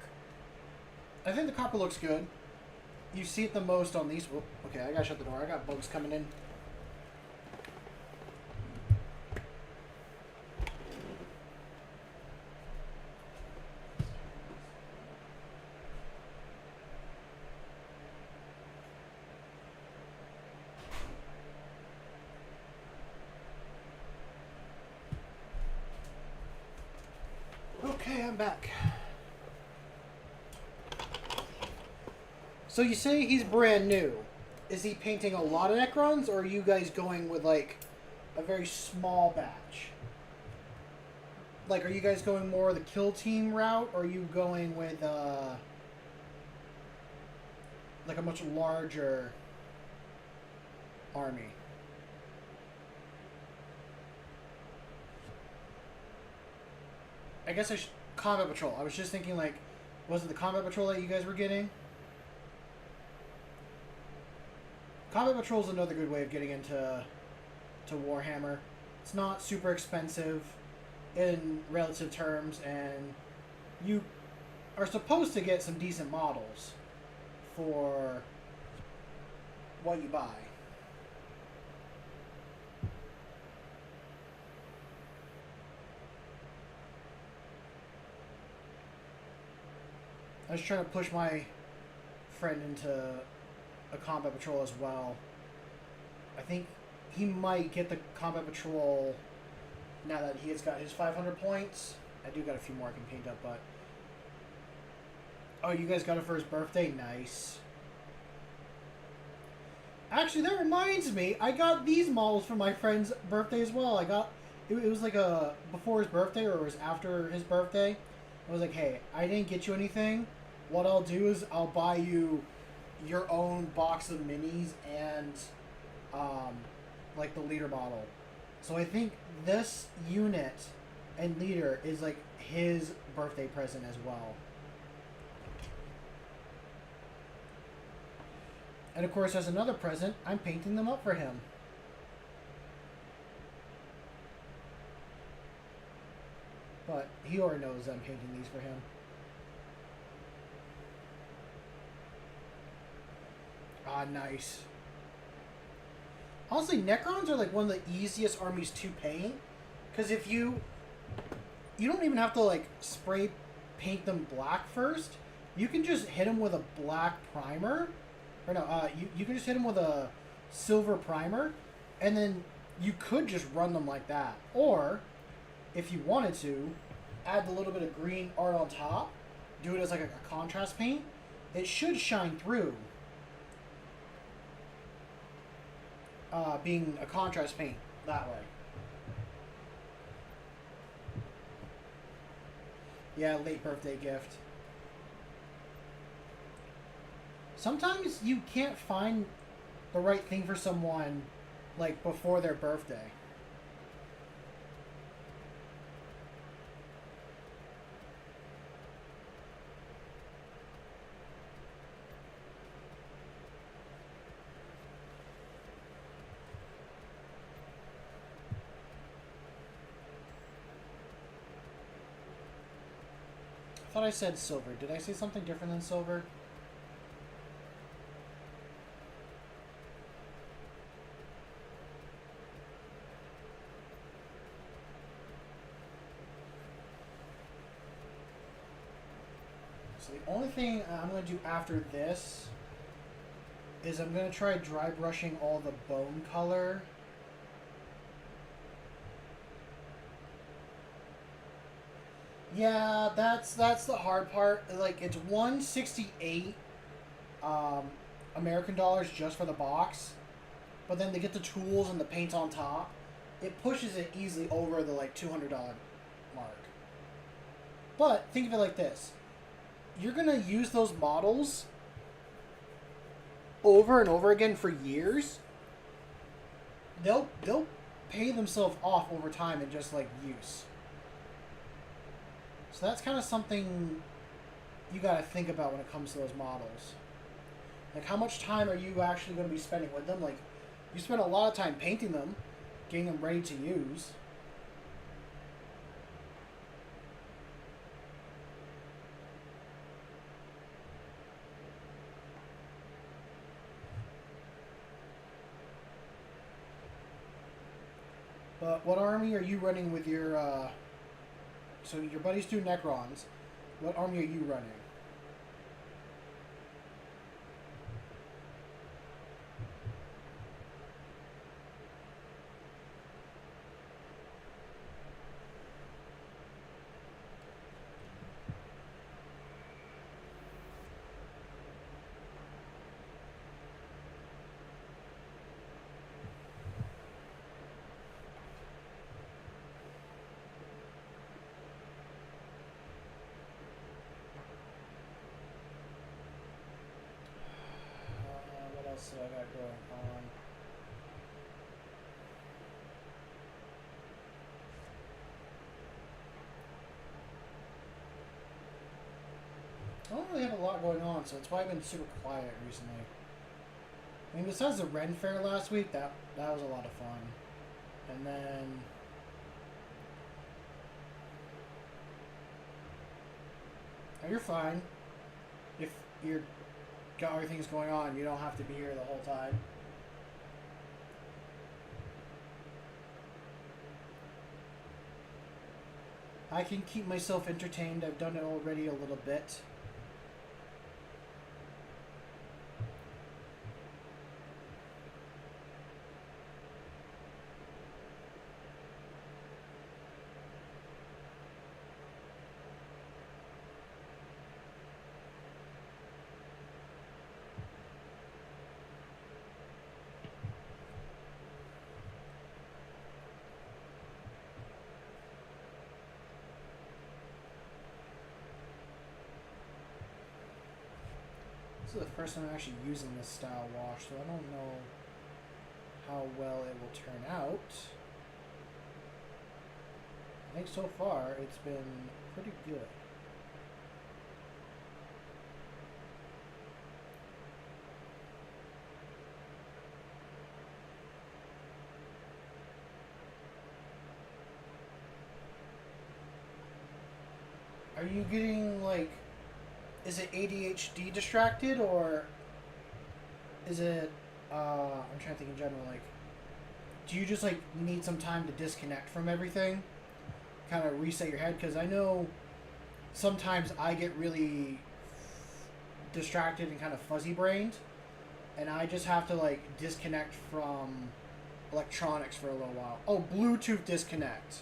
I think the copper looks good. You see it the most on these. Whoop, okay, I gotta shut the door. I got bugs coming in. Okay, I'm back. So you say he's brand new. Is he painting a lot of Necrons, or are you guys going with, like, a very small batch? Like, are you guys going more the kill team route, or are you going with, like, a much larger army? I guess I should... Combat Patrol. I was just thinking, like, was it the Combat Patrol that you guys were getting? Combat Patrol is another good way of getting into Warhammer. It's not super expensive in relative terms, and you are supposed to get some decent models for what you buy. I was trying to push my friend into a Combat Patrol as well. I think he might get the Combat Patrol now that he has got his 500 points. I do got a few more I can paint up, but... Oh, you guys got it for his birthday? Nice. Actually, that reminds me, I got these models for my friend's birthday as well. I got... It was like a... Before his birthday, or it was after his birthday. I was like, hey, I didn't get you anything. What I'll do is I'll buy you your own box of minis and like the leader model. So I think this unit and leader is like his birthday present as well. And of course, as another present, I'm painting them up for him. But he already knows I'm painting these for him. Ah, nice. Honestly, Necrons are like one of the easiest armies to paint. Because if you don't even have to like spray paint them black first. You can just hit them with a black primer. Or no, you can just hit them with a silver primer. And then you could just run them like that. Or, if you wanted to, add a little bit of green art on top. Do it as like a contrast paint. It should shine through. Being a contrast paint that way. Yeah, late birthday gift. Sometimes you can't find the right thing for someone like before their birthday. I thought I said silver. Did I say something different than silver? So the only thing I'm going to do after this is I'm going to try dry brushing all the bone color. Yeah, that's the hard part. Like, it's 168 American dollars just for the box, but then they get the tools and the paint on top. It pushes it easily over the like $200 mark. But think of it like this: you're gonna use those models over and over again for years, they'll pay themselves off over time in just like use. So that's kind of something you got to think about when it comes to those models. Like, how much time are you actually going to be spending with them? Like, you spend a lot of time painting them, getting them ready to use. But what army are you running with your, so your buddies do Necrons. What army are you running? What else do I got going on? I don't really have a lot going on, so that's why I've been super quiet recently. I mean, besides the Ren Fair last week, that was a lot of fun. And then... oh, you're fine. If you're got other things going on, you don't have to be here the whole time. I can keep myself entertained. I've done it already a little bit. This is the first time I'm actually using this style wash, so I don't know how well it will turn out. I think so far it's been pretty good. Are you getting, like, is it ADHD distracted, or is it, I'm trying to think in general, like, do you just, like, need some time to disconnect from everything? Kind of reset your head? Because I know sometimes I get really distracted and kind of fuzzy-brained, and I just have to, like, disconnect from electronics for a little while. Oh, Bluetooth disconnect.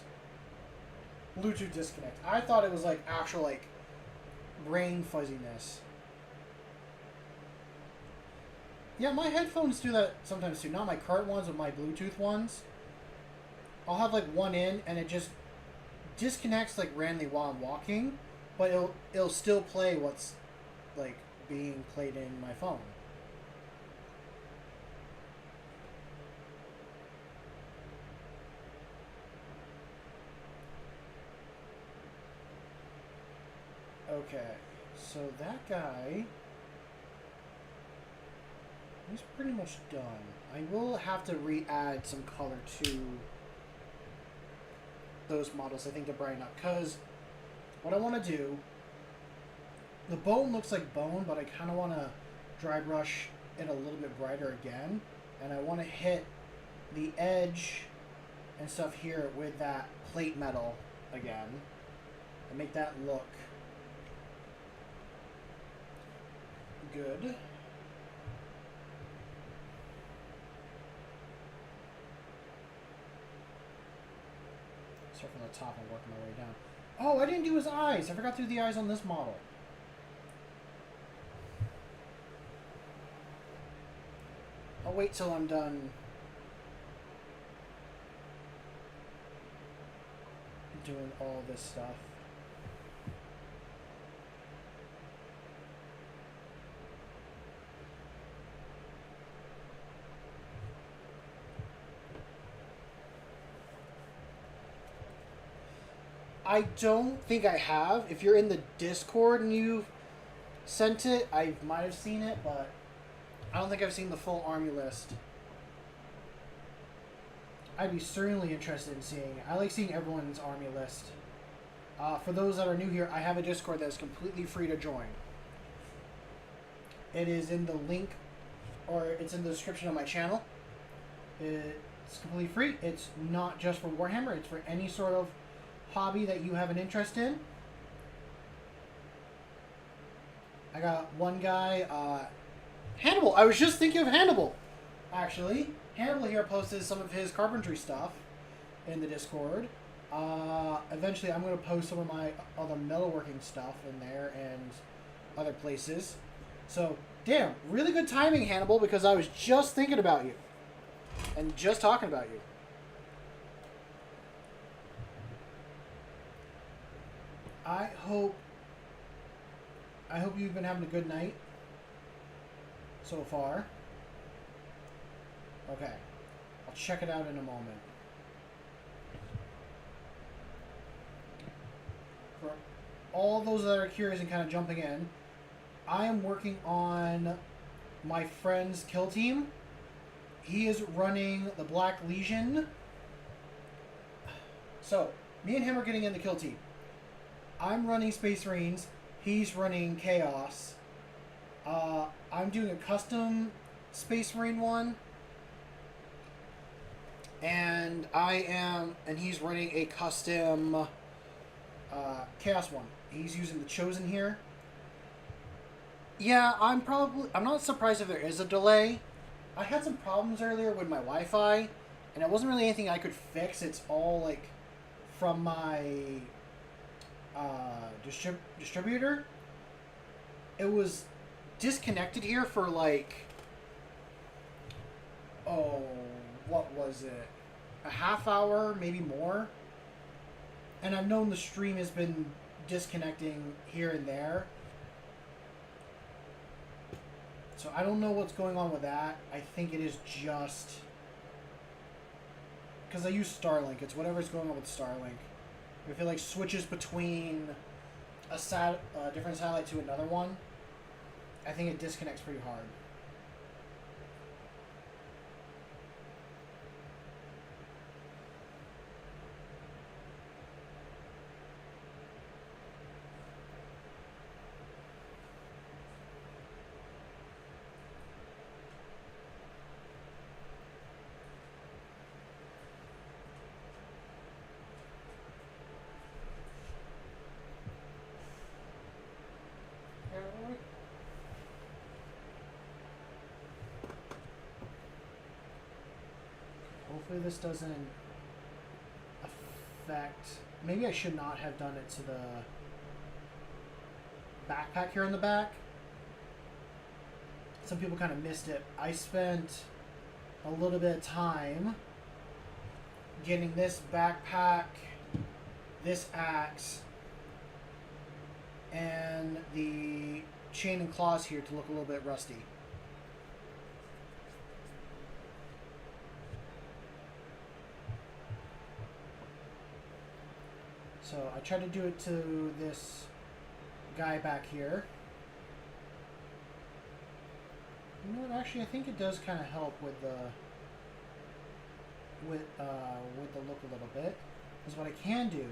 Bluetooth disconnect. I thought it was, like, actual, like, brain fuzziness. Yeah, my headphones do that sometimes too. Not my current ones, but my Bluetooth ones. I'll have like one in and it just disconnects like randomly while I'm walking, but it'll still play what's like being played in my phone. Okay, so that guy, he's pretty much done. I will have to re-add some color to those models, I think, to brighten up. Because what I want to do, the bone looks like bone, but I kind of want to dry brush it a little bit brighter again. And I want to hit the edge and stuff here with that plate metal again. And make that look good. Start from the top and work my way down. Oh, I didn't do his eyes. I forgot to do the eyes on this model. I'll wait till I'm done doing all this stuff. I don't think I have. If you're in the Discord and you sent it, I might have seen it, but I don't think I've seen the full army list. I'd be certainly interested in seeing it. I like seeing everyone's army list. For those that are new here, I have a Discord that is completely free to join. It is in the link, or it's in the description of my channel. It's completely free. It's not just for Warhammer. It's for any sort of hobby that you have an interest in. I got one guy, Hannibal. I was just thinking of Hannibal, actually. Hannibal here posted some of his carpentry stuff in the Discord. Eventually, I'm going to post some of my other metalworking stuff in there and other places. So, damn, really good timing, Hannibal, because I was just thinking about you and just talking about you. I hope you've been having a good night so far. Okay. I'll check it out in a moment. For all those that are curious and kind of jumping in, I am working on my friend's kill team. He is running the Black Legion. So, me and him are getting in the kill team. I'm running Space Marines. He's running Chaos. I'm doing a custom Space Marine one. And he's running a custom Chaos one. He's using the Chosen here. Yeah, I'm not surprised if there is a delay. I had some problems earlier with my Wi-Fi, and it wasn't really anything I could fix. It's all, like, from my distributor. It was disconnected here for, like, what was it? A half hour, maybe more. And I've known the stream has been disconnecting here and there. So I don't know what's going on with that. I think it is just because I use Starlink. It's whatever's going on with Starlink. If it like switches between a different satellite to another one, I think it disconnects pretty hard. Hopefully this doesn't affect... Maybe I should not have done it to the backpack here on the back. Some people kind of missed it. I spent a little bit of time getting this backpack, this axe, and the chain and claws here to look a little bit rusty. So I tried to do it to this guy back here. You know what? Actually, I think it does kind of help with the look a little bit. Because what I can do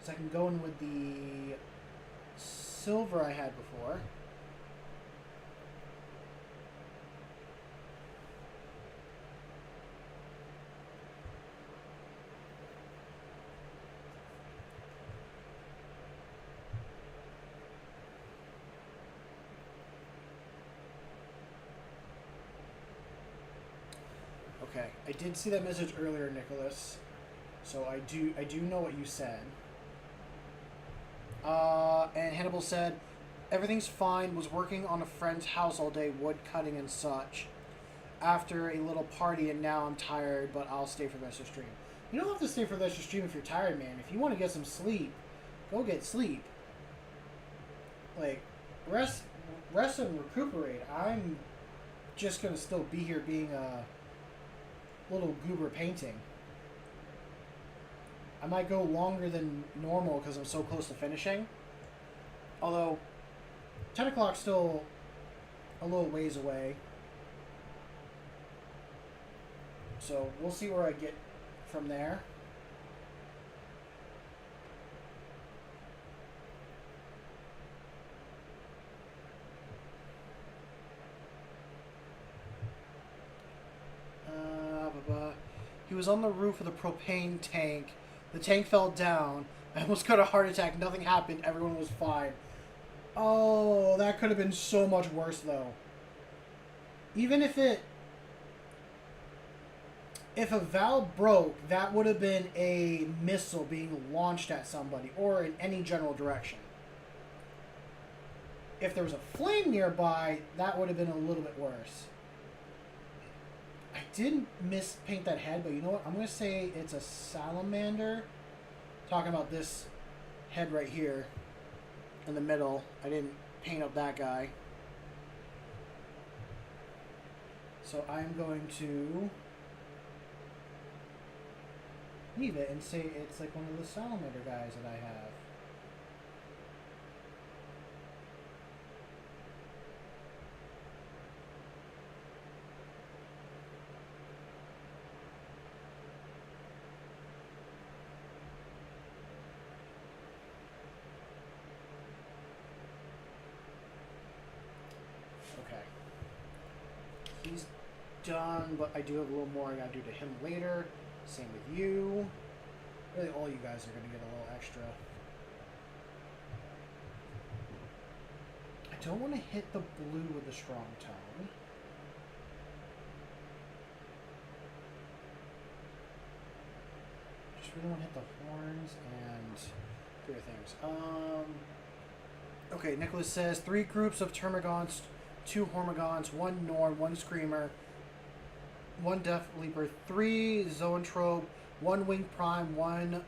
is I can go in with the silver I had before. Okay, I did see that message earlier, Nicholas. So I do know what you said. And Hannibal said, everything's fine, was working on a friend's house all day, wood cutting and such. After a little party, and now I'm tired, but I'll stay for the rest of the stream. You don't have to stay for the rest of the stream if you're tired, man. If you want to get some sleep, go get sleep. Like, rest and recuperate. I'm just going to still be here being a little goober painting. I might go longer than normal because I'm so close to finishing. Although, 10 o'clock's still a little ways away. So we'll see where I get from there. He was on the roof of the propane tank. The tank fell down. I almost got a heart attack. Nothing happened. Everyone was fine. Oh, that could have been so much worse, though. Even if a valve broke, that would have been a missile being launched at somebody or in any general direction. If there was a flame nearby, that would have been a little bit worse. I did paint that head, but you know what? I'm going to say it's a salamander. Talking about this head right here in the middle. I didn't paint up that guy. So I'm going to leave it and say it's like one of the salamander guys that I have. He's done, but I do have a little more I gotta do to him later. Same with you. Really, all you guys are gonna get a little extra. I don't want to hit the blue with the strong tone. Just really want to hit the horns and three other things. Okay, Nicholas says 3 groups of Termagants, 2 Hormagaunts, 1 Norn, 1 Screamer, 1 Death Leaper, 3 Zoanthrope, 1 Winged Prime, 1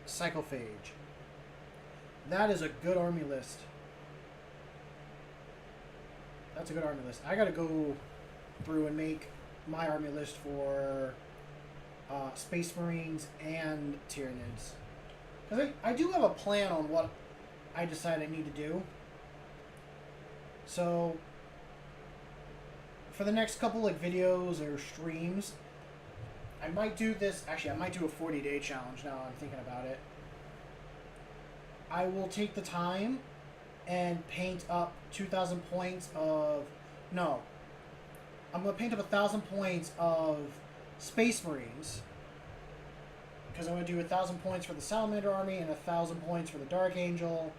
Cyclophage. That is a good army list. That's a good army list. I gotta go through and make my army list for Space Marines and Tyranids. Because I do have a plan on what I decide I need to do. So, for the next couple of videos or streams, I might do this. Actually, I might do a 40-day challenge now I'm thinking about it. I will take the time and paint up 2,000 points of... No. I'm going to paint up 1,000 points of Space Marines. Because I'm going to do 1,000 points for the Salamander Army and 1,000 points for the Dark Angel.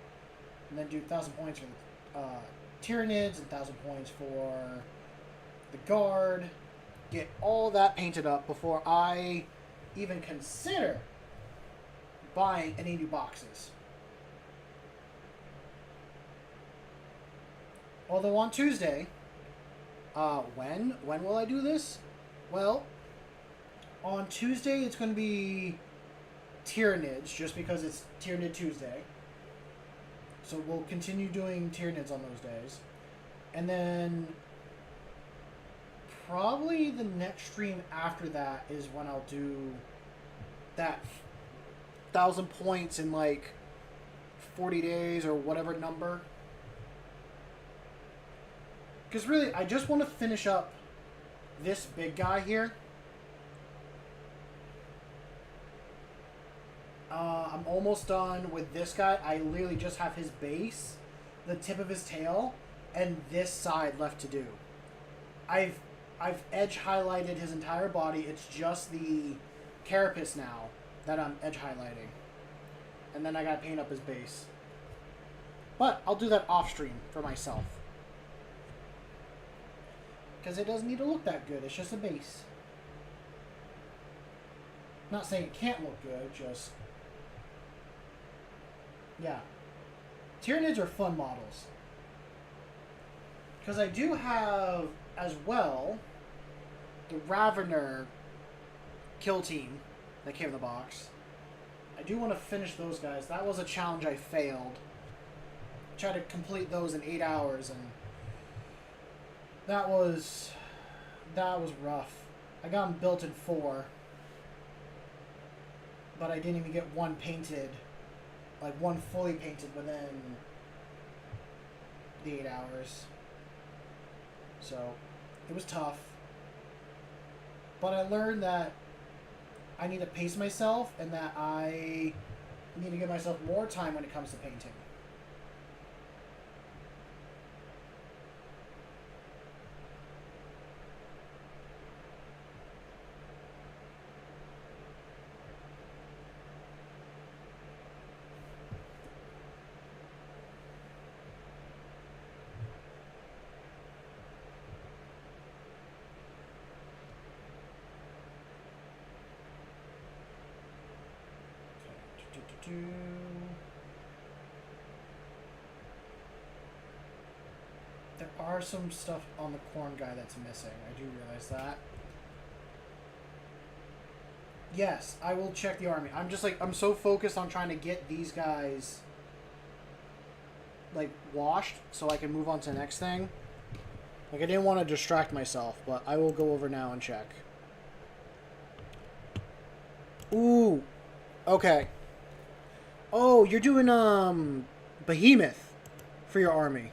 And then do 1,000 points for the Tyranids and 1,000 points for the Guard. Get all that painted up before I even consider buying any new boxes. Although on Tuesday, when will I do this? Well, on Tuesday it's going to be Tyranids, just because it's Tyranid Tuesday. So we'll continue doing Tyranids on those days. And then probably the next stream after that is when I'll do that 1,000 points in like 40 days or whatever number. Because really, I just want to finish up this big guy here. I'm almost done with this guy. I literally just have his base, the tip of his tail, and this side left to do. I've edge highlighted his entire body. It's just the carapace now that I'm edge highlighting. And then I gotta paint up his base. But I'll do that off stream for myself. Because it doesn't need to look that good. It's just a base. Not saying it can't look good, just... Yeah. Tyranids are fun models. Because I do have, as well, the Ravener kill team that came in the box. I do want to finish those guys. That was a challenge I failed. I tried to complete those in 8 hours, and that was rough. I got them built in 4. but I didn't even get one painted, like one fully painted within the 8 hours. So it was tough. But I learned that I need to pace myself and that I need to give myself more time when it comes to painting. There are some stuff on the corn guy that's missing. I do realize that. Yes, I will check the army. I'm just like, I'm so focused on trying to get these guys like washed so I can move on to the next thing. Like I didn't want to distract myself, but I will go over now and check. Ooh. Okay. Oh, you're doing Behemoth for your army.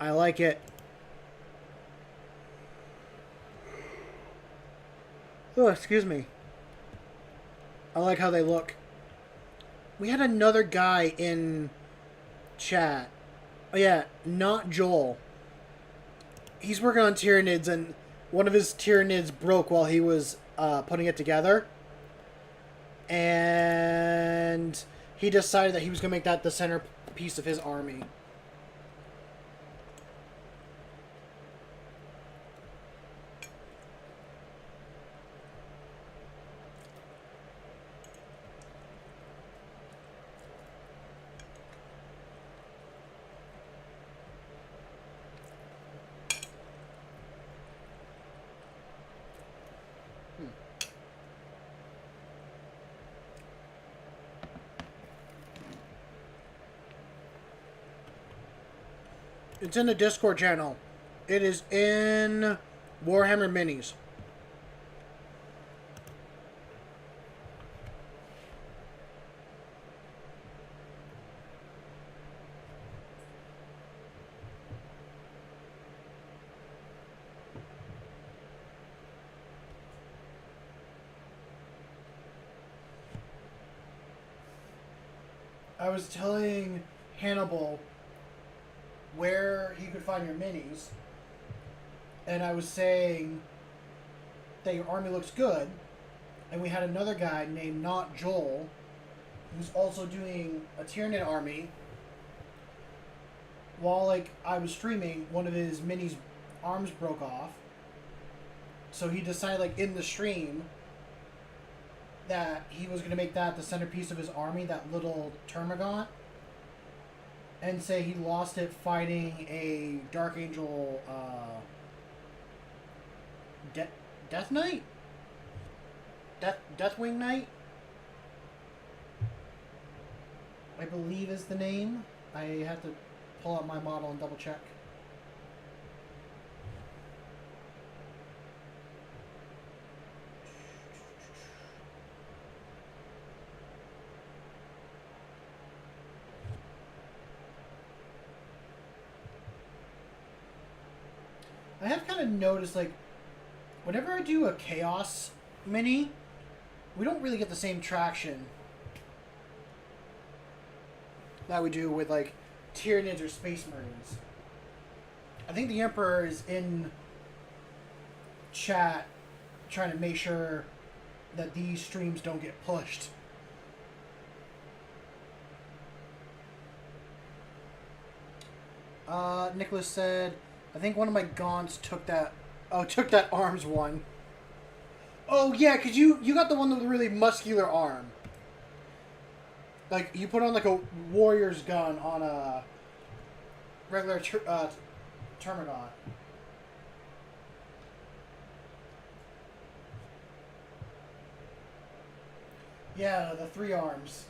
I like it. Oh, excuse me. I like how they look. We had another guy in chat. Oh yeah, not Joel. He's working on Tyranids, and one of his Tyranids broke while he was putting it together. And he decided that he was going to make that the centerpiece of his army. It's in the Discord channel. It is in Warhammer Minis. I was telling Hannibal where he could find your minis, and I was saying that your army looks good, and we had another guy named Not Joel who's also doing a Tyranid army. While like I was streaming, one of his minis' arms broke off, so he decided like in the stream that he was going to make that the centerpiece of his army, that little Termagant, and say he lost it fighting a Dark Angel Death Knight? Deathwing Knight? I believe is the name. I have to pull out my model and double check. I have kind of noticed, like, whenever I do a Chaos mini, we don't really get the same traction that we do with, like, Tyranids or Space Marines. I think the Emperor is in chat trying to make sure that these streams don't get pushed. Nicholas said, I think one of my Gaunts took that... Oh, took that arms one. Oh, yeah, because you got the one with the really muscular arm. Like, you put on, like, a warrior's gun on a regular Termagant. Yeah, the 3 arms.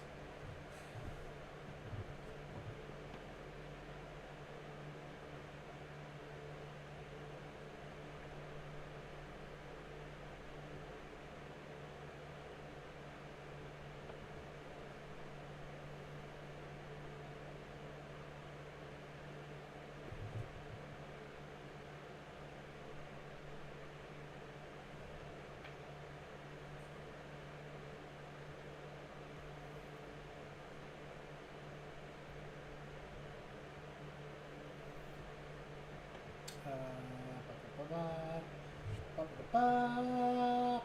I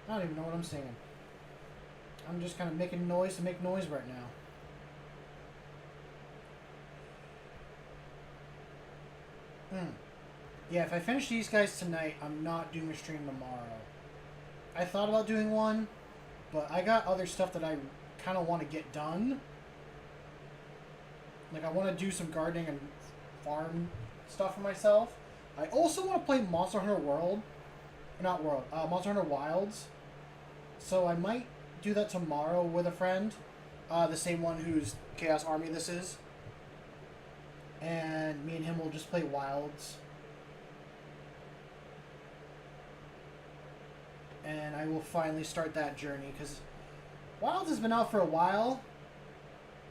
don't even know what I'm singing. I'm just kind of making noise to make noise right now. Yeah, if I finish these guys tonight, I'm not doing a stream tomorrow. I thought about doing one, but I got other stuff that I kind of want to get done. Like, I want to do some gardening and farm stuff for myself. I also want to play Monster Hunter World. Not World. Monster Hunter Wilds. So I might do that tomorrow with a friend. The same one whose Chaos Army this is. And me and him will just play Wilds. And I will finally start that journey, because Wilds has been out for a while,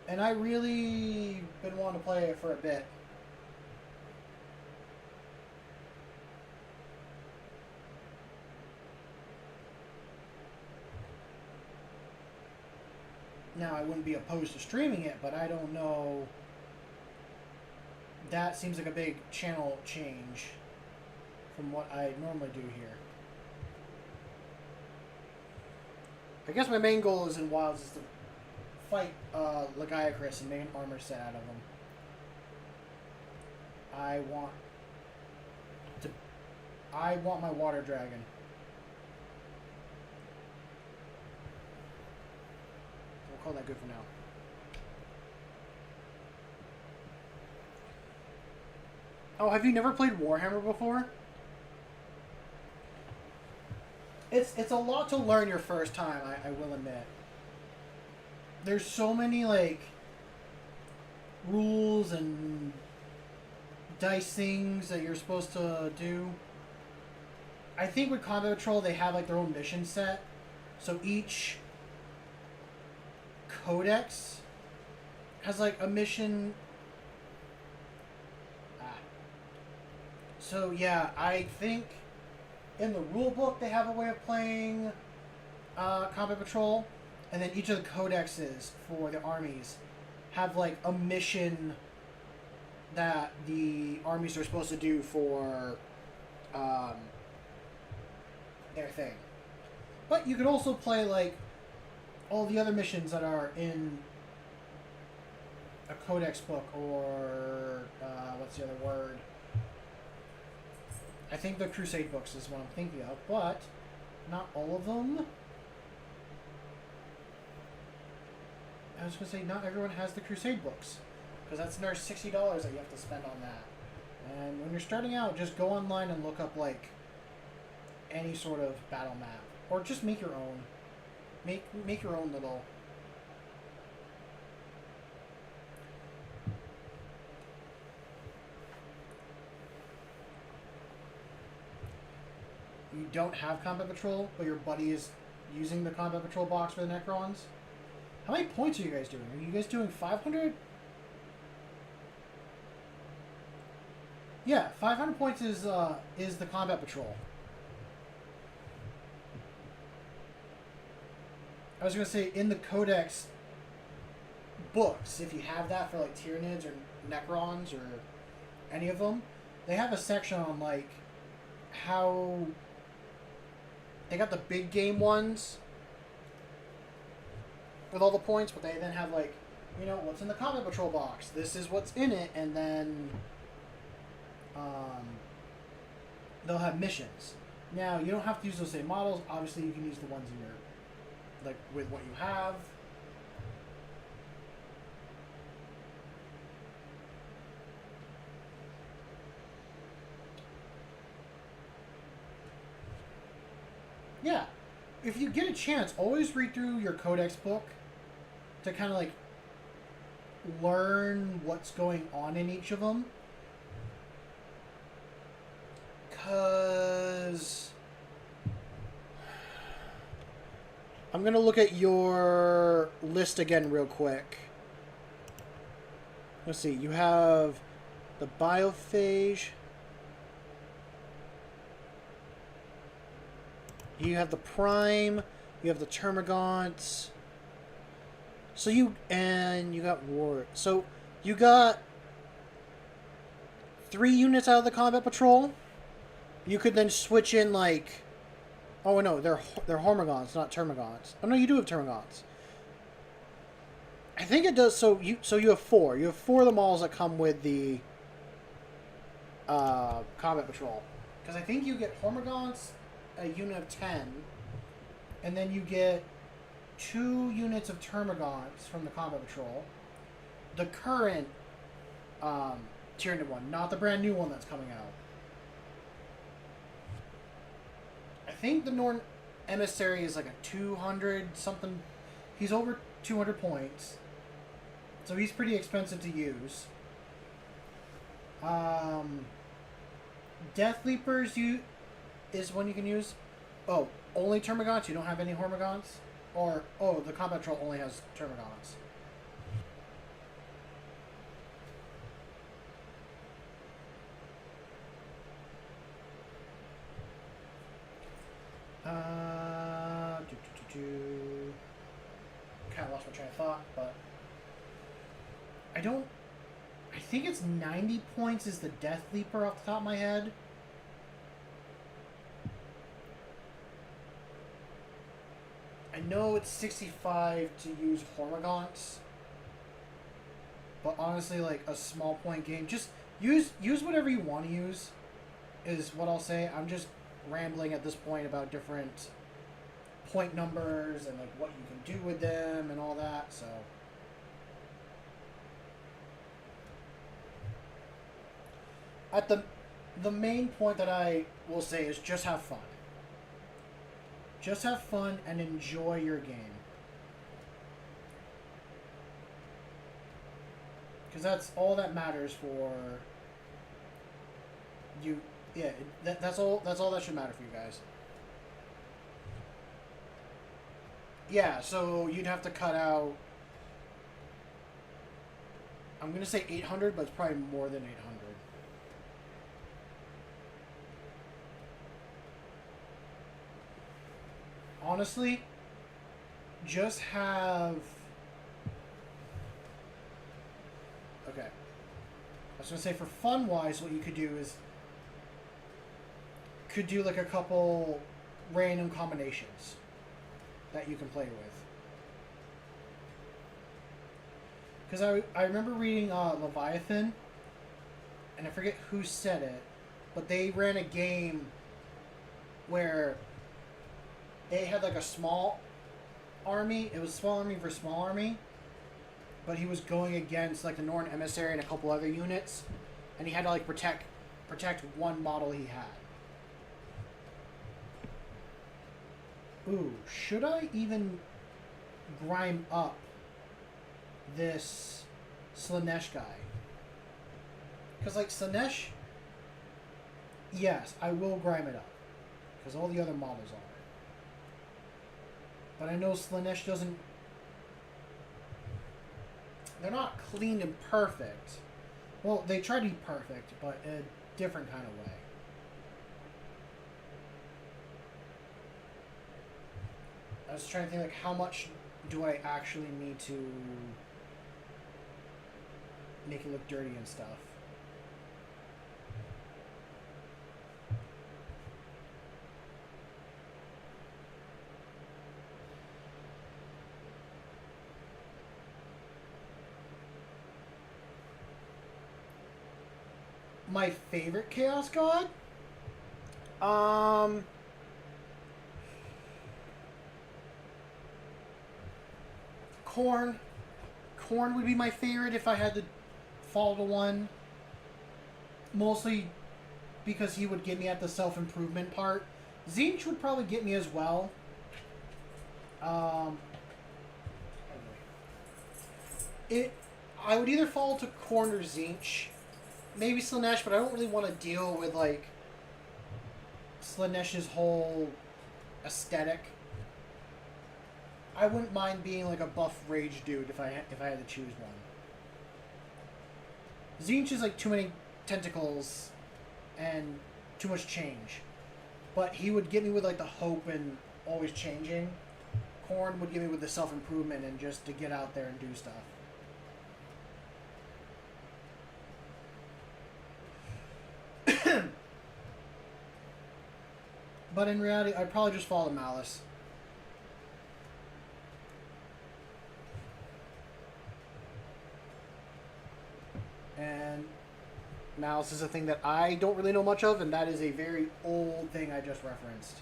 and I really been wanting to play it for a bit. Now, I wouldn't be opposed to streaming it, but I don't know. That seems like a big channel change from what I normally do here. I guess my main goal is in Wilds is to fight Lagiacrus and make an armor set out of him. I want my water dragon. We'll call that good for now. Oh, have you never played Warhammer before? It's a lot to learn your first time, I will admit. There's so many, like, rules and dice things that you're supposed to do. I think with Combat Patrol, they have, like, their own mission set. So each codex has, like, a mission. So, yeah, I think in the rule book they have a way of playing Combat Patrol, and then each of the codexes for the armies have like a mission that the armies are supposed to do for their thing. But you could also play like all the other missions that are in a codex book, or what's the other word? I think the Crusade books is what I'm thinking of, but not all of them. I was going to say, not everyone has the Crusade books, because that's another $60 that you have to spend on that. And when you're starting out, just go online and look up, like, any sort of battle map. Or just make your own. Make your own little... You don't have Combat Patrol, but your buddy is using the Combat Patrol box for the Necrons. How many points are you guys doing? Are you guys doing 500? Yeah, 500 points is the Combat Patrol. I was going to say, in the Codex books, if you have that for, like, Tyranids or Necrons or any of them, they have a section on, like, how... They got the big game ones with all the points, but they then have, like, you know, what's in the Combat Patrol box. This is what's in it, and then they'll have missions. Now, you don't have to use those same models. Obviously, you can use the ones in your, like, with what you have. Yeah, if you get a chance, always read through your Codex book to kind of like learn what's going on in each of them. Because I'm going to look at your list again real quick. Let's see, you have the Biophage. You have the Prime, you have the Termagants. So you got War. So you got 3 units out of the combat patrol, you could then switch in like, oh no, they're Hormigons, not Termagants. Oh no, you do have Termagants. I think it does. So you have 4. You have 4 of the models that come with the combat patrol. Because I think you get Hormigons, a unit of 10, and then you get 2 units of Termagants from the combat patrol. The current Tyranid one, not the brand new one that's coming out. I think the Norn Emissary is like a 200 something. He's over 200 points. So he's pretty expensive to use. Death Leapers is one you can use. Oh, only Termagants? You don't have any Hormigons? Or, oh, the combat patrol only has Termagants. Kind of lost my train of thought, but I think it's 90 points is the Death Leaper off the top of my head. I know it's 65 to use Hormigants, but honestly, like a small point game, just use whatever you want to use, is what I'll say. I'm just rambling at this point about different point numbers and like what you can do with them and all that. So at the main point that I will say is just have fun. Just have fun and enjoy your game. Because that's all that matters for you. Yeah, that's all that should matter for you guys. Yeah, so you'd have to cut out, I'm going to say 800, but it's probably more than 800. Honestly, just have... Okay. I was going to say, for fun-wise, what you could do is... Could do, like, a couple random combinations that you can play with. Because I remember reading Leviathan, and I forget who said it, but they ran a game where they had like a small army. It was small army versus small army, but he was going against like the Norn Emissary and a couple other units, and he had to like protect one model he had. Ooh, should I even grime up this Slaanesh guy? Because, like, Slaanesh, yes, I will grime it up. Because all the other models are. But I know Slaanesh doesn't... They're not clean and perfect. Well, they try to be perfect, but in a different kind of way. I was trying to think, like, how much do I actually need to make it look dirty and stuff? My favorite Chaos God? Khorne. Khorne would be my favorite if I had to fall to one. Mostly because he would get me at the self-improvement part. Tzeentch would probably get me as well. I would either fall to Khorne or Tzeentch. Maybe Slaanesh, but I don't really want to deal with, like, Slaanesh's whole aesthetic. I wouldn't mind being like a buff rage dude if I had to choose one. Tzeentch is like too many tentacles and too much change. But he would get me with like the hope and always changing. Khorne would get me with the self-improvement and just to get out there and do stuff. But in reality, I'd probably just follow Malice. And Malice is a thing that I don't really know much of, and that is a very old thing I just referenced.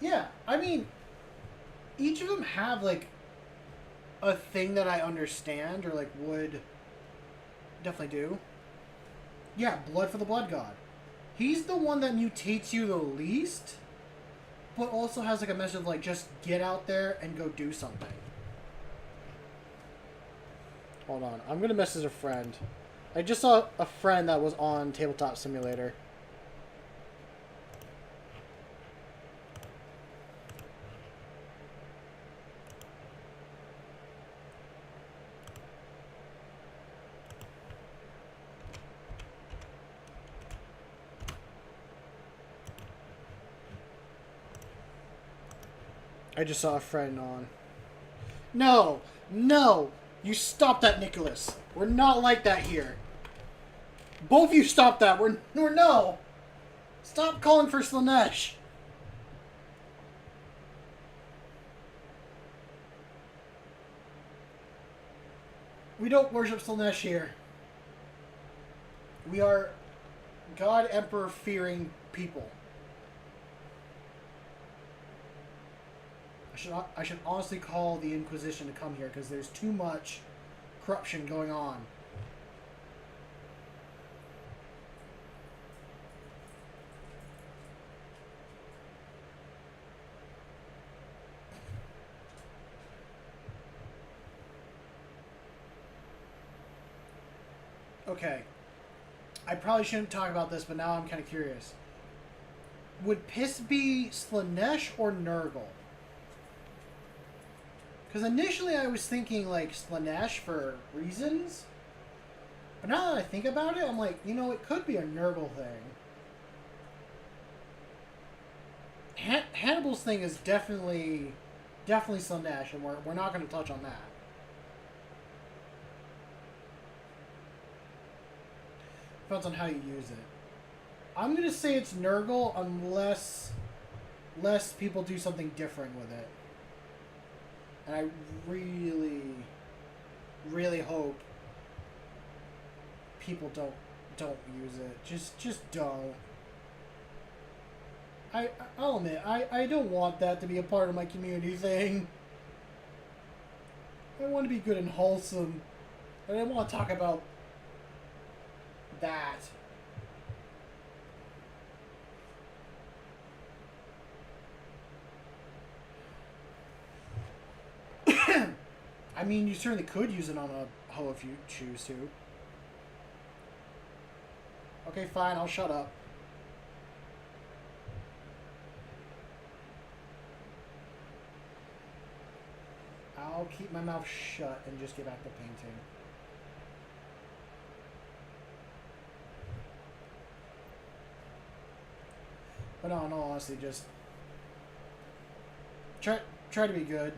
Yeah, I mean, each of them have, like, a thing that I understand, or, like, would definitely do. Yeah, Blood for the Blood God. He's the one that mutates you the least, but also has, like, a message of, like, just get out there and go do something. Hold on, I'm gonna message a friend. I just saw a friend that was on Tabletop Simulator. I just saw a friend on. No! No! You stop that, Nicholas! We're not like that here. Both of you stop that! We're no! Stop calling for Slaanesh! We don't worship Slaanesh here. We are God Emperor fearing people. I should honestly call the Inquisition to come here because there's too much corruption going on. Okay. I probably shouldn't talk about this, but now I'm kind of curious. Would Piss be Slaanesh or Nurgle? Because initially I was thinking, like, Slaanesh for reasons. But now that I think about it, I'm like, you know, it could be a Nurgle thing. Hannibal's thing is definitely Slaanesh, and we're not going to touch on that. Depends on how you use it. I'm going to say it's Nurgle unless people do something different with it. And I really, really hope people don't use it. Just don't. I'll admit, I don't want that to be a part of my community thing. I want to be good and wholesome. I don't want to talk about that. I mean, you certainly could use it on a hoe if you choose to. Okay, fine, I'll shut up. I'll keep my mouth shut and just get back to painting. But no, in all honesty, just try to be good.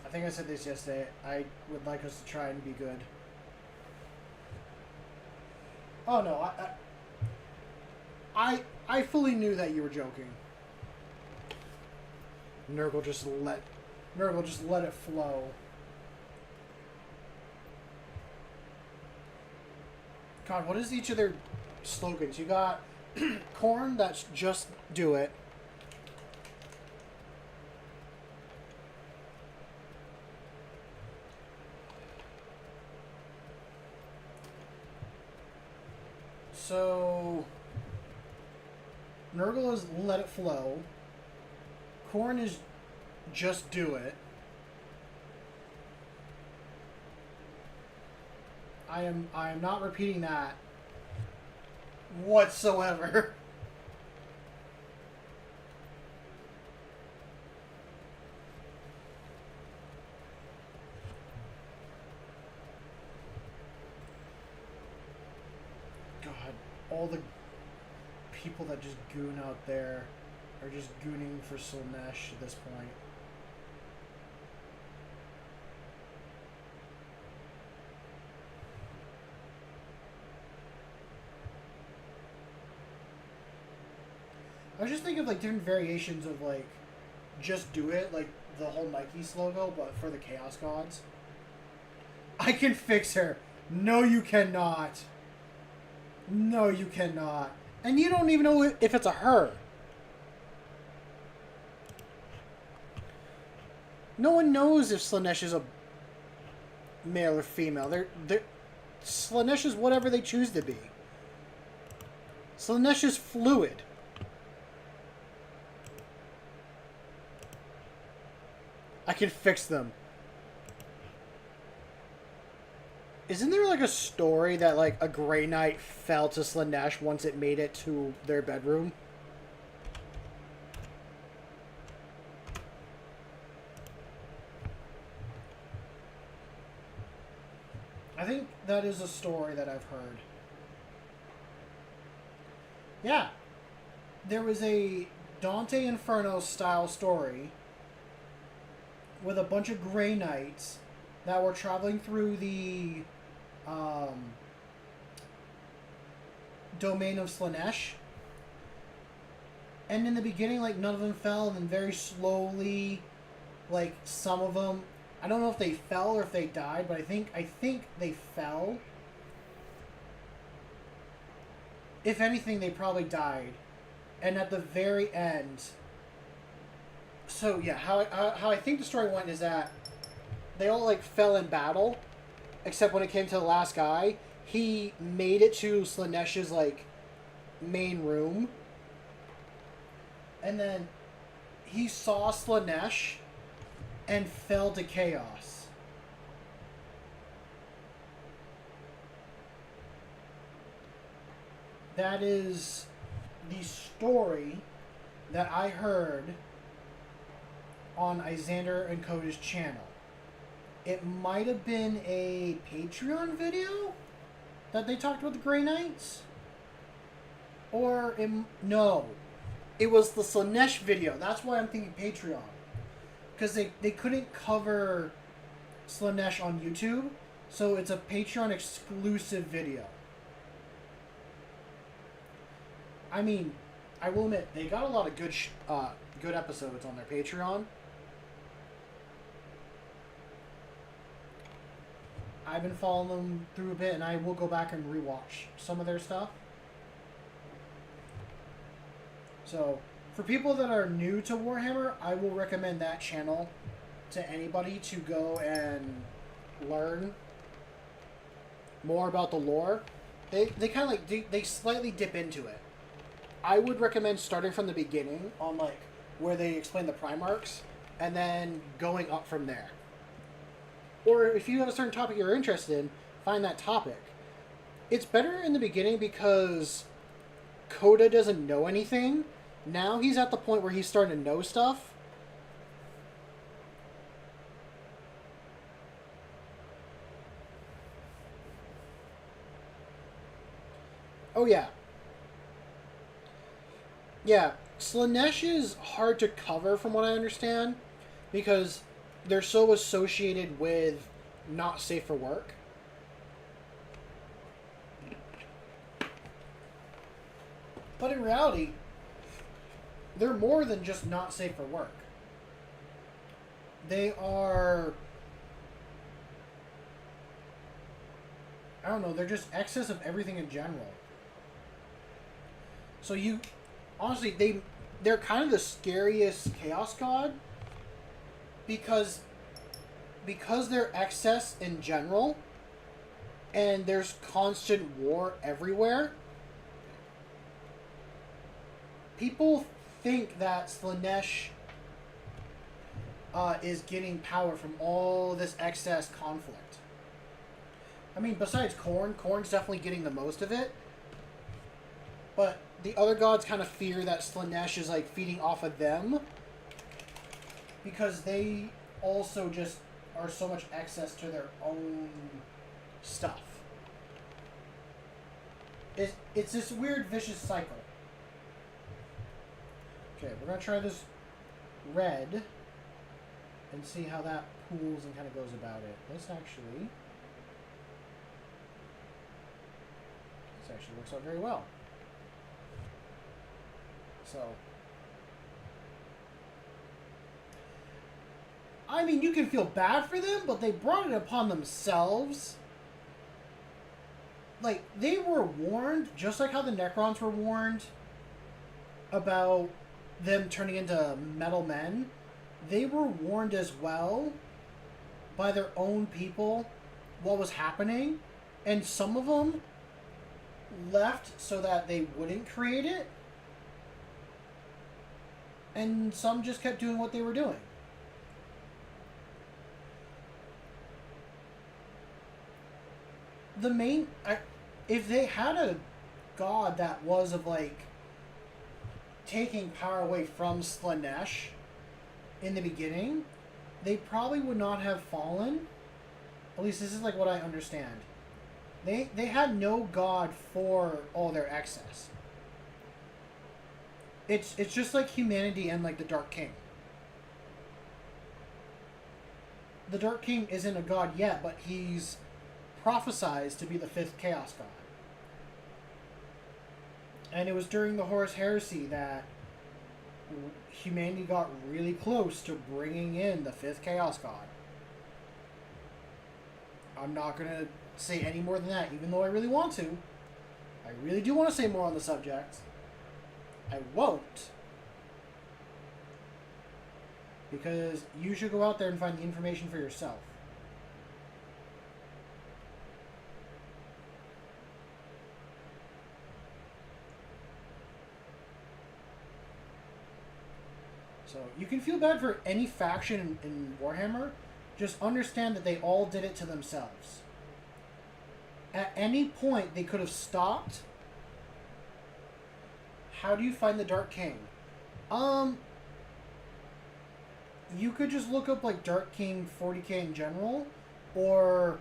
I think I said this yesterday. I would like us to try and be good. Oh no, I fully knew that you were joking. Nurgle just let it flow. God, what is each of their slogans? You got Khorne, that's just do it. So Nurgle is let it flow. Khorne is just do it. I am not repeating that whatsoever. God, all the people that just goon out there are just gooning for Slaanesh at this point. I was just thinking of like different variations of like just do it, like the whole Nike's logo, but for the Chaos Gods. I can fix her. No, you cannot. No, you cannot. And you don't even know if it's a her. No one knows if Slaanesh is a male or female. Slaanesh is whatever they choose to be. Slaanesh is fluid. I can fix them. Isn't there like a story that like a Grey Knight fell to Slaanesh once it made it to their bedroom? I think that is a story that I've heard. Yeah. There was a Dante Inferno style story with a bunch of Grey Knights that were traveling through the domain of Slaanesh. And in the beginning, like, none of them fell, and then very slowly, like, some of them... I don't know if they fell or if they died, but I think they fell. If anything, they probably died. And at the very end... So, yeah, how I think the story went is that they all, like, fell in battle, except when it came to the last guy, he made it to Slaanesh's, like, main room. And then he saw Slaanesh and fell to chaos. That is the story that I heard on Isander and Coda's channel. It might have been a Patreon video that they talked about the Grey Knights. Or, no. It was the Slaanesh video. That's why I'm thinking Patreon. Because they couldn't cover Slaanesh on YouTube. So it's a Patreon exclusive video. I mean, I will admit, they got a lot of good episodes on their Patreon. I've been following them through a bit, and I will go back and rewatch some of their stuff. So, for people that are new to Warhammer, I will recommend that channel to anybody to go and learn more about the lore. They kind of like, they slightly dip into it. I would recommend starting from the beginning on like where they explain the Primarchs, and then going up from there. Or if you have a certain topic you're interested in, find that topic. It's better in the beginning because Coda doesn't know anything. Now he's at the point where he's starting to know stuff. Oh yeah. Yeah, Slaanesh is hard to cover from what I understand, because they're so associated with not safe for work. But in reality, they're more than just not safe for work. They are... I don't know, they're just excess of everything in general. So you... Honestly, they're kind of the scariest Chaos God because they're excess in general and there's constant war everywhere. People think that Slaanesh is getting power from all this excess conflict. I mean, besides Khorne's definitely getting the most of it. But the other gods kind of fear that Slaanesh is like feeding off of them, because they also just are so much access to their own stuff. It's this weird vicious cycle. Okay, we're going to try this red and see how that pools and kind of goes about it. This actually works out very well. So, I mean, you can feel bad for them, but they brought it upon themselves. Like, they were warned, just like how the Necrons were warned about them turning into metal men. They were warned as well by their own people what was happening, and some of them left so that they wouldn't create it, and some just kept doing what they were doing. The main... if they had a god that was of, like, taking power away from Slaanesh in the beginning, they probably would not have fallen. At least this is, like, what I understand. They had no god for all their excess. It's just like humanity and, like, the Dark King. The Dark King isn't a god yet, but he's prophesized to be the 5th Chaos God. And it was during the Horus Heresy that humanity got really close to bringing in the 5th Chaos God. I'm not going to say any more than that, even though I really want to. I really do want to say more on the subject. I won't. Because you should go out there and find the information for yourself. So you can feel bad for any faction in Warhammer. Just understand that they all did it to themselves. At any point, they could have stopped. How do you find the Dark King? You could just look up, like, Dark King 40k in general, or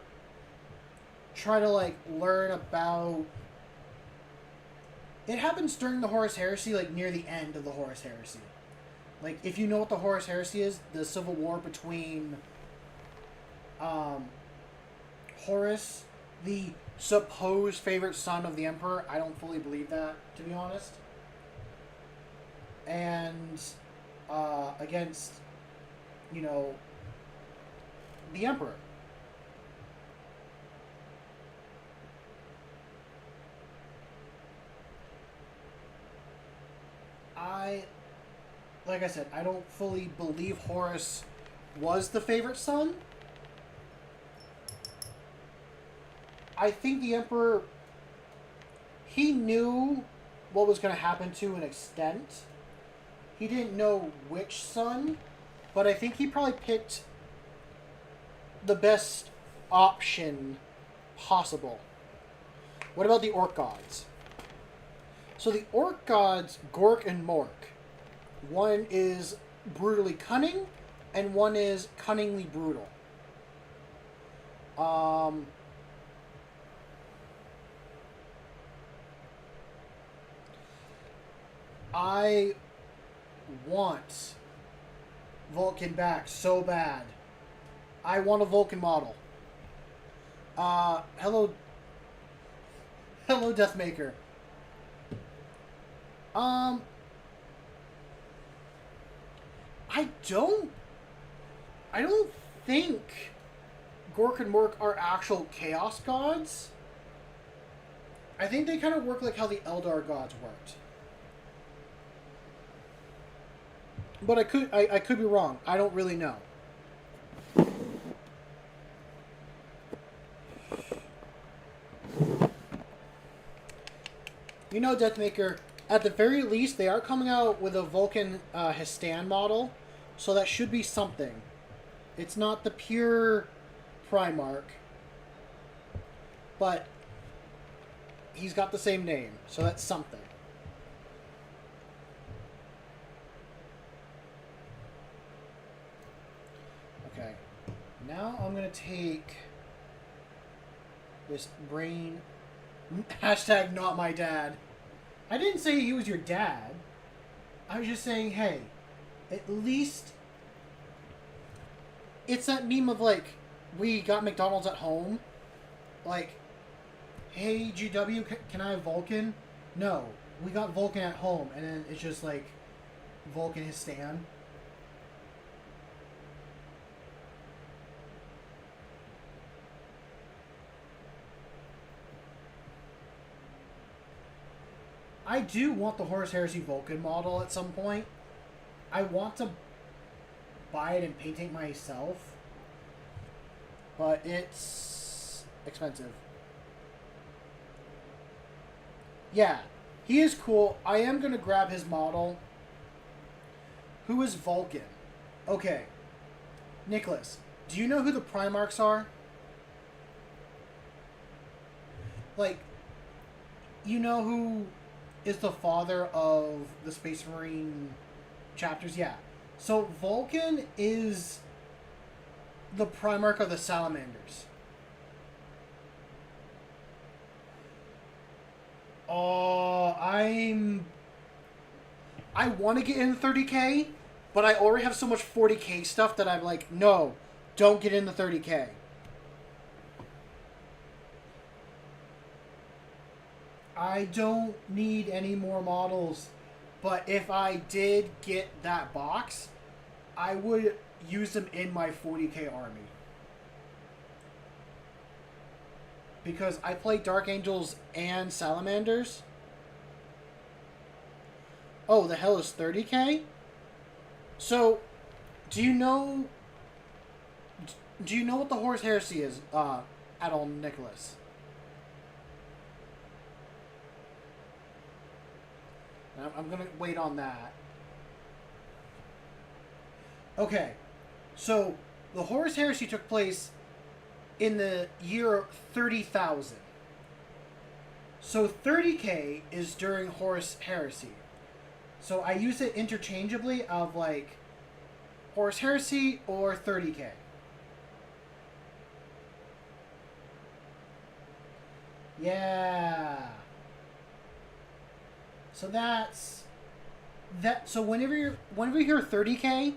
try to, like, learn about... It happens during the Horus Heresy, like, near the end of the Horus Heresy. Like, if you know what the Horus Heresy is, the civil war between Horus, the supposed favorite son of the Emperor. I don't fully believe that, to be honest. And against, you know, the Emperor. Like I said, I don't fully believe Horus was the favorite son. I think the Emperor, he knew what was going to happen to an extent. He didn't know which son, but I think he probably picked the best option possible. What about the Orc Gods? So the Orc Gods, Gork and Mork. One is brutally cunning, and one is cunningly brutal. I want Vulcan back so bad. I want a Vulcan model. Hello, Deathmaker. I don't think Gork and Mork are actual Chaos Gods. I think they kind of work like how the Eldar Gods worked. But I could be wrong. I don't really know. You know, Deathmaker, at the very least, they are coming out with a Vulcan Histan model, so that should be something. It's not the pure Primarch, but he's got the same name, so that's something. Okay, now I'm going to take this brain... Hashtag not my dad. I didn't say he was your dad. I was just saying, hey, at least... It's that meme of, like, we got McDonald's at home. Like, hey, GW, can I have Vulcan? No, we got Vulcan at home, and then it's just like Vulcan his stand. I do want the Horus Heresy Vulcan model at some point. I want to buy it and paint it myself, but it's expensive. Yeah, he is cool. I am going to grab his model. Who is Vulcan? Okay. Nicholas, do you know who the Primarchs are? Like, you know who is the father of the Space Marine chapters? Yeah. So Vulcan is the Primarch of the Salamanders. Oh, I want to get in 30K, but I already have so much 40K stuff that I'm like, no, don't get in the 30K. I don't need any more models, but if I did get that box, I would use them in my 40K army. Because I play Dark Angels and Salamanders. Oh, the hell is 30K? So, do you know what the Horus Heresy is, at all, Nicholas? I'm gonna wait on that. Okay, so the Horus Heresy took place in the year 30,000. So 30K is during Horus Heresy. So I use it interchangeably of like Horus Heresy or 30K. Yeah. So that's that. So whenever you hear 30K,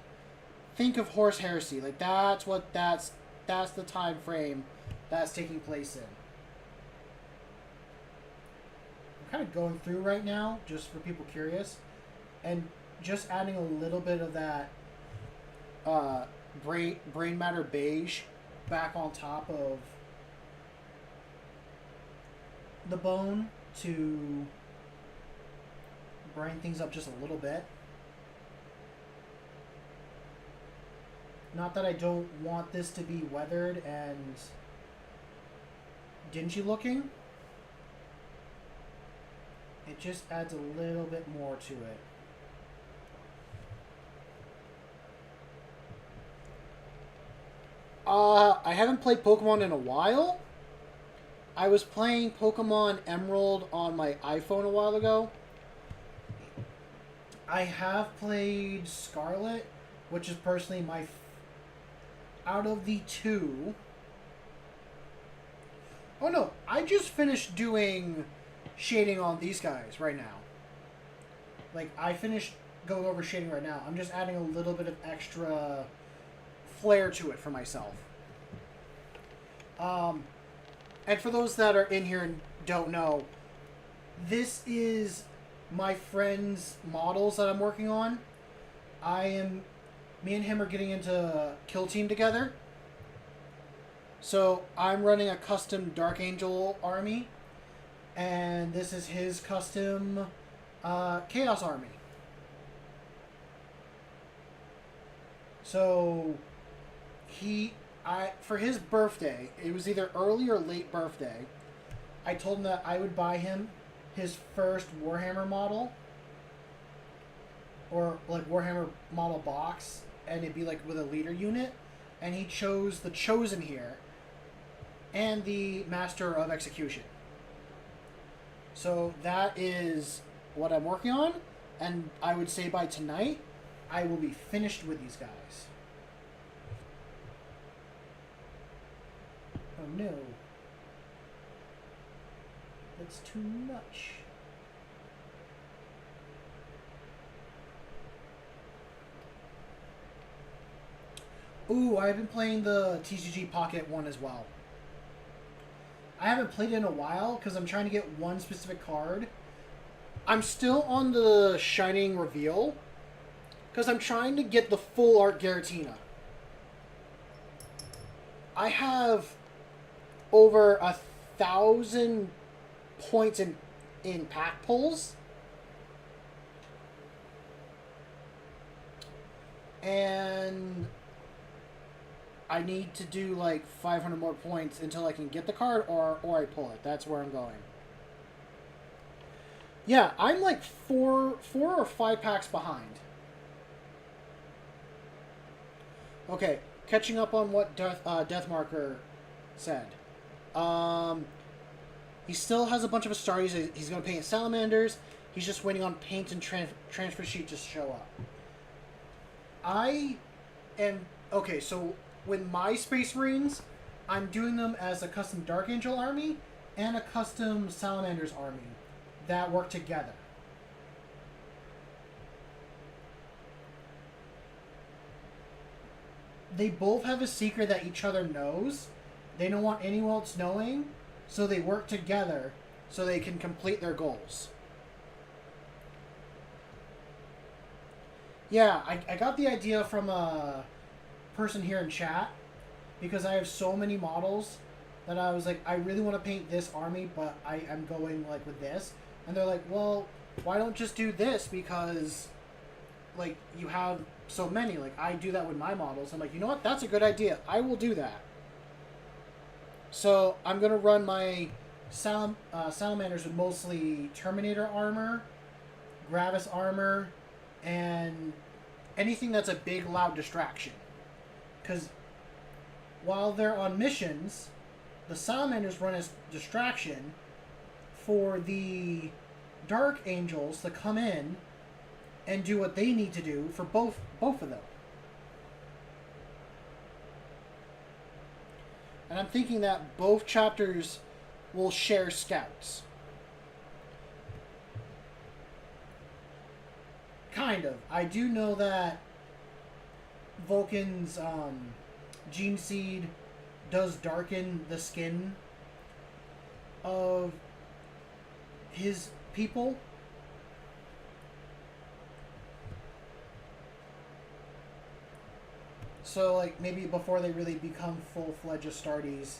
think of Horus Heresy. Like that's the time frame that's taking place in. I'm kind of going through right now just for people curious, and just adding a little bit of that brain matter beige back on top of the bone to brighten things up just a little bit. Not that I don't want this to be weathered and dingy looking. It just adds a little bit more to it. I haven't played Pokemon in a while. I was playing Pokemon Emerald on my iPhone a while ago. I have played Scarlet, which is personally my... out of the two... Oh no, I just finished doing shading on these guys right now. Like, I finished going over shading right now. I'm just adding a little bit of extra flair to it for myself. And for those that are in here and don't know, this is my friend's models that I'm working on. Me and him are getting into Kill Team together. So I'm running a custom Dark Angel army, and this is his custom Chaos army. So for his birthday, it was either early or late birthday, I told him that I would buy him his first Warhammer model, or like Warhammer model box, and it'd be like with a leader unit, and he chose the Chosen here and the Master of Execution. So that is what I'm working on, and I would say by tonight I will be finished with these guys. Oh no. That's too much. Ooh, I've been playing the TCG Pocket one as well. I haven't played it in a while because I'm trying to get one specific card I'm still on the Shining Reveal because I'm trying to get the full art Giratina. I have over 1,000 points in pack pulls. And I need to do like 500 more points until I can get the card or I pull it. That's where I'm going. Yeah, I'm like four or 5 packs behind. Okay, catching up on what Deathmarker said. He still has a bunch of Astartes. He's going to paint Salamanders. He's just waiting on paint and transfer sheet to show up. I am... Okay, so with my Space Marines, I'm doing them as a custom Dark Angel army and a custom Salamanders army that work together. They both have a secret that each other knows. They don't want anyone else knowing, so they work together so they can complete their goals. Yeah, I got the idea from a person here in chat because I have so many models that I was like, I really want to paint this army, but I am going like with this. And they're like, well, why don't just do this? Because like you have so many. Like I do that with my models. I'm like, you know what? That's a good idea. I will do that. So I'm going to run my Salamanders with mostly Terminator armor, Gravis armor, and anything that's a big, loud distraction. Because while they're on missions, the Salamanders run as distraction for the Dark Angels to come in and do what they need to do for both of them. And I'm thinking that both chapters will share scouts. Kind of. I do know that Vulcan's Gene Seed does darken the skin of his people. So, like, maybe before they really become full-fledged Astartes,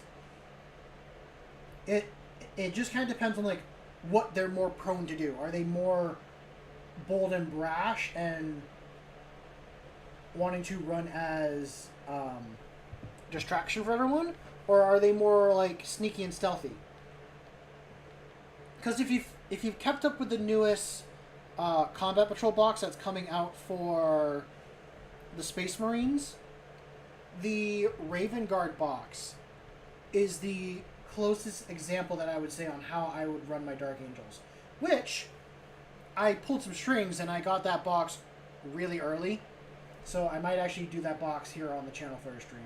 it just kind of depends on, like, what they're more prone to do. Are they more bold and brash and wanting to run as distraction for everyone, or are they more like sneaky and stealthy? Because if you've kept up with the newest combat patrol box that's coming out for the Space Marines, the Raven Guard box is the closest example that I would say on how I would run my Dark Angels, which I pulled some strings and I got that box really early. So I might actually do that box here on the channel for a stream.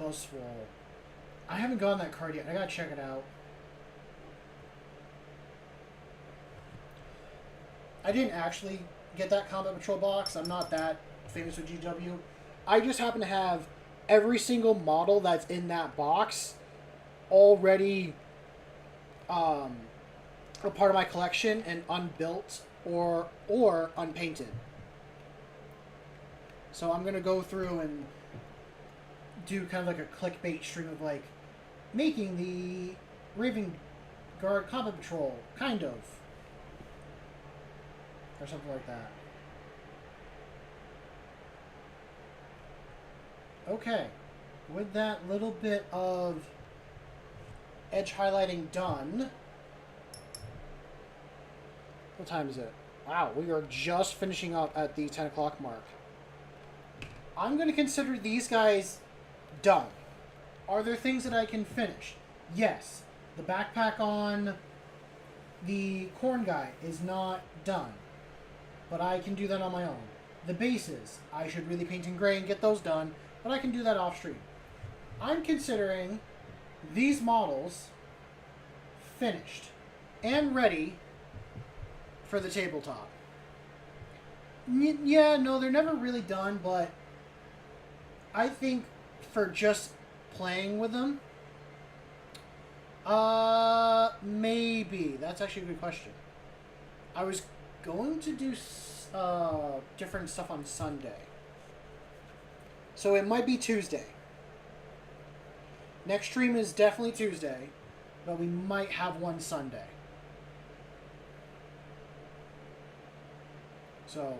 Buzzswole. I haven't gotten that card yet. I gotta check it out. I didn't actually get that Combat Patrol box. I'm not that famous with GW. I just happen to have every single model that's in that box already a part of my collection and unbuilt or unpainted. So I'm gonna go through and do kind of like a clickbait stream of like making the Raven Guard Combat Patrol, kind of. Or something like that. Okay. With that little bit of edge highlighting done. What time is it? Wow, we are just finishing up at the 10 o'clock mark. I'm going to consider these guys done. Are there things that I can finish? Yes. The backpack on the corn guy is not done, but I can do that on my own. The bases, I should really paint in gray and get those done, but I can do that off stream. I'm considering these models finished and ready for the tabletop. Yeah, no, they're never really done, but I think for just playing with them, maybe. That's actually a good question. I was going to do different stuff on Sunday. So it might be Tuesday. Next stream is definitely Tuesday, but we might have one Sunday. So,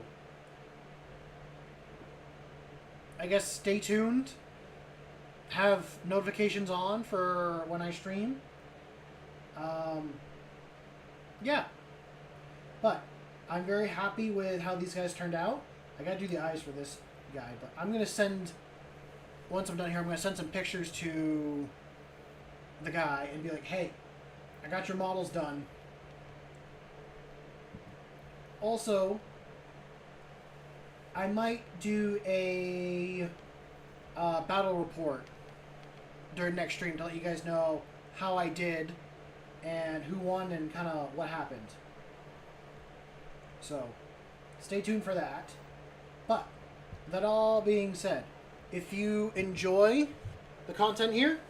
I guess stay tuned. Have notifications on for when I stream. Yeah. But I'm very happy with how these guys turned out. I gotta do the eyes for this guy, but I'm gonna send, once I'm done here, I'm gonna send some pictures to the guy and be like, hey, I got your models done. Also, I might do a battle report during next stream to let you guys know how I did and who won and kind of what happened. So, stay tuned for that. But, that all being said, if you enjoy the content here,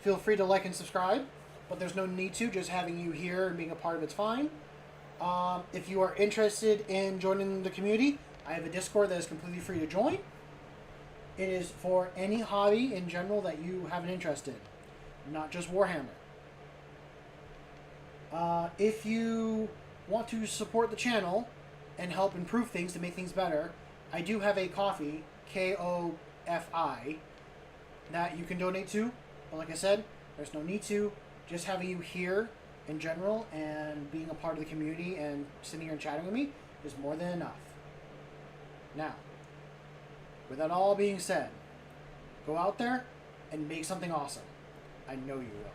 feel free to like and subscribe. But there's no need to, just having you here and being a part of it's fine. If you are interested in joining the community, I have a Discord that is completely free to join. It is for any hobby in general that you have an interest in, not just Warhammer. If you want to support the channel and help improve things to make things better, I do have a Ko-fi, K-O-F-I, that you can donate to. But like I said, there's no need to. Just having you here in general and being a part of the community and sitting here and chatting with me is more than enough. Now, with that all being said, go out there and make something awesome. I know you will.